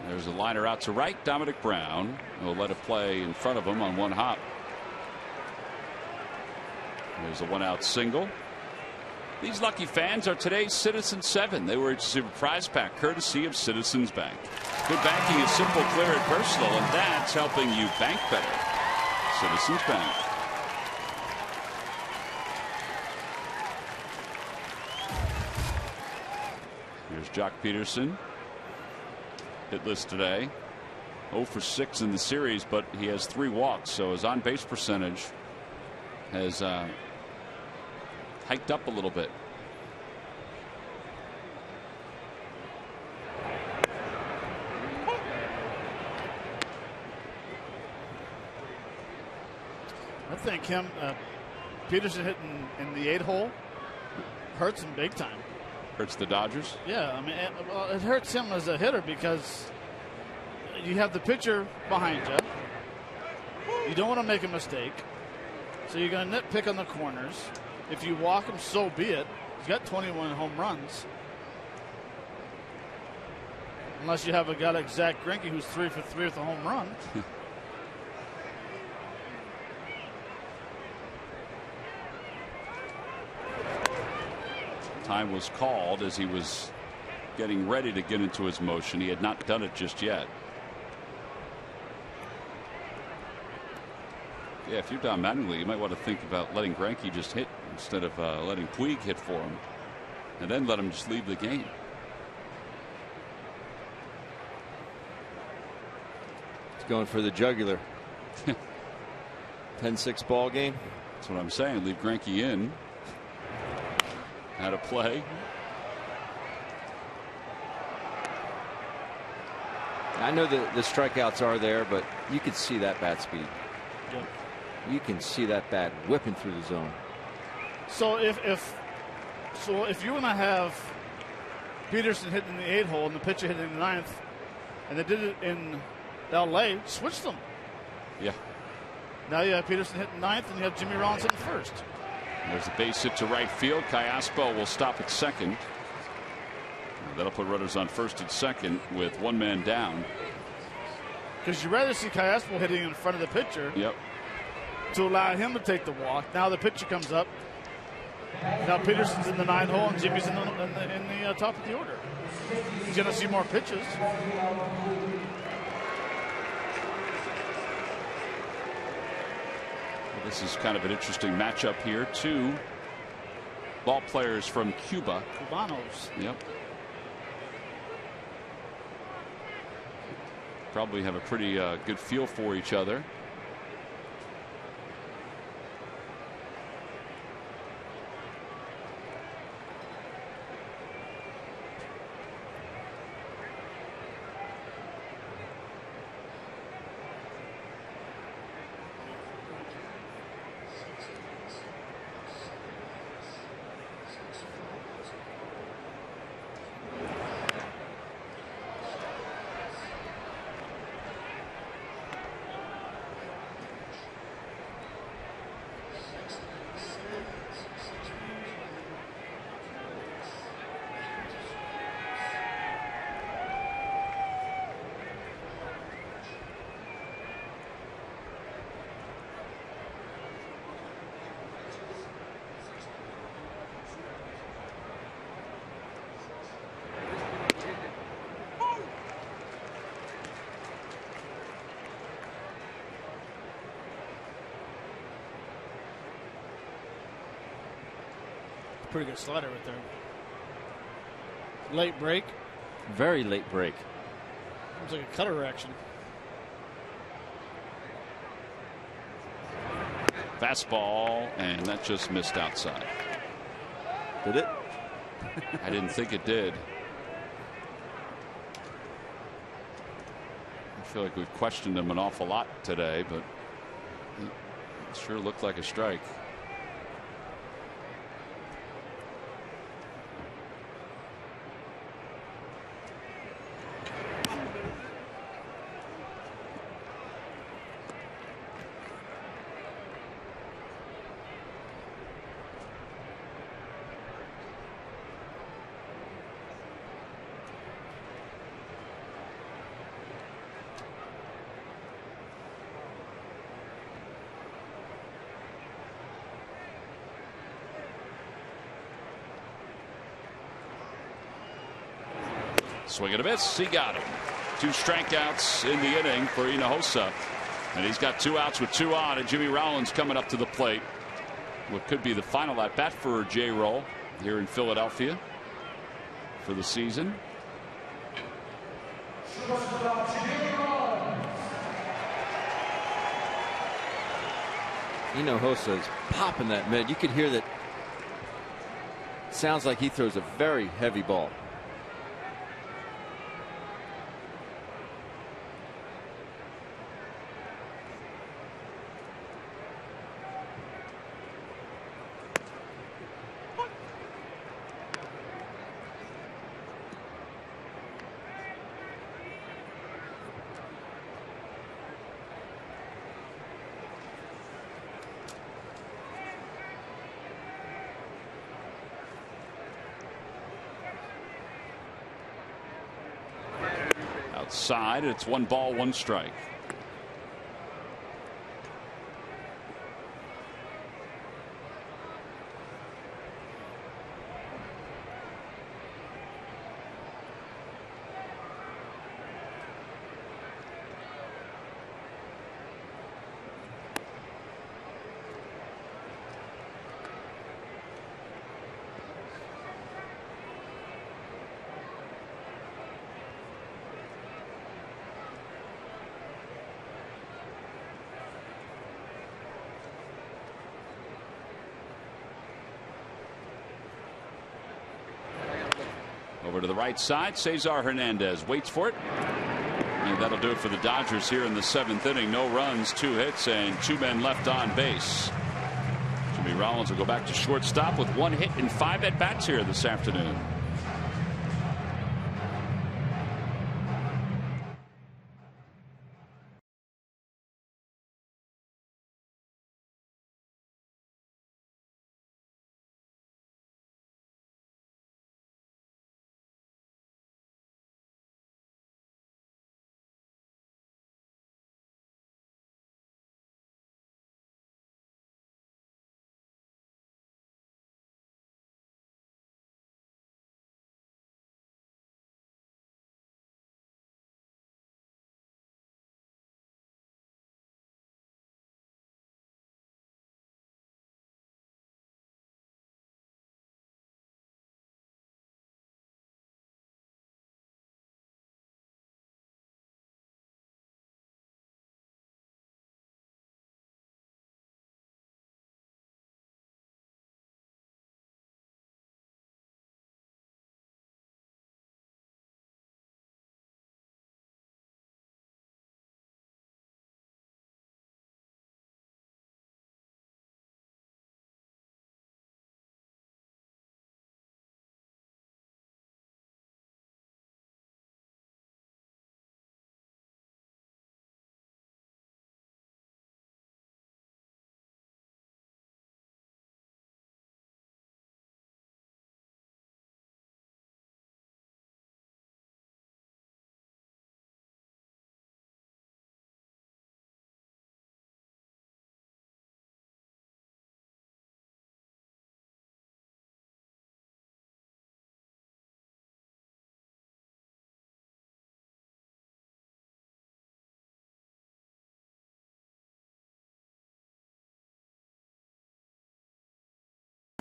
There's a liner out to right. Dominic Brown will let it play in front of him on 1 hop. There's a 1-out single. These lucky fans are today's Citizens 7. They were a prize pack courtesy of Citizens Bank. Good banking is simple, clear, and personal, and that's helping you bank better. Citizens Bank. Here's Jock Peterson. Hitless today. 0 for 6 in the series, but he has 3 walks, so his on-base percentage has hiked up a little bit.
I think Peterson hitting in the 8-hole hurts him big time.
Hurts the Dodgers?
Yeah, I mean, it hurts him as a hitter because you have the pitcher behind you. You don't want to make a mistake, so you're going to nitpick on the corners. If you walk him, so be it. He's got 21 home runs. Unless you have a guy like Zach Greinke who's 3 for 3 with a home run.
Time was called as he was getting ready to get into his motion. He had not done it just yet. Yeah, if you're Don Mattingly, you might want to think about letting Greinke just hit instead of letting Puig hit for him, and then let him just leave the game.
He's going for the jugular. 10-6 ball game.
That's what I'm saying. Leave Greinke in. How to play.
I know that the strikeouts are there, but you can see that bat speed.
Yep.
You can see that bat whipping through the zone.
So if you're going to have Peterson hitting the 8-hole and the pitcher hitting the 9th, and they did it in LA, switch them.
Yeah.
Now you have Peterson hitting 9th, and you have Jimmy Rollins hitting 1st.
There's a base hit to right field. Callaspo will stop at second. That'll put runners on first and second with 1 man down.
Because you'd rather see Cayaspo hitting in front of the pitcher.
Yep.
To allow him to take the walk. Now the pitcher comes up. Now Peterson's in the 9 hole and Jimmy's in the top of the order. He's going to see more pitches.
Well, this is kind of an interesting matchup here. 2 ball players from Cuba.
Cubanos.
Yep. Probably have a pretty good feel for each other.
Pretty good slider right there. Late break.
Very late break.
Looks like a cutter action.
Fastball, and that just missed outside.
Did it?
I didn't think it did. I feel like we've questioned him an awful lot today, but it sure looked like a strike. Swing and a miss. He got him. 2 strikeouts in the inning for Hinojosa. And he's got 2 outs with 2 on. And Jimmy Rollins coming up to the plate. What could be the final at bat for J-Roll here in Philadelphia for the season.
Hinojosa is popping that mid. You could hear that. Sounds like he throws a very heavy ball.
Outside, it's 1 ball, 1 strike. Over to the right side, Cesar Hernandez waits for it. And that'll do it for the Dodgers here in the 7th inning. No runs, 2 hits, and 2 men left on base. Jimmy Rollins will go back to shortstop with 1 hit and 5 at-bats here this afternoon.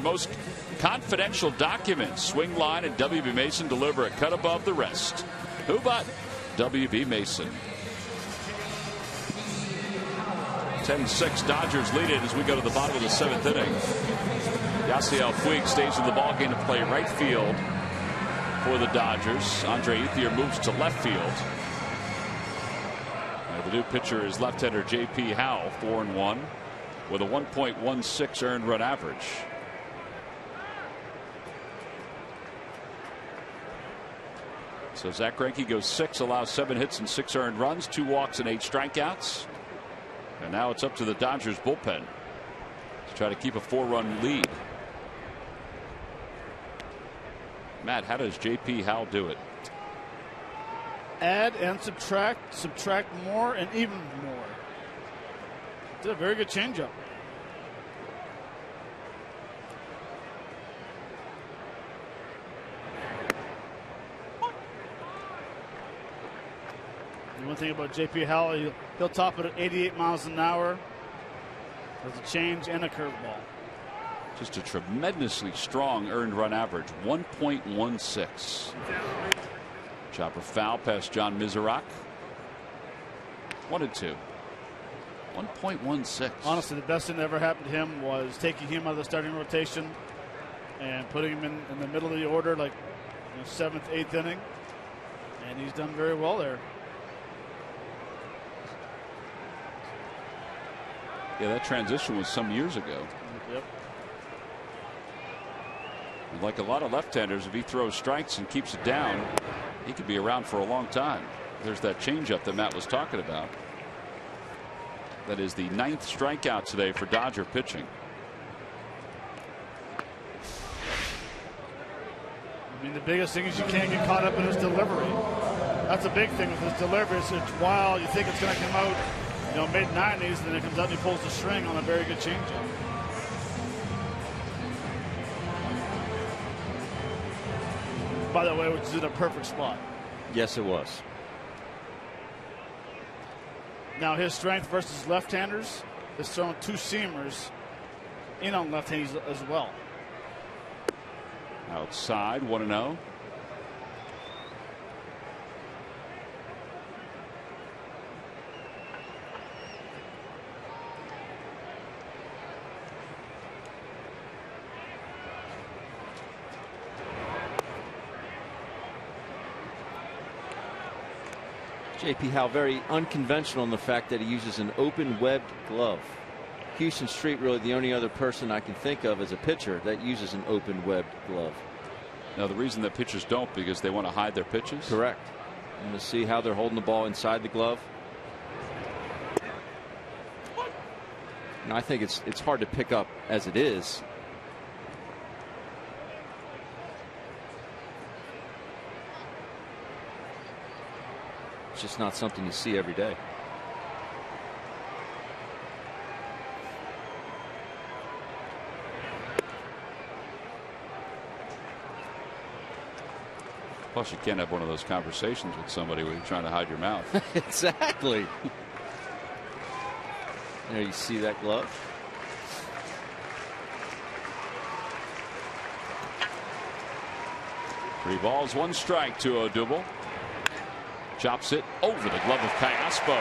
Most confidential documents. Swing line and W.B. Mason deliver a cut above the rest. Who but W.B. Mason? 10-6 Dodgers lead it as we go to the bottom of the 7th inning. Yasiel Puig stays in the ballgame to play right field for the Dodgers. Andre Ethier moves to left field. The new pitcher is left-hander J.P. Howell, 4-1 with a 1.16 earned run average. So Zach Greinke goes 6, allows 7 hits and 6 earned runs, 2 walks and 8 strikeouts. And now it's up to the Dodgers bullpen to try to keep a 4-run lead. Matt, how does J.P. Howell do it?
Add and subtract more and even more. Did a very good changeup. The one thing about J.P. Howell, he'll top it at 88 miles an hour. There's a change and a curveball.
Just a tremendously strong earned run average, 1.16. Chopper foul past John Miserak. 1-2. 1.16.
Honestly, the best thing that ever happened to him was taking him out of the starting rotation and putting him in the middle of the order, like 7th, 8th inning. And he's done very well there.
Yeah, that transition was some years ago.
Yep.
Like a lot of left-handers, if he throws strikes and keeps it down, he could be around for a long time. There's that changeup that Matt was talking about. That is the 9th strikeout today for Dodger pitching.
I mean, the biggest thing is you can't get caught up in his delivery. That's a big thing with his delivery. It's wild. You think it's going to come out, mid-90s, and then it comes out and he pulls the string on a very good changeup. By the way, which is in a perfect spot.
Yes, it was.
Now his strength versus left-handers is throwing 2 seamers in on left-handers as well.
Outside, 1-0.
J.P. Howell very unconventional in the fact that he uses an open webbed glove. Houston Street really the only other person I can think of as a pitcher that uses an open webbed glove.
Now the reason that pitchers don't, because they want to hide their pitches?
Correct. And to see how they're holding the ball inside the glove. And I think it's hard to pick up as it is. It's just not something you see every day.
Plus, you can't have one of those conversations with somebody where you're trying to hide your mouth.
Exactly. There you see that glove.
Three balls, 1 strike to Odubel. Chops it over the glove of Callaspo.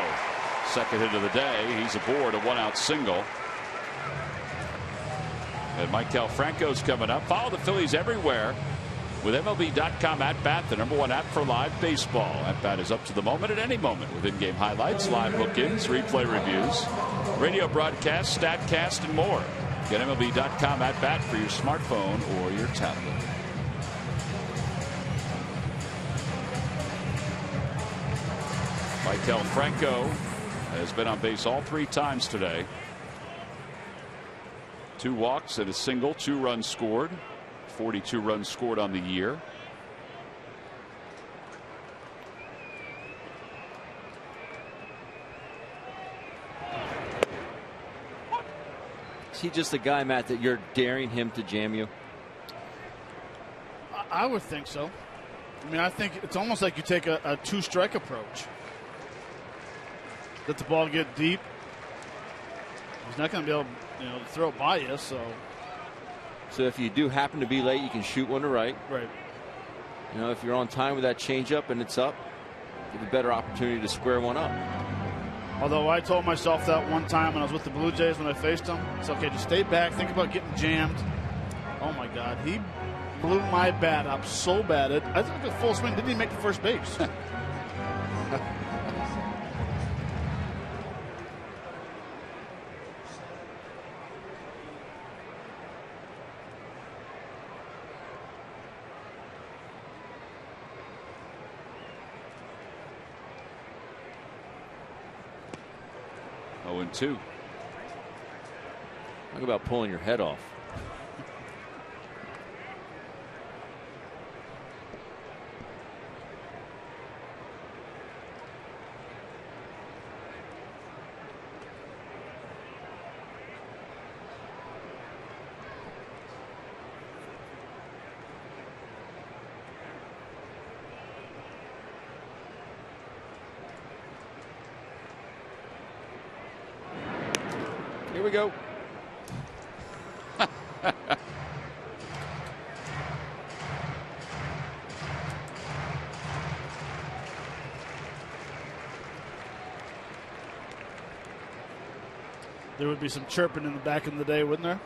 Second hit of the day. He's aboard a 1-out single. And Maikel Franco's coming up. Follow the Phillies everywhere with MLB.com At Bat, the #1 app for live baseball. At Bat is up to the moment at any moment with in-game highlights, live bookings, replay reviews, radio broadcasts, StatCast, and more. Get MLB.com At Bat for your smartphone or your tablet. Maikel Franco has been on base all 3 times today. 2 walks and a single, 2 runs scored. 42 runs scored on the year.
Is he just the guy, Matt, that you're daring him to jam you?
I would think so. I mean, I think it's almost like you take a 2-strike approach. Let the ball get deep. He's not going to be able to throw it by you, so.
So if you do happen to be late, you can shoot one to right.
Right.
You know, if you're on time with that changeup and it's up, you have a better opportunity to square one up.
Although I told myself that one time when I was with the Blue Jays when I faced them, it's okay, just stay back, think about getting jammed. Oh my God, he blew my bat up so bad. I think the full swing didn't even make the first base.
0-2.
Talk about pulling your head off. Here we go.
There would be some chirping in the back in the day, wouldn't there?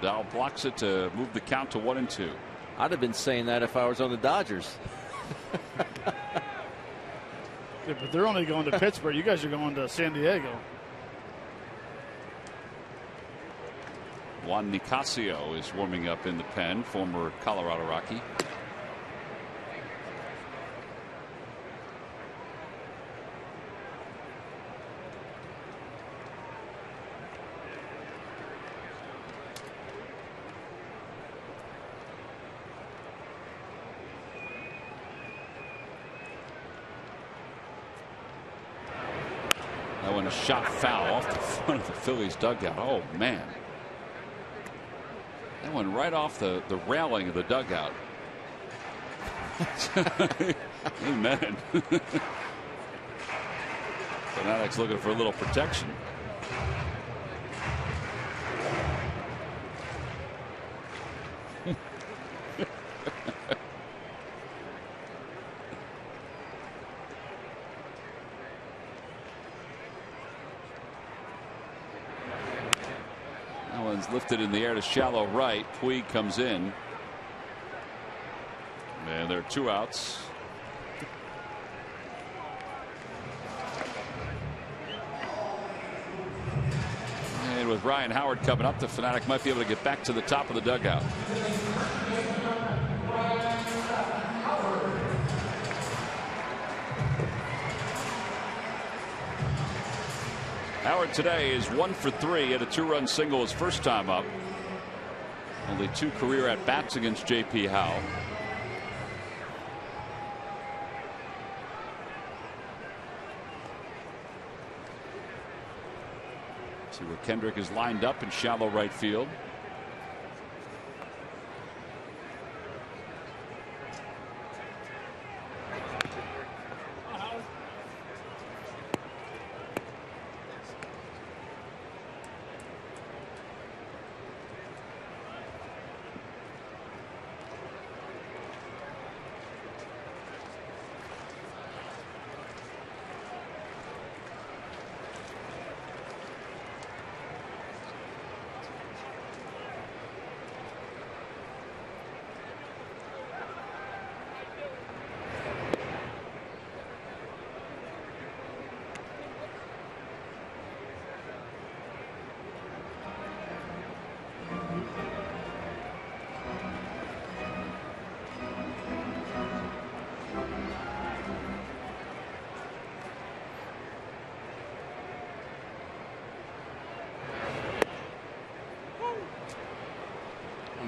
Dow blocks it to move the count to 1-2.
I'd have been saying that if I was on the Dodgers.
Yeah, but they're only going to Pittsburgh. You guys are going to San Diego.
Juan Nicasio is warming up in the pen, former Colorado Rocky. That one is shot foul off the front of the Phillies dugout. Oh, man. That one right off the railing of the dugout. Amen. Fanatics looking for a little protection. Lifted in the air to shallow right. Puig comes in. And there are 2 outs. And with Ryan Howard coming up, the Fanatic might be able to get back to the top of the dugout. Howard today is 1 for 3 at a 2-run single his first time up. Only 2 career at bats against J.P. Howe. See where Kendrick is lined up in shallow right field.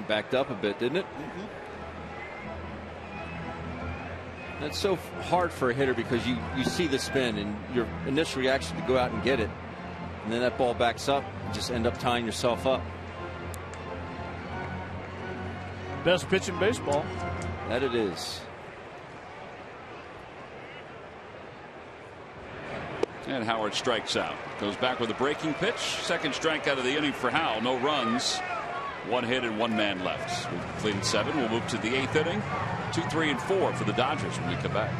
Backed up a bit, didn't it? That's so hard for a hitter because you see the spin and your initial reaction to go out and get it, and then that ball backs up, you just end up tying yourself up.
Best pitch in baseball.
That it is.
And Howard strikes out. Goes back with a breaking pitch. Second strikeout of the inning for Howell. No runs. 1 hit and 1 man left. We've completed 7. We'll move to the 8th inning. 2, 3, and 4 for the Dodgers when we come back.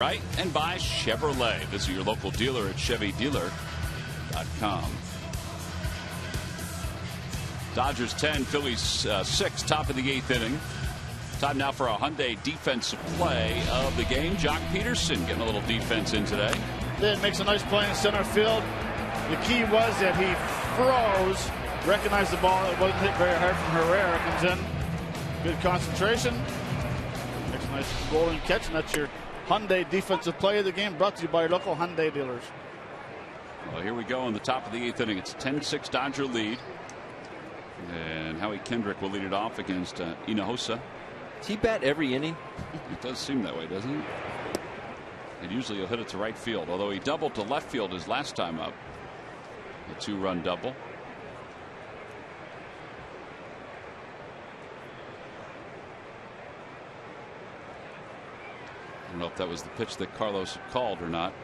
Right and by Chevrolet. Visit your local dealer at ChevyDealer.com. Dodgers 10, Phillies 6, top of the 8th inning. Time now for a Hyundai defensive play of the game. Jock Peterson getting a little defense in today.
It makes a nice play in center field. The key was that he froze, recognized the ball. It wasn't hit very hard from Herrera. Comes in, good concentration. Makes a nice golden catch, and that's your Hyundai defensive play of the game, brought to you by your local Hyundai dealers.
Well, here we go in the top of the 8th inning. It's a 10-6 Dodger lead. And Howie Kendrick will lead it off against Hinojosa.
Does he bat every inning?
It does seem that way, doesn't it? And usually he'll hit it to right field, although he doubled to left field his last time up. A 2-run double. I don't know if that was the pitch that Carlos had called or not.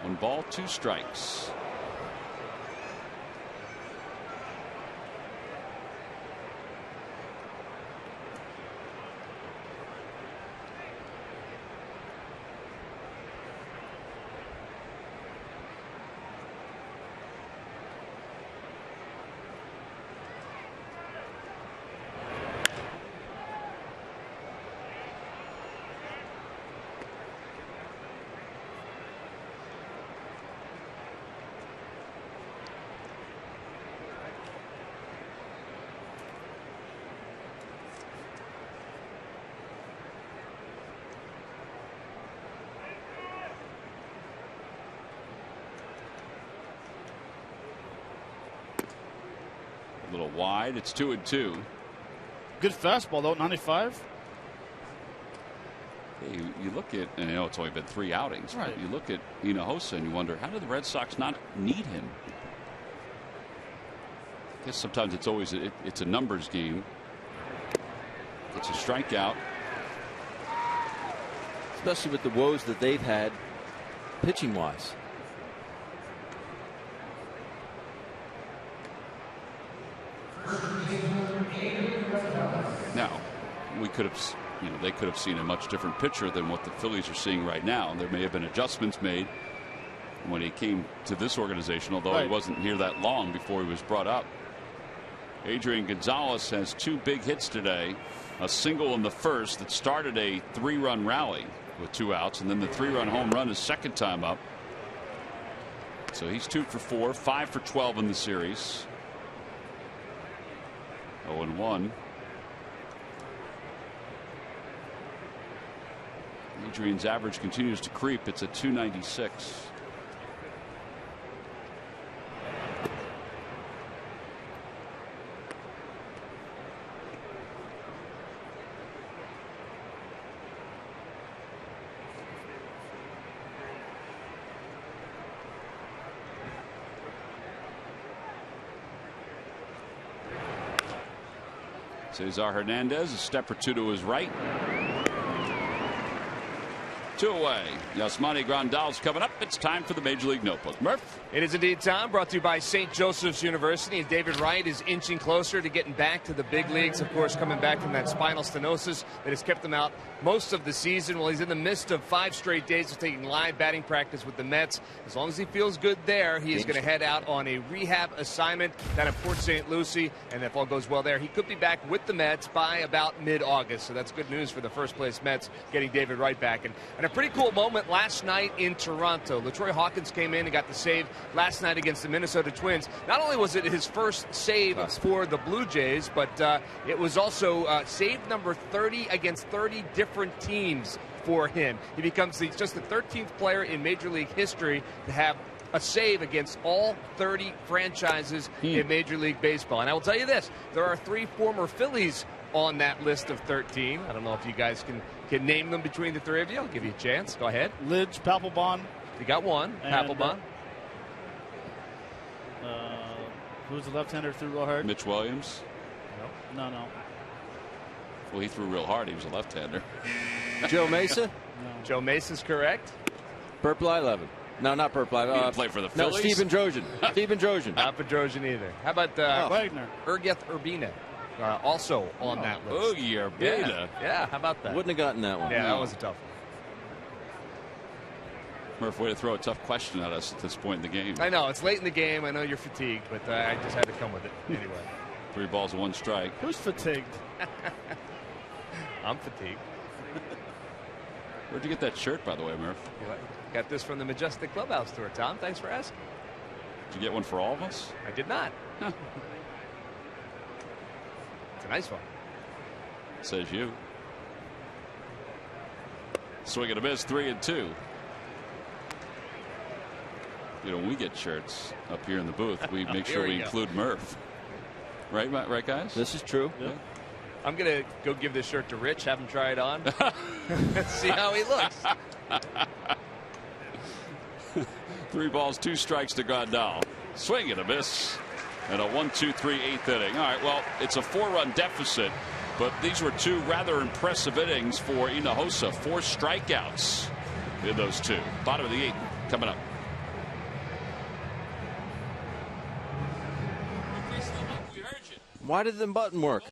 One ball, 2 strikes. A little wide. It's 2-2.
Good fastball though, 95.
Hey, you look at, and I know it's only been 3 outings,
right.
But you look at Hinojosa and you wonder, how did the Red Sox not need him? I guess sometimes it's always it's a numbers game. It's a strikeout.
Especially with the woes that they've had pitching wise.
Now, we could have, they could have seen a much different picture than what the Phillies are seeing right now. There may have been adjustments made when he came to this organization, although
right.
He wasn't here that long before he was brought up. Adrian Gonzalez has 2 big hits today. A single in the first that started a 3-run rally with 2 outs, and then the 3-run home run his second time up. So he's 2 for 4, 5 for 12 in the series. 0-1. Adrian's average continues to creep. It's at 296. Cesar Hernandez, a step or two to his right. 2 away. Yasmani Grandal's coming up. It's time for the Major League Notebook. Murph?
It is indeed time. Brought to you by St. Joseph's University. And David Wright is inching closer to getting back to the big leagues. Of course, coming back from that spinal stenosis that has kept him out most of the season. Well, he's in the midst of 5 straight days of taking live batting practice with the Mets. As long as he feels good there, he is going to head out on a rehab assignment down at Port St. Lucie. And if all goes well there, he could be back with the Mets by about mid-August. So that's good news for the first-place Mets getting David Wright back. And a pretty cool moment last night in Toronto. LaTroy Hawkins came in and got the save last night against the Minnesota Twins. Not only was it his first save for the Blue Jays, but it was also save number 30 against 30 different teams for him. He becomes just the 13th player in Major League history to have a save against all 30 franchises in Major League Baseball. And I will tell you this, there are 3 former Phillies on that list of 13. I don't know if you guys can name them between the 3 of you. I'll give you a chance. Go ahead.
Lidge, Papelbon.
You got one. Papelbon.
Who's the left-hander threw real hard?
Mitch Williams.
No.
Well, he threw real hard. He was a left-hander.
Joe Mesa?
No.
Joe Masa's correct.
Burt Blyleven. No, not Burt Blyleven.
He didn't play for the Phillies.
No, Stephen Drojan. Stephen Drojan.
Not Pedrosian either. How about
Wagner?
Urgeth Urbina? Also on that list.
Oh, Urbina.
Yeah, how about that?
Wouldn't have gotten that one.
Yeah, that was a tough one.
Murph, way to throw a tough question at us at this point in the game.
I know, it's late in the game. I know you're fatigued, but I just had to come with it anyway.
3 balls, 1 strike.
Who's fatigued?
I'm fatigued.
Where'd you get that shirt, by the way, Murph?
Got this from the Majestic Clubhouse tour, Tom. Thanks for asking.
Did you get one for all of us?
I did not.
Huh.
It's a nice one.
Says you. Swing and a miss, 3-2. You know, when we get shirts up here in the booth, we make sure we include Murph. Right, guys?
This is true.
Yeah.
I'm going to go give this shirt to Rich, have him try it on. See how he looks.
3 balls, 2 strikes to Grandal. Swing and a miss. And a 1-2-3 8th inning. All right, well, it's a 4-run deficit, but these were 2 rather impressive innings for Hinojosa. 4 strikeouts in those 2. Bottom of the 8th coming up.
Why did the button work?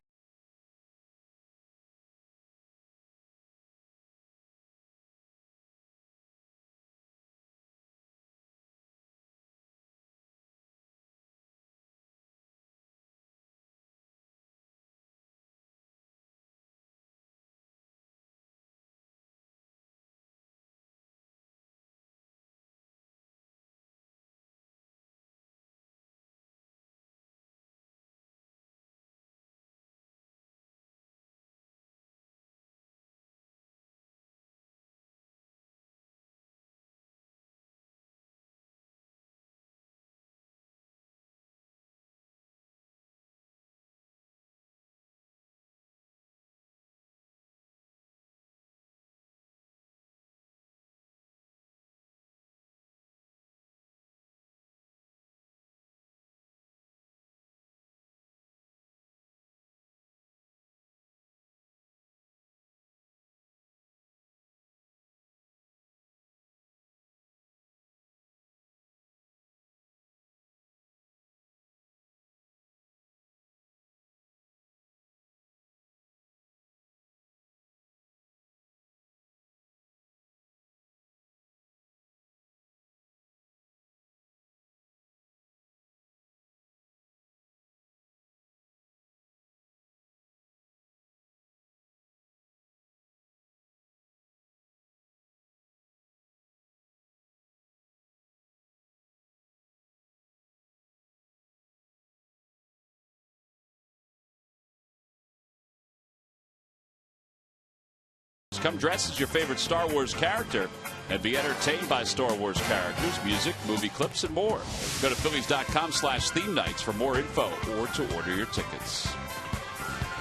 tickets. Come dress as your favorite Star Wars character and be entertained by Star Wars characters, music, movie clips, and more. Go to Phillies.com/theme nights for more info or to order your tickets.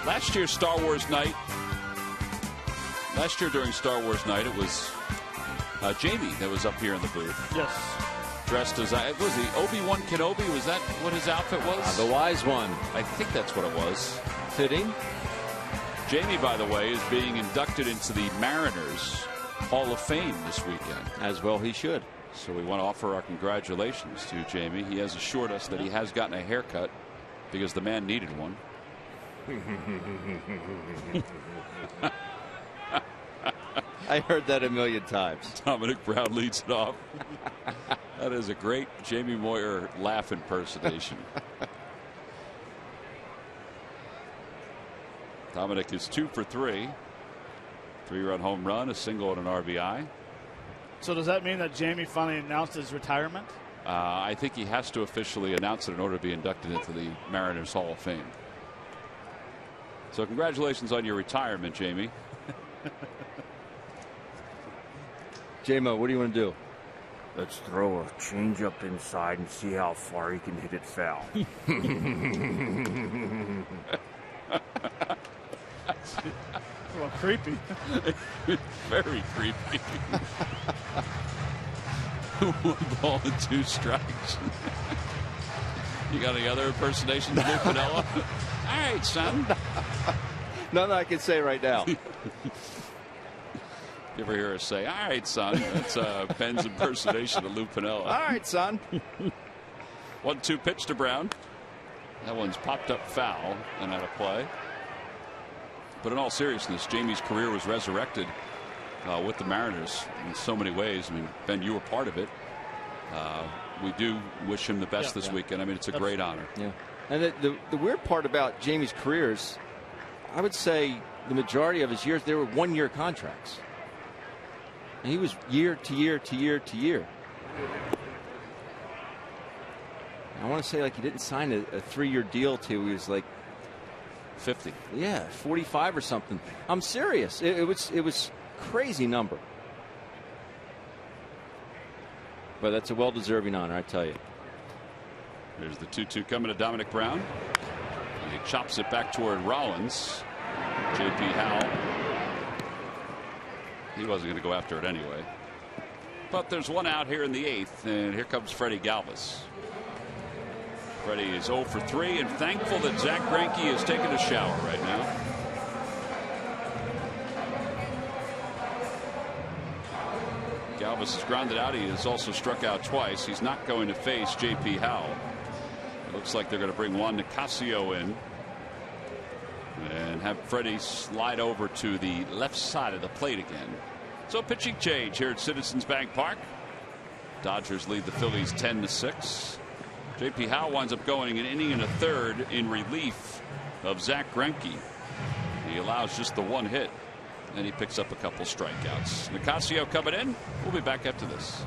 Last year during Star Wars night, it was Jamie that was up here in the booth.
Yes.
Dressed as, was he Obi-Wan Kenobi? Was that what his outfit was?
The wise one.
I think that's what it was.
Fitting.
Jamie, by the way, is being inducted into the Mariners Hall of Fame this weekend.
As well he should.
So we want to offer our congratulations to Jamie. He has assured us that he has gotten a haircut because the man needed one.
I heard that a million times.
Dominic Brown leads it off. That is a great Jamie Moyer laugh impersonation. Dominic is 2 for 3. 3-run home run, a single, and an RBI.
So does that mean that Jamie finally announced his retirement?
I think he has to officially announce it in order to be inducted into the Mariners Hall of Fame. So congratulations on your retirement, Jamie.
J-Mo, what do you want to do?
Let's throw a changeup inside and see how far he can hit it foul.
Well, creepy.
Very creepy. 1 ball and 2 strikes. You got any other impersonations of Lou Piniella? All right, son.
None I can say right now.
You ever hear us say, all right, son? That's Ben's impersonation of Lou Piniella.
All right, son.
1-2 pitch to Brown. That one's popped up foul and out of play. But in all seriousness, Jamie's career was resurrected with the Mariners in so many ways. I mean, Ben, you were part of it. We do wish him the best this weekend. I mean, it's a great honor.
Yeah. And the weird part about Jamie's career is, I would say the majority of his years, they were 1-year contracts. And he was year to year to year to year. I want to say, like, he didn't sign a 3-year deal till he was like
50.
Yeah, 45 or something. I'm serious. It was crazy number. But that's a well-deserving honor, I tell you.
There's the 2-2 coming to Dominic Brown. And he chops it back toward Rollins. J.P. Howell. He wasn't going to go after it anyway. But there's one out here in the 8th, and here comes Freddie Galvis. Freddie is 0 for 3, and thankful that Zach Greinke is taking a shower right now. Galvis has grounded out. He has also struck out twice. He's not going to face J.P. Howell. It looks like they're going to bring Juan Nicasio in and have Freddie slide over to the left side of the plate again. So pitching change here at Citizens Bank Park. Dodgers lead the Phillies 10-6. J.P. Howell winds up going an inning and a third in relief of Zach Greinke. He allows just the 1 hit, and he picks up a couple strikeouts. Nicasio coming in. We'll be back after this.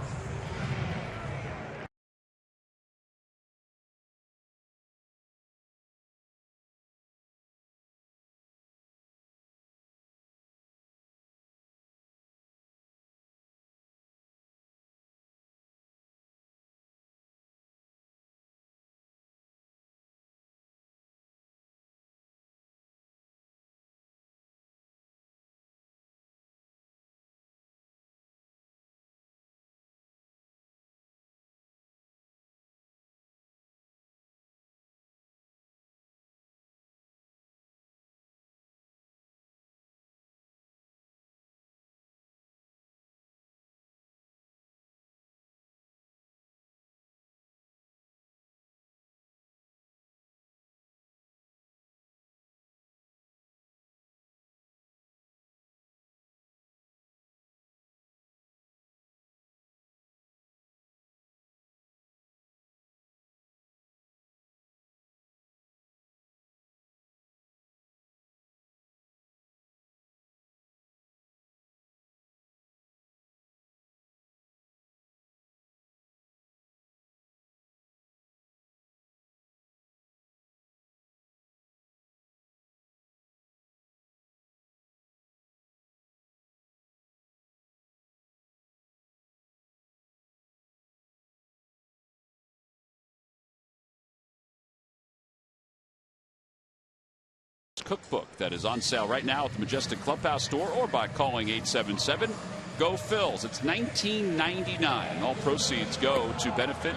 cookbook that is on sale right now at the Majestic Clubhouse store or by calling 877-GO-PHILS. It's $19.99. All proceeds go to benefit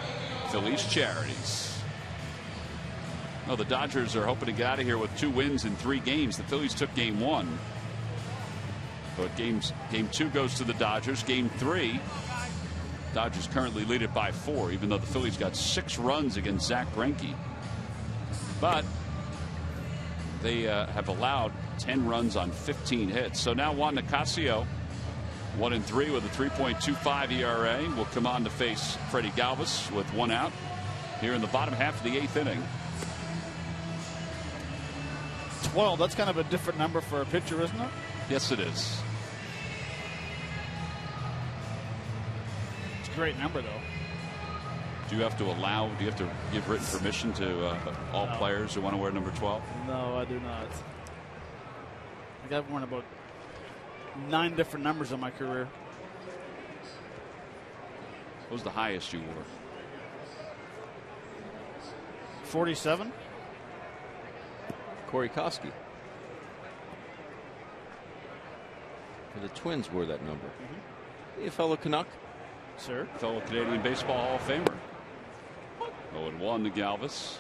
Phillies charities. Well, the Dodgers are hoping to get out of here with 2 wins in 3 games. The Phillies took game 1. But game 2 goes to the Dodgers. Game 3, Dodgers currently lead it by 4, even though the Phillies got 6 runs against Zach Greinke. But they have allowed 10 runs on 15 hits. So now Juan Nicasio, 1-3 with a 3.25 ERA, will come on to face Freddie Galvis with 1 out here in the bottom half of the 8th inning.
12, that's kind of a different number for a pitcher, isn't it?
Yes, it is.
It's a great number, though.
Do you have to give written permission to all players who want to wear number 12?
No, I do not. I think I've worn about 9 different numbers in my career.
What was the highest you wore?
47.
Corey Koski. The Twins wore that number. A fellow Canuck.
Sir.
Fellow Canadian Baseball Hall of Famer. 0-1 to Galvis.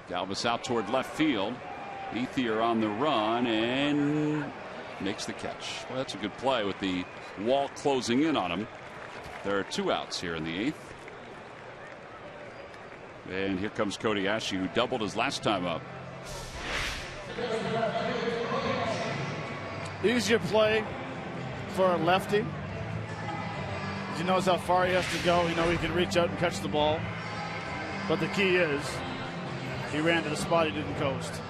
Galvis out toward left field. Ethier on the run and makes the catch. Well, that's a good play with the wall closing in on him. There are 2 outs here in the 8th. And here comes Cody Ashe, who doubled his last time up.
Easier play for a lefty. He knows how far he has to go. He can reach out and catch the ball. But the key is he ran to the spot he didn't coast.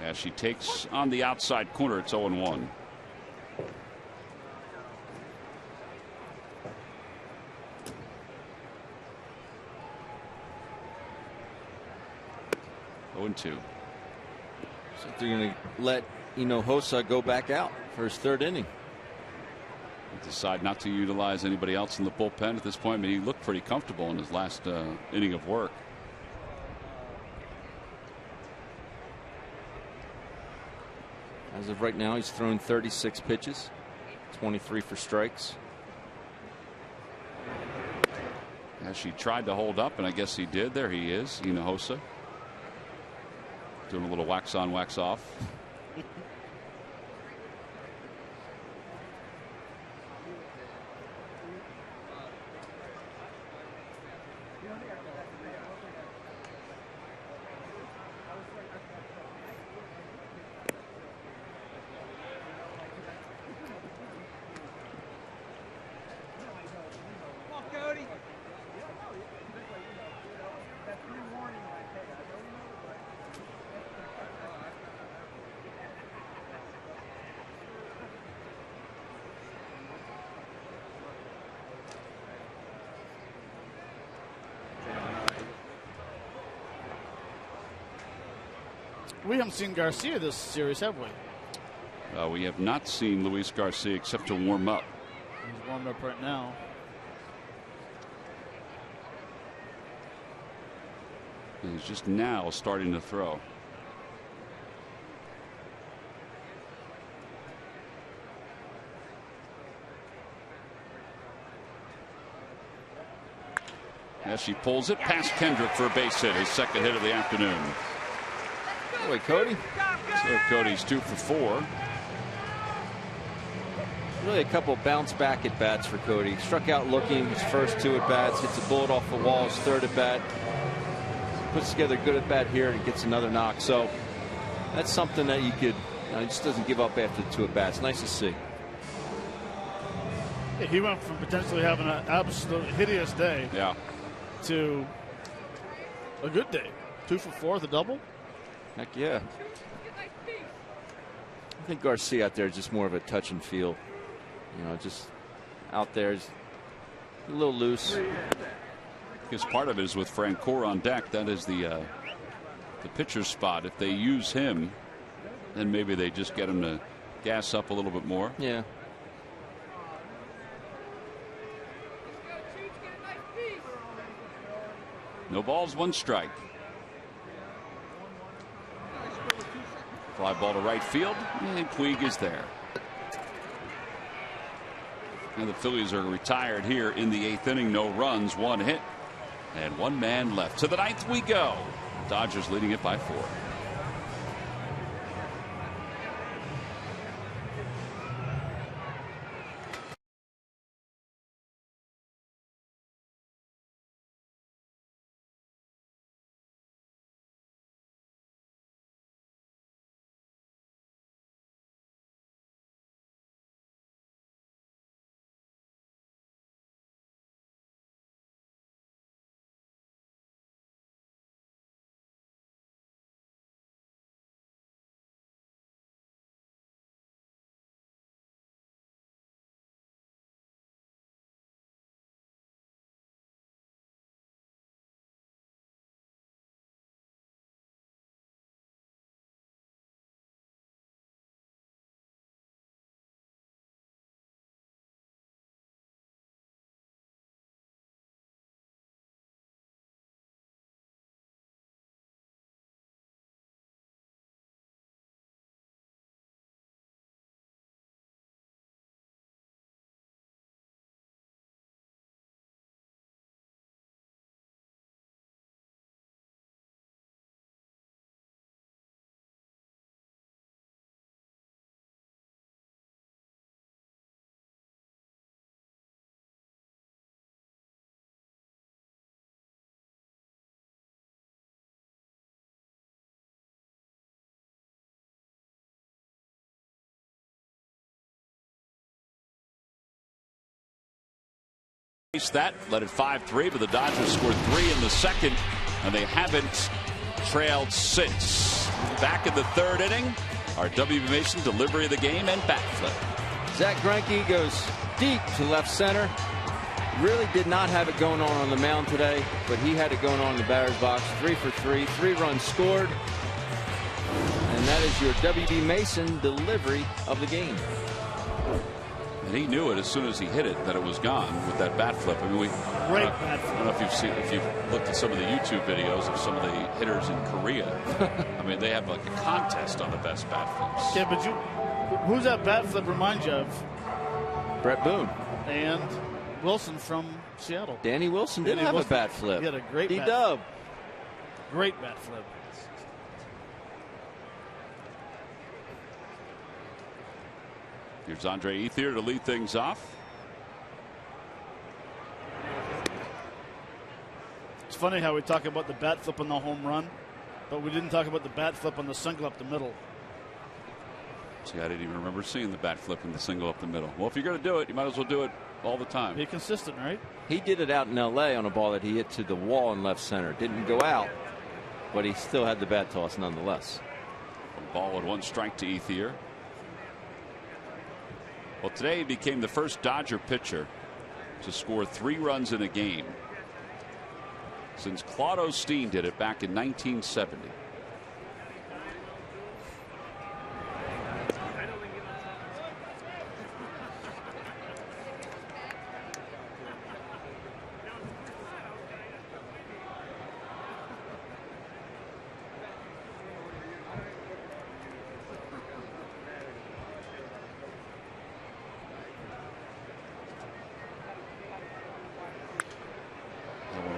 As she takes on the outside corner, it's 0-1. So
they're going to let Hinojosa go back out for his 3rd inning.
Decide not to utilize anybody else in the bullpen at this point. I mean, he looked pretty comfortable in his last inning of work.
As of right now, he's thrown 36 pitches, 23 for strikes.
As she tried to hold up, and I guess he did. There he is, Hinojosa. Doing a little wax on, wax off.
We haven't seen Garcia this series, have we?
We have not seen Luis Garcia except to warm up.
He's warmed up right now.
He's just now starting to throw. As she pulls it past Kendrick for a base hit, his 2nd hit of the afternoon.
Boy, Cody.
So Cody's 2 for 4.
Really a couple bounce back at bats for Cody. Struck out looking his first 2 at bats, hits a bullet off the wall his 3rd at bat. Puts together a good at bat here and gets another knock. So that's something that you could, he just doesn't give up after the 2 at bats. Nice to see.
He went from potentially having an absolute hideous day to a good day. 2 for 4, the double.
Heck yeah. I think Garcia out there is just more of a touch and feel. Just out there is a little loose.
guess part of it is with Francoeur on deck. That is the pitcher's spot. If they use him, then maybe they just get him to gas up a little bit more.
Yeah.
No balls, 1 strike. Fly ball to right field, and Puig is there. And the Phillies are retired here in the 8th inning. No runs, 1 hit, and 1 man left. To the 9th we go. Dodgers leading it by 4. That led it 5-3, but the Dodgers scored 3 in the second, and they haven't trailed since. Back in the 3rd inning, our W.B. Mason delivery of the game and bat flip.
Zack Greinke goes deep to left center. Really did not have it going on the mound today, but he had it going on in the batter's box. 3 for 3, 3 runs scored, and that is your W.B. Mason delivery of the game.
And he knew it as soon as he hit it that it was gone with that bat flip. I mean,
great bat flip.
I don't know if you've looked at some of the YouTube videos of some of the hitters in Korea. I mean, they have like a contest on the best bat flips.
Yeah, but who's that bat flip remind you of?
Brett Boone
and Wilson from Seattle.
Danny Wilson did have a bat flip.
He had a great
D-Dub.
Great bat flip.
Here's Andre Ethier to lead things off.
It's funny how we talk about the bat flip on the home run, but we didn't talk about the bat flip on the single up the middle.
See, I didn't even remember seeing the bat flip and the single up the middle. Well, if you're going to do it, you might as well do it all the time.
Be consistent, right?
He did it out in L.A. on a ball that he hit to the wall in left center. Didn't go out, but he still had the bat toss nonetheless.
A ball with 1 strike to Ethier. Well, today he became the first Dodger pitcher to score 3 runs in a game since Claude Osteen did it back in 1970.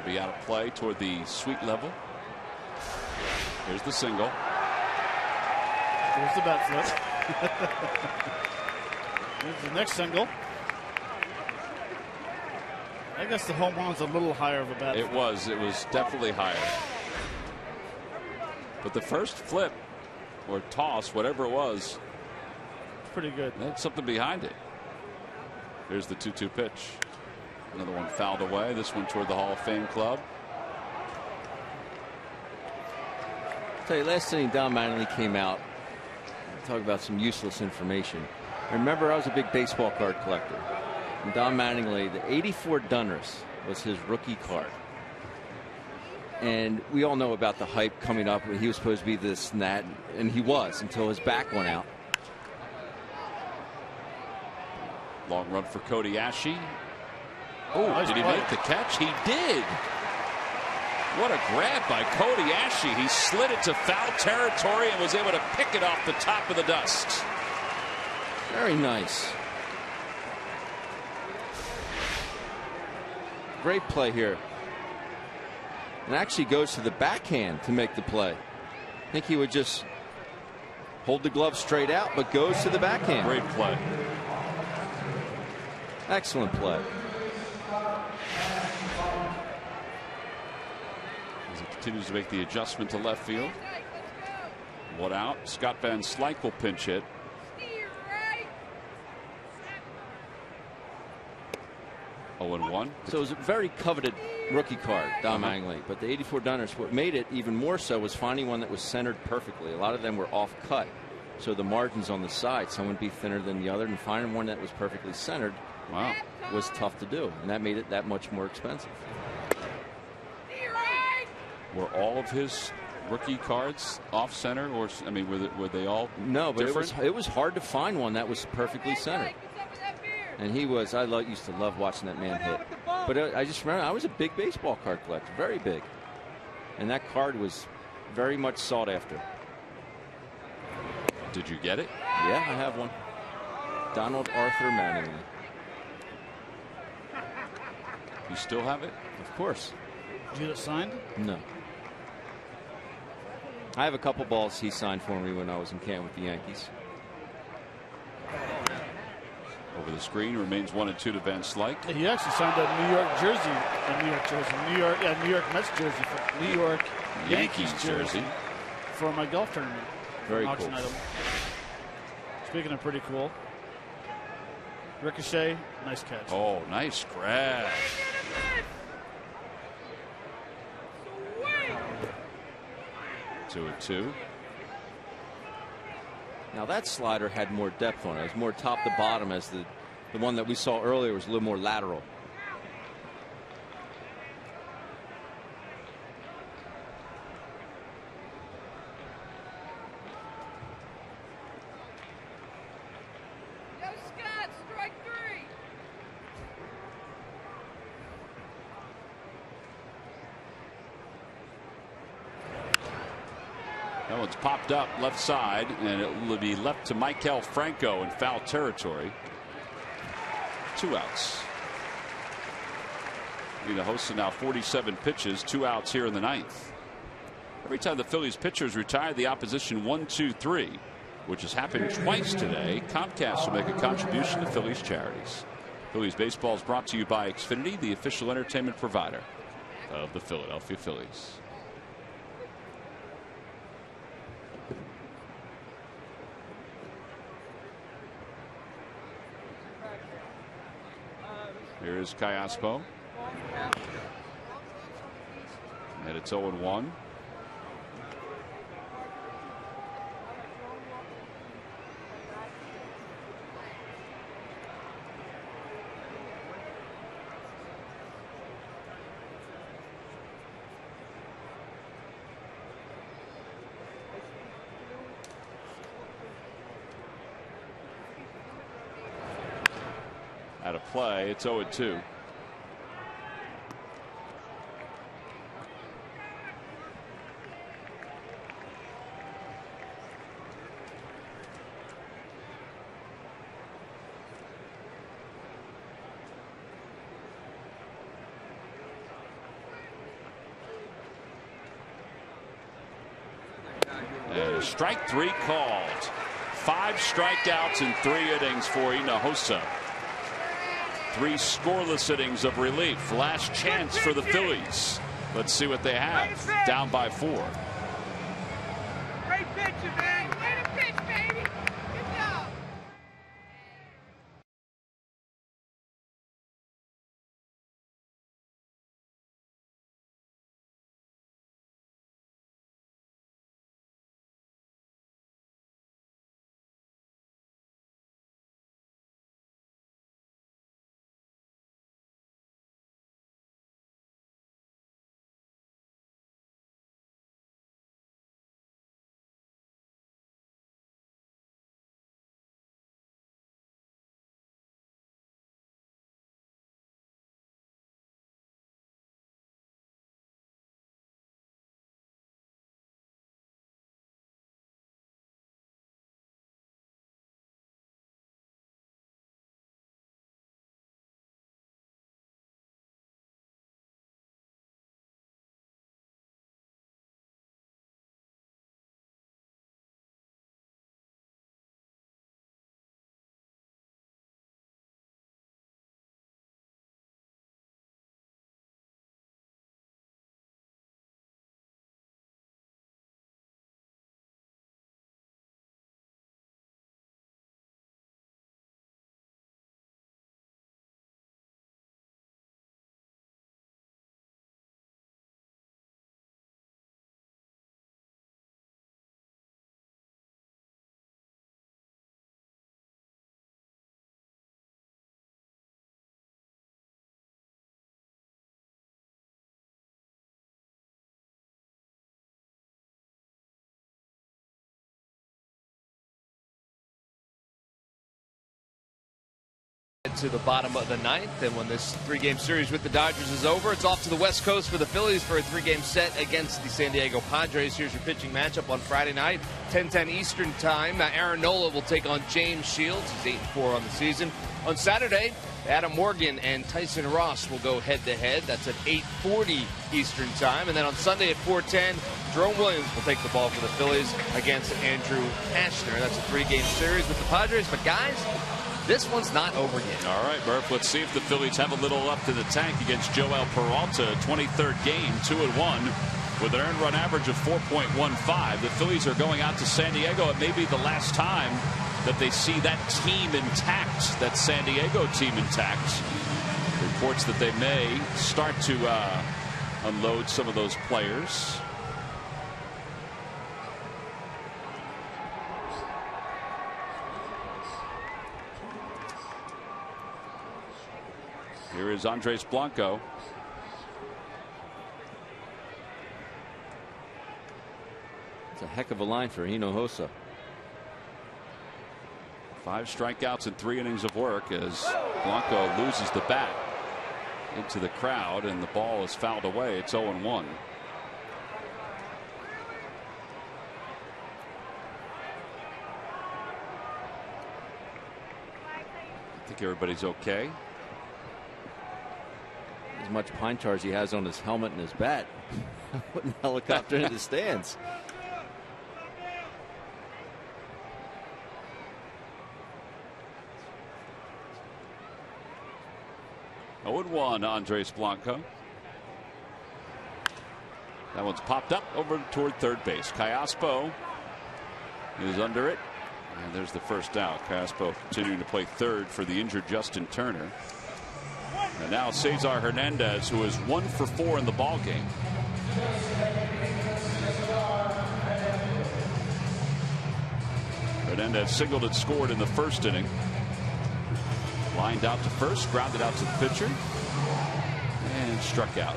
Be out of play toward the sweet level. Here's the single.
Here's the bat flip. Here's the next single. I guess the home run's a little higher of a bat flip.
It was definitely higher. But the first flip or toss, whatever it was,
pretty good.
Had something behind it. Here's the 2-2 pitch. Another one fouled away. This one toward the Hall of Fame club.
I'll tell you, last inning Don Mattingly came out. Talk about some useless information. Remember, I was a big baseball card collector. And Don Mattingly, the 84 Donruss was his rookie card. And we all know about the hype coming up when he was supposed to be this and that, and he was until his back went out.
Long run for Cody Ashe. Oh,
nice
did he
play.
make the catch? He did. What a grab by Cody Ashe. He slid it to foul territory and was able to pick it off the top of the dust.
Very nice. Great play here. And actually goes to the backhand to make the play. I think he would just hold the glove straight out, but goes to the backhand.
Great play.
Excellent play.
As he continues to make the adjustment to left field. 1 out. Scott Van Slyke will pinch hit. Oh, and 1.
So it was a very coveted rookie card, Dom Angley. But the 84 Dunners, what made it even more so was finding one that was centered perfectly. A lot of them were off cut. So the margins on the side, some would be thinner than the other, and finding one that was perfectly centered was tough to do. And that made it that much more expensive.
Were all of his rookie cards off center, or I mean, were they all
No, but
different?
it was hard to find one that was perfectly centered. And he was, used to love watching that man hit. But I just remember, I was a big baseball card collector, very big. And that card was very much sought after.
Did you get it?
Yeah, I have one. Donald Arthur Manning.
You still have it?
Of course.
Did you get it signed?
No. I have a couple balls he signed for me when I was in camp with the Yankees.
Over the screen remains 1-2 to Van Slyke.
He actually signed a New York jersey, New York Mets jersey for New York Yankees jersey for my golf tournament.
Very
auction
cool.
item. Speaking of pretty cool, ricochet, nice catch.
Oh, nice grab. Two and 2.
Now that slider had more depth on it. It was more top to bottom, as the one that we saw earlier was a little more lateral.
Yo, Scott, strike 3.
That one's popped up left side, and it will be left to Maikel Franco in foul territory. 2 outs. The hosts are now 47 pitches, 2 outs here in the 9th. Every time the Phillies pitchers retire, the opposition 1-2-3, which has happened twice today. Comcast will make a contribution to Phillies charities. Phillies baseball is brought to you by Xfinity, the official entertainment provider of the Philadelphia Phillies. Here is Callaspo. And it's 0-1. Out of play, it's 0-2. And strike 3 called. 5 strikeouts in 3 innings for Hinojosa. 3 scoreless innings of relief. Last chance for the Phillies. Let's see what they have. Down by 4.
Great pitching, man. Way to pitch, baby.
to the bottom of the ninth. And when this 3-game series with the Dodgers is over, it's off to the West Coast for the Phillies for a 3-game set against the San Diego Padres. Here's your pitching matchup on Friday night, 10:10 Eastern Time. Aaron Nola will take on James Shields. He's 8-4 on the season. On Saturday, Adam Morgan and Tyson Ross will go head-to-head. That's at 8:40 Eastern Time. And then on Sunday at 4:10, Jerome Williams will take the ball for the Phillies against Andrew Hashner. That's a 3-game series with the Padres. But, guys, this one's not over yet.
All right, Murph, let's see if the Phillies have a little left in the tank against Joel Peralta. 23rd game, 2-1. With an earned run average of 4.15. The Phillies are going out to San Diego. It may be the last time that they see that team intact, that San Diego team intact. Reports that they may start to unload some of those players. Here is Andres Blanco.
It's a heck of a line for Hinojosa.
5 strikeouts and 3 innings of work as Blanco loses the bat into the crowd, and the ball is fouled away. It's 0-1. I think everybody's okay.
As much pine tar as he has on his helmet and his bat. Putting a helicopter into the stands.
One, Andres Blanco. That one's popped up over toward third base. Callaspo is under it, and there's the first out. Callaspo continuing to play third for the injured Justin Turner. And now Cesar Hernandez, who is 1 for 4 in the ball game. Hernandez singled and scored in the first inning. Lined out to first, grounded out to the pitcher, and struck out.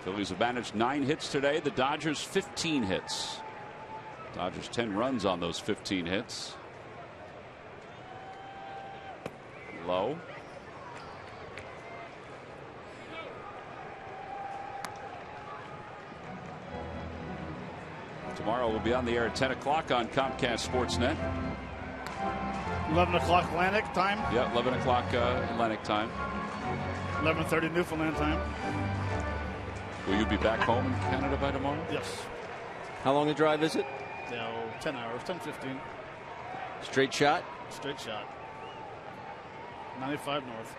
Phillies have managed 9 hits today. The Dodgers 15 hits. Dodgers 10 runs on those 15 hits. Low. Tomorrow we'll be on the air at 10 o'clock on Comcast Sportsnet.
11 o'clock Atlantic time?
Yeah, 11 o'clock Atlantic time.
11:30 Newfoundland time.
Will you be back home in Canada by tomorrow?
Yes.
How long a drive is it?
10 hours, 10:15.
Straight shot?
Straight shot. 95 north.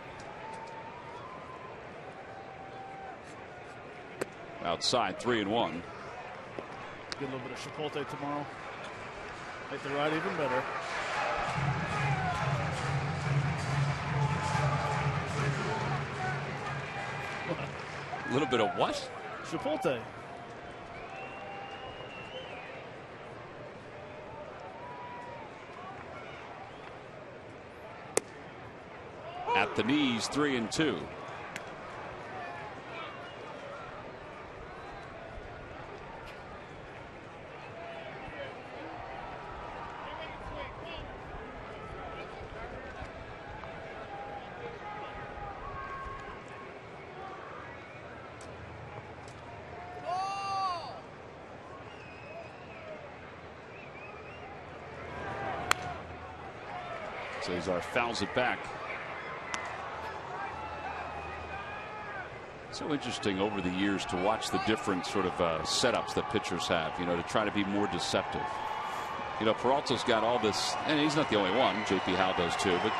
Outside, 3-1.
Get a little bit of Chipotle tomorrow. Make the ride even better.
A little bit of what?
Chipotle.
At the knees, 3-2. Cesar fouls it back. So interesting over the years to watch the different sort of setups that pitchers have, you know, to try to be more deceptive. You know, Peralta's got all this, and he's not the only one. J.P. Howe does too, but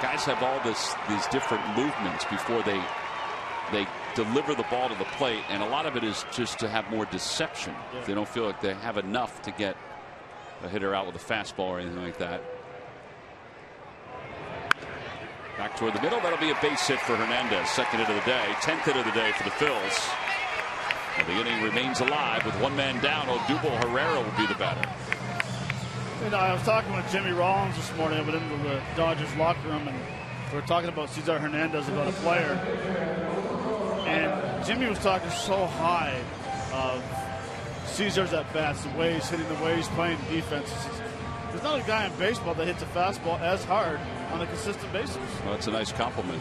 guys have all these different movements before they deliver the ball to the plate, and a lot of it is just to have more deception.
Yeah.
They don't feel like they have enough to get a hitter out with a fastball or anything like that. Back toward the middle. That'll be a base hit for Hernandez. Second hit of the day. 10th hit of the day for the Phils. And the inning remains alive with one man down. Odubel Herrera will be the batter.
You know, I was talking with Jimmy Rollins this morning. I went into the Dodgers locker room, and we were talking about Cesar Hernandez, about a player. And Jimmy was talking so high of Cesar's at bats, the way he's hitting, the way he's playing defense. There's not a guy in baseball that hits a fastball as hard on a consistent basis.
Well, that's a nice compliment.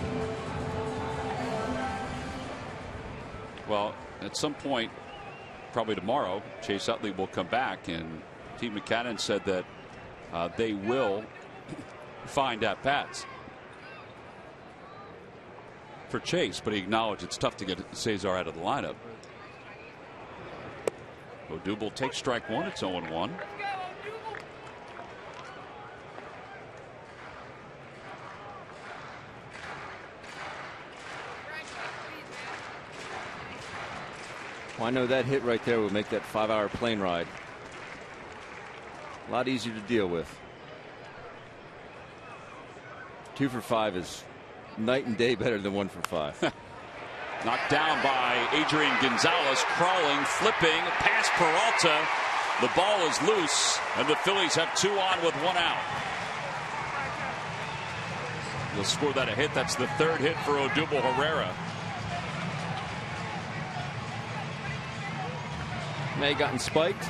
Well, at some point, probably tomorrow, Chase Utley will come back, and Pete McCannon said that they will find at bats for Chase, but he acknowledged it's tough to get Cesar out of the lineup. Odubel takes strike one. It's 0-1.
Well, I know that hit right there would make that 5-hour plane ride a lot easier to deal with. 2 for 5 is night and day better than 1 for 5.
Knocked down by Adrian Gonzalez, crawling, flipping, past Peralta. The ball is loose, and the Phillies have 2 on with 1 out. They'll score that a hit. That's the 3rd hit for Odubel Herrera.
May gotten spiked.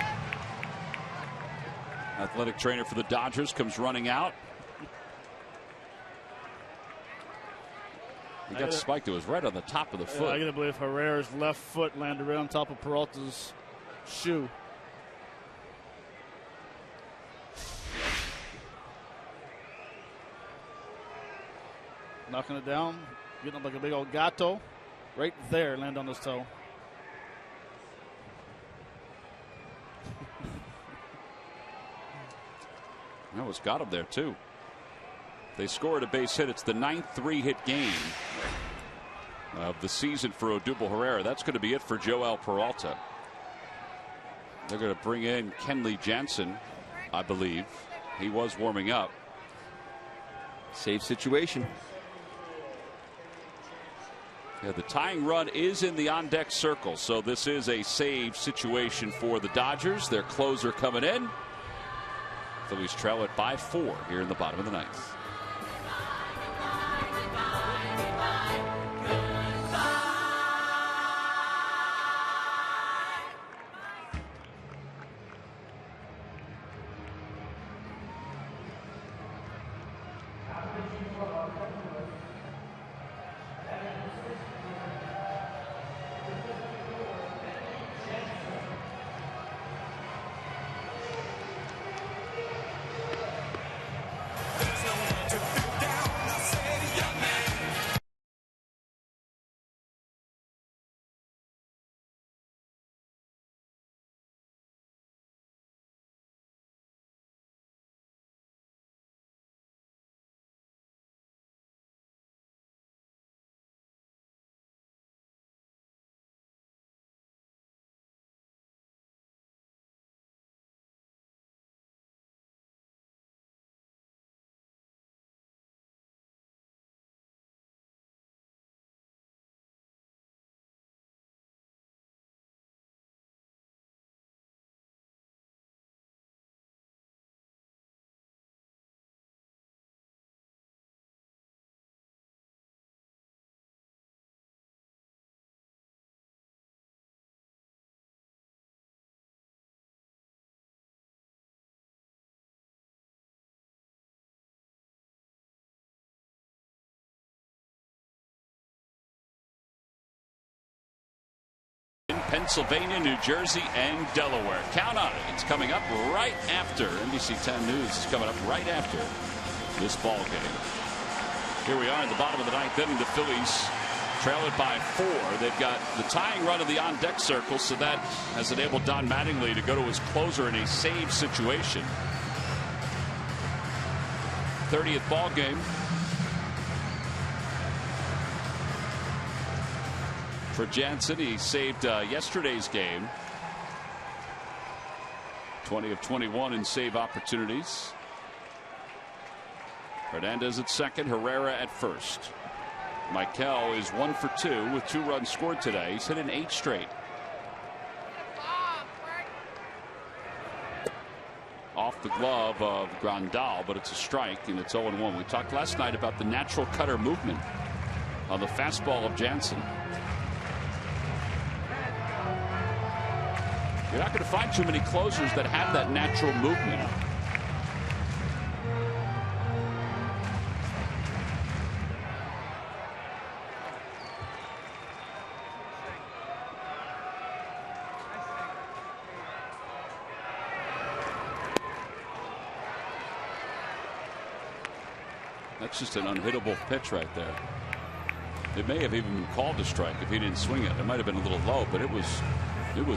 Athletic trainer for the Dodgers comes running out. He got spiked. It was right on the top of the foot.
I gotta believe Herrera's left foot landed right on top of Peralta's shoe. Knocking it down, getting up like a big old gato. Right there, land on his toe.
That was got him there too. They scored a base hit. It's the 9th 3-hit game of the season for Odubel Herrera. That's going to be it for Joel Peralta. They're going to bring in Kenley Jansen, I believe. He was warming up.
Save situation.
Yeah, the tying run is in the on-deck circle, so this is a save situation for the Dodgers. Their closer coming in. Phillies trail it by 4 here in the bottom of the 9th. Pennsylvania, New Jersey, and Delaware. Count on it. It's coming up right after. NBC 10 News is coming up right after this ball game. Here we are in the bottom of the 9th inning. The Phillies trail it by 4. They've got the tying run of the on-deck circle, so that has enabled Don Mattingly to go to his closer in a save situation. 30th ball game. For Jansen, he saved yesterday's game. 20 of 21 in save opportunities. Hernandez at second, Herrera at first. Michael is 1 for 2 with 2 runs scored today. He's hit in 8 straight. Off the glove of Grandal, but it's a strike and it's 0-1. We talked last night about the natural cutter movement on the fastball of Jansen. You're not going to find too many closers that have that natural movement. That's just an unhittable pitch right there. It may have even been called a strike if he didn't swing it. It might have been a little low, but it was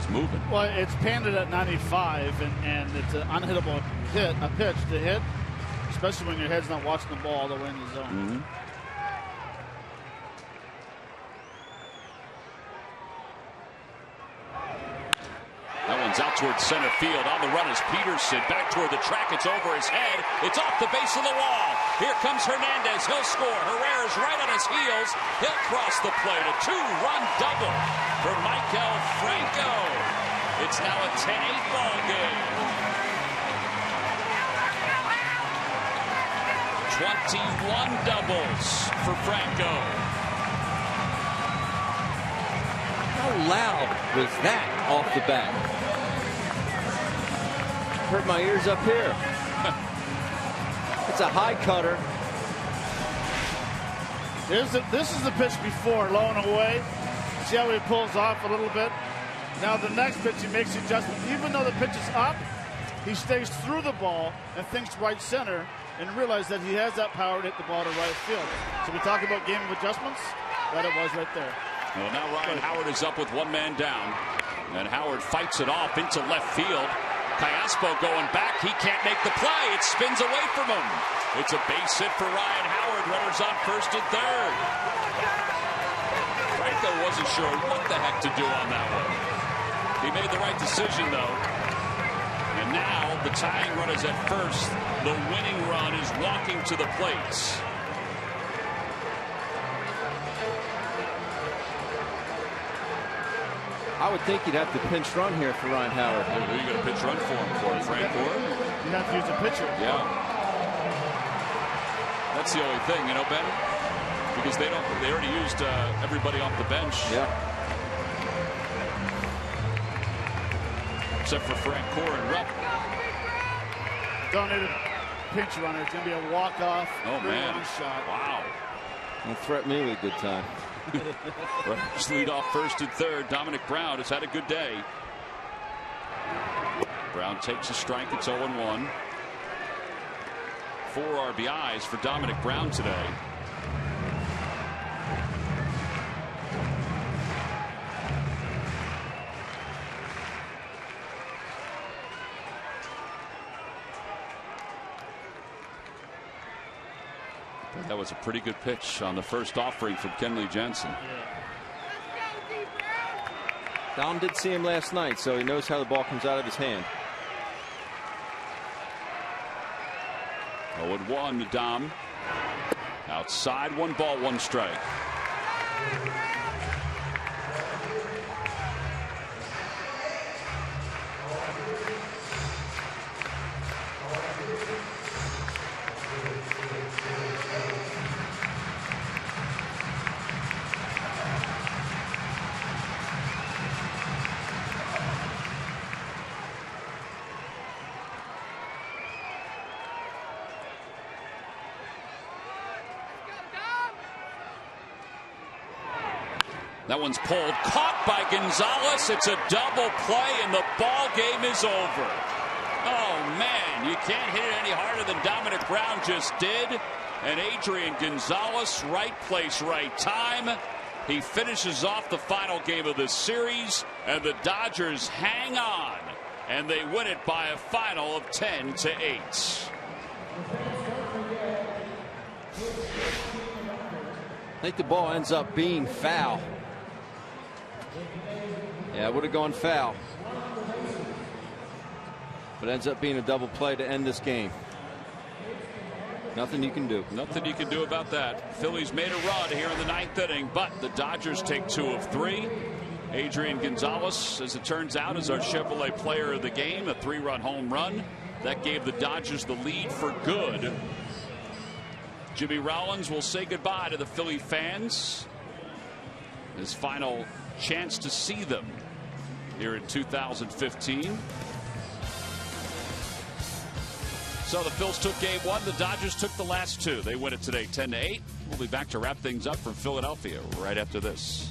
moving.
Well, it's panted at 95, and it's an unhittable pitch to hit, especially when your head's not watching the ball all the way in the zone.
That one's out towards center field. On the run is Peterson. Back toward the track. It's over his head. It's off the base of the wall. Here comes Hernandez. He'll score. Herrera's right on his heels. He'll cross the plate. A 2-run double for Michael Franco. It's now a 10-8 ball game. 21 doubles for Franco.
How loud was that off the bat? Hurt my ears up here. It's a high cutter.
This is the pitch before, low and away. See how he pulls off a little bit? Now the next pitch, he makes the adjustment. Even though the pitch is up, he stays through the ball and thinks right center and realizes that he has that power to hit the ball to right field. So we talk about game of adjustments. That it was right there.
Well, now Ryan Howard is up with 1 man down, and Howard fights it off into left field. Callaspo going back. He can't make the play. It spins away from him. It's a base hit for Ryan Howard. Runners on first and third. Franco wasn't sure what the heck to do on that one. He made the right decision, though. And now the tying run is at first. The winning run is walking to the plate.
I would think you'd have to pinch run here for Ryan Howard.
Who are you going to pinch run for him for? Frank Gore?
You have to use a pitcher.
Yeah. That's the only thing, you know, Ben? Because they already used everybody off the bench.
Yeah.
Except for Frank Gore and Rupp.
Don't need a pinch runner. It's going to be a walk-off.
Oh, man.
Shot.
Wow.
Don't threaten me with a good time.
Runners lead off first and third. Dominic Brown has had a good day. Brown takes a strike. It's 0-1. 4 RBIs for Dominic Brown today. That was a pretty good pitch on the first offering from Kenley Jansen.
Dom did see him last night, so he knows how the ball comes out of his hand.
0-1 to Dom. Outside, 1 ball, 1 strike. That one's pulled, caught by Gonzalez. It's a double play, and the ball game is over. Oh, man, you can't hit it any harder than Dominic Brown just did. And Adrian Gonzalez, right place, right time. He finishes off the final game of this series, and the Dodgers hang on, and they win it by a final of 10-8.
I think the ball ends up being foul. Yeah, it would have gone foul. But ends up being a double play to end this game. Nothing you can do.
Nothing you can do about that. Phillies made a run here in the 9th inning, but the Dodgers take 2 of 3. Adrian Gonzalez, as it turns out, is our Chevrolet player of the game. A 3-run home run. That gave the Dodgers the lead for good. Jimmy Rollins will say goodbye to the Philly fans. His final chance to see them here in 2015. So the Phils took game 1. The Dodgers took the last 2. They win it today 10-8. We'll be back to wrap things up from Philadelphia right after this.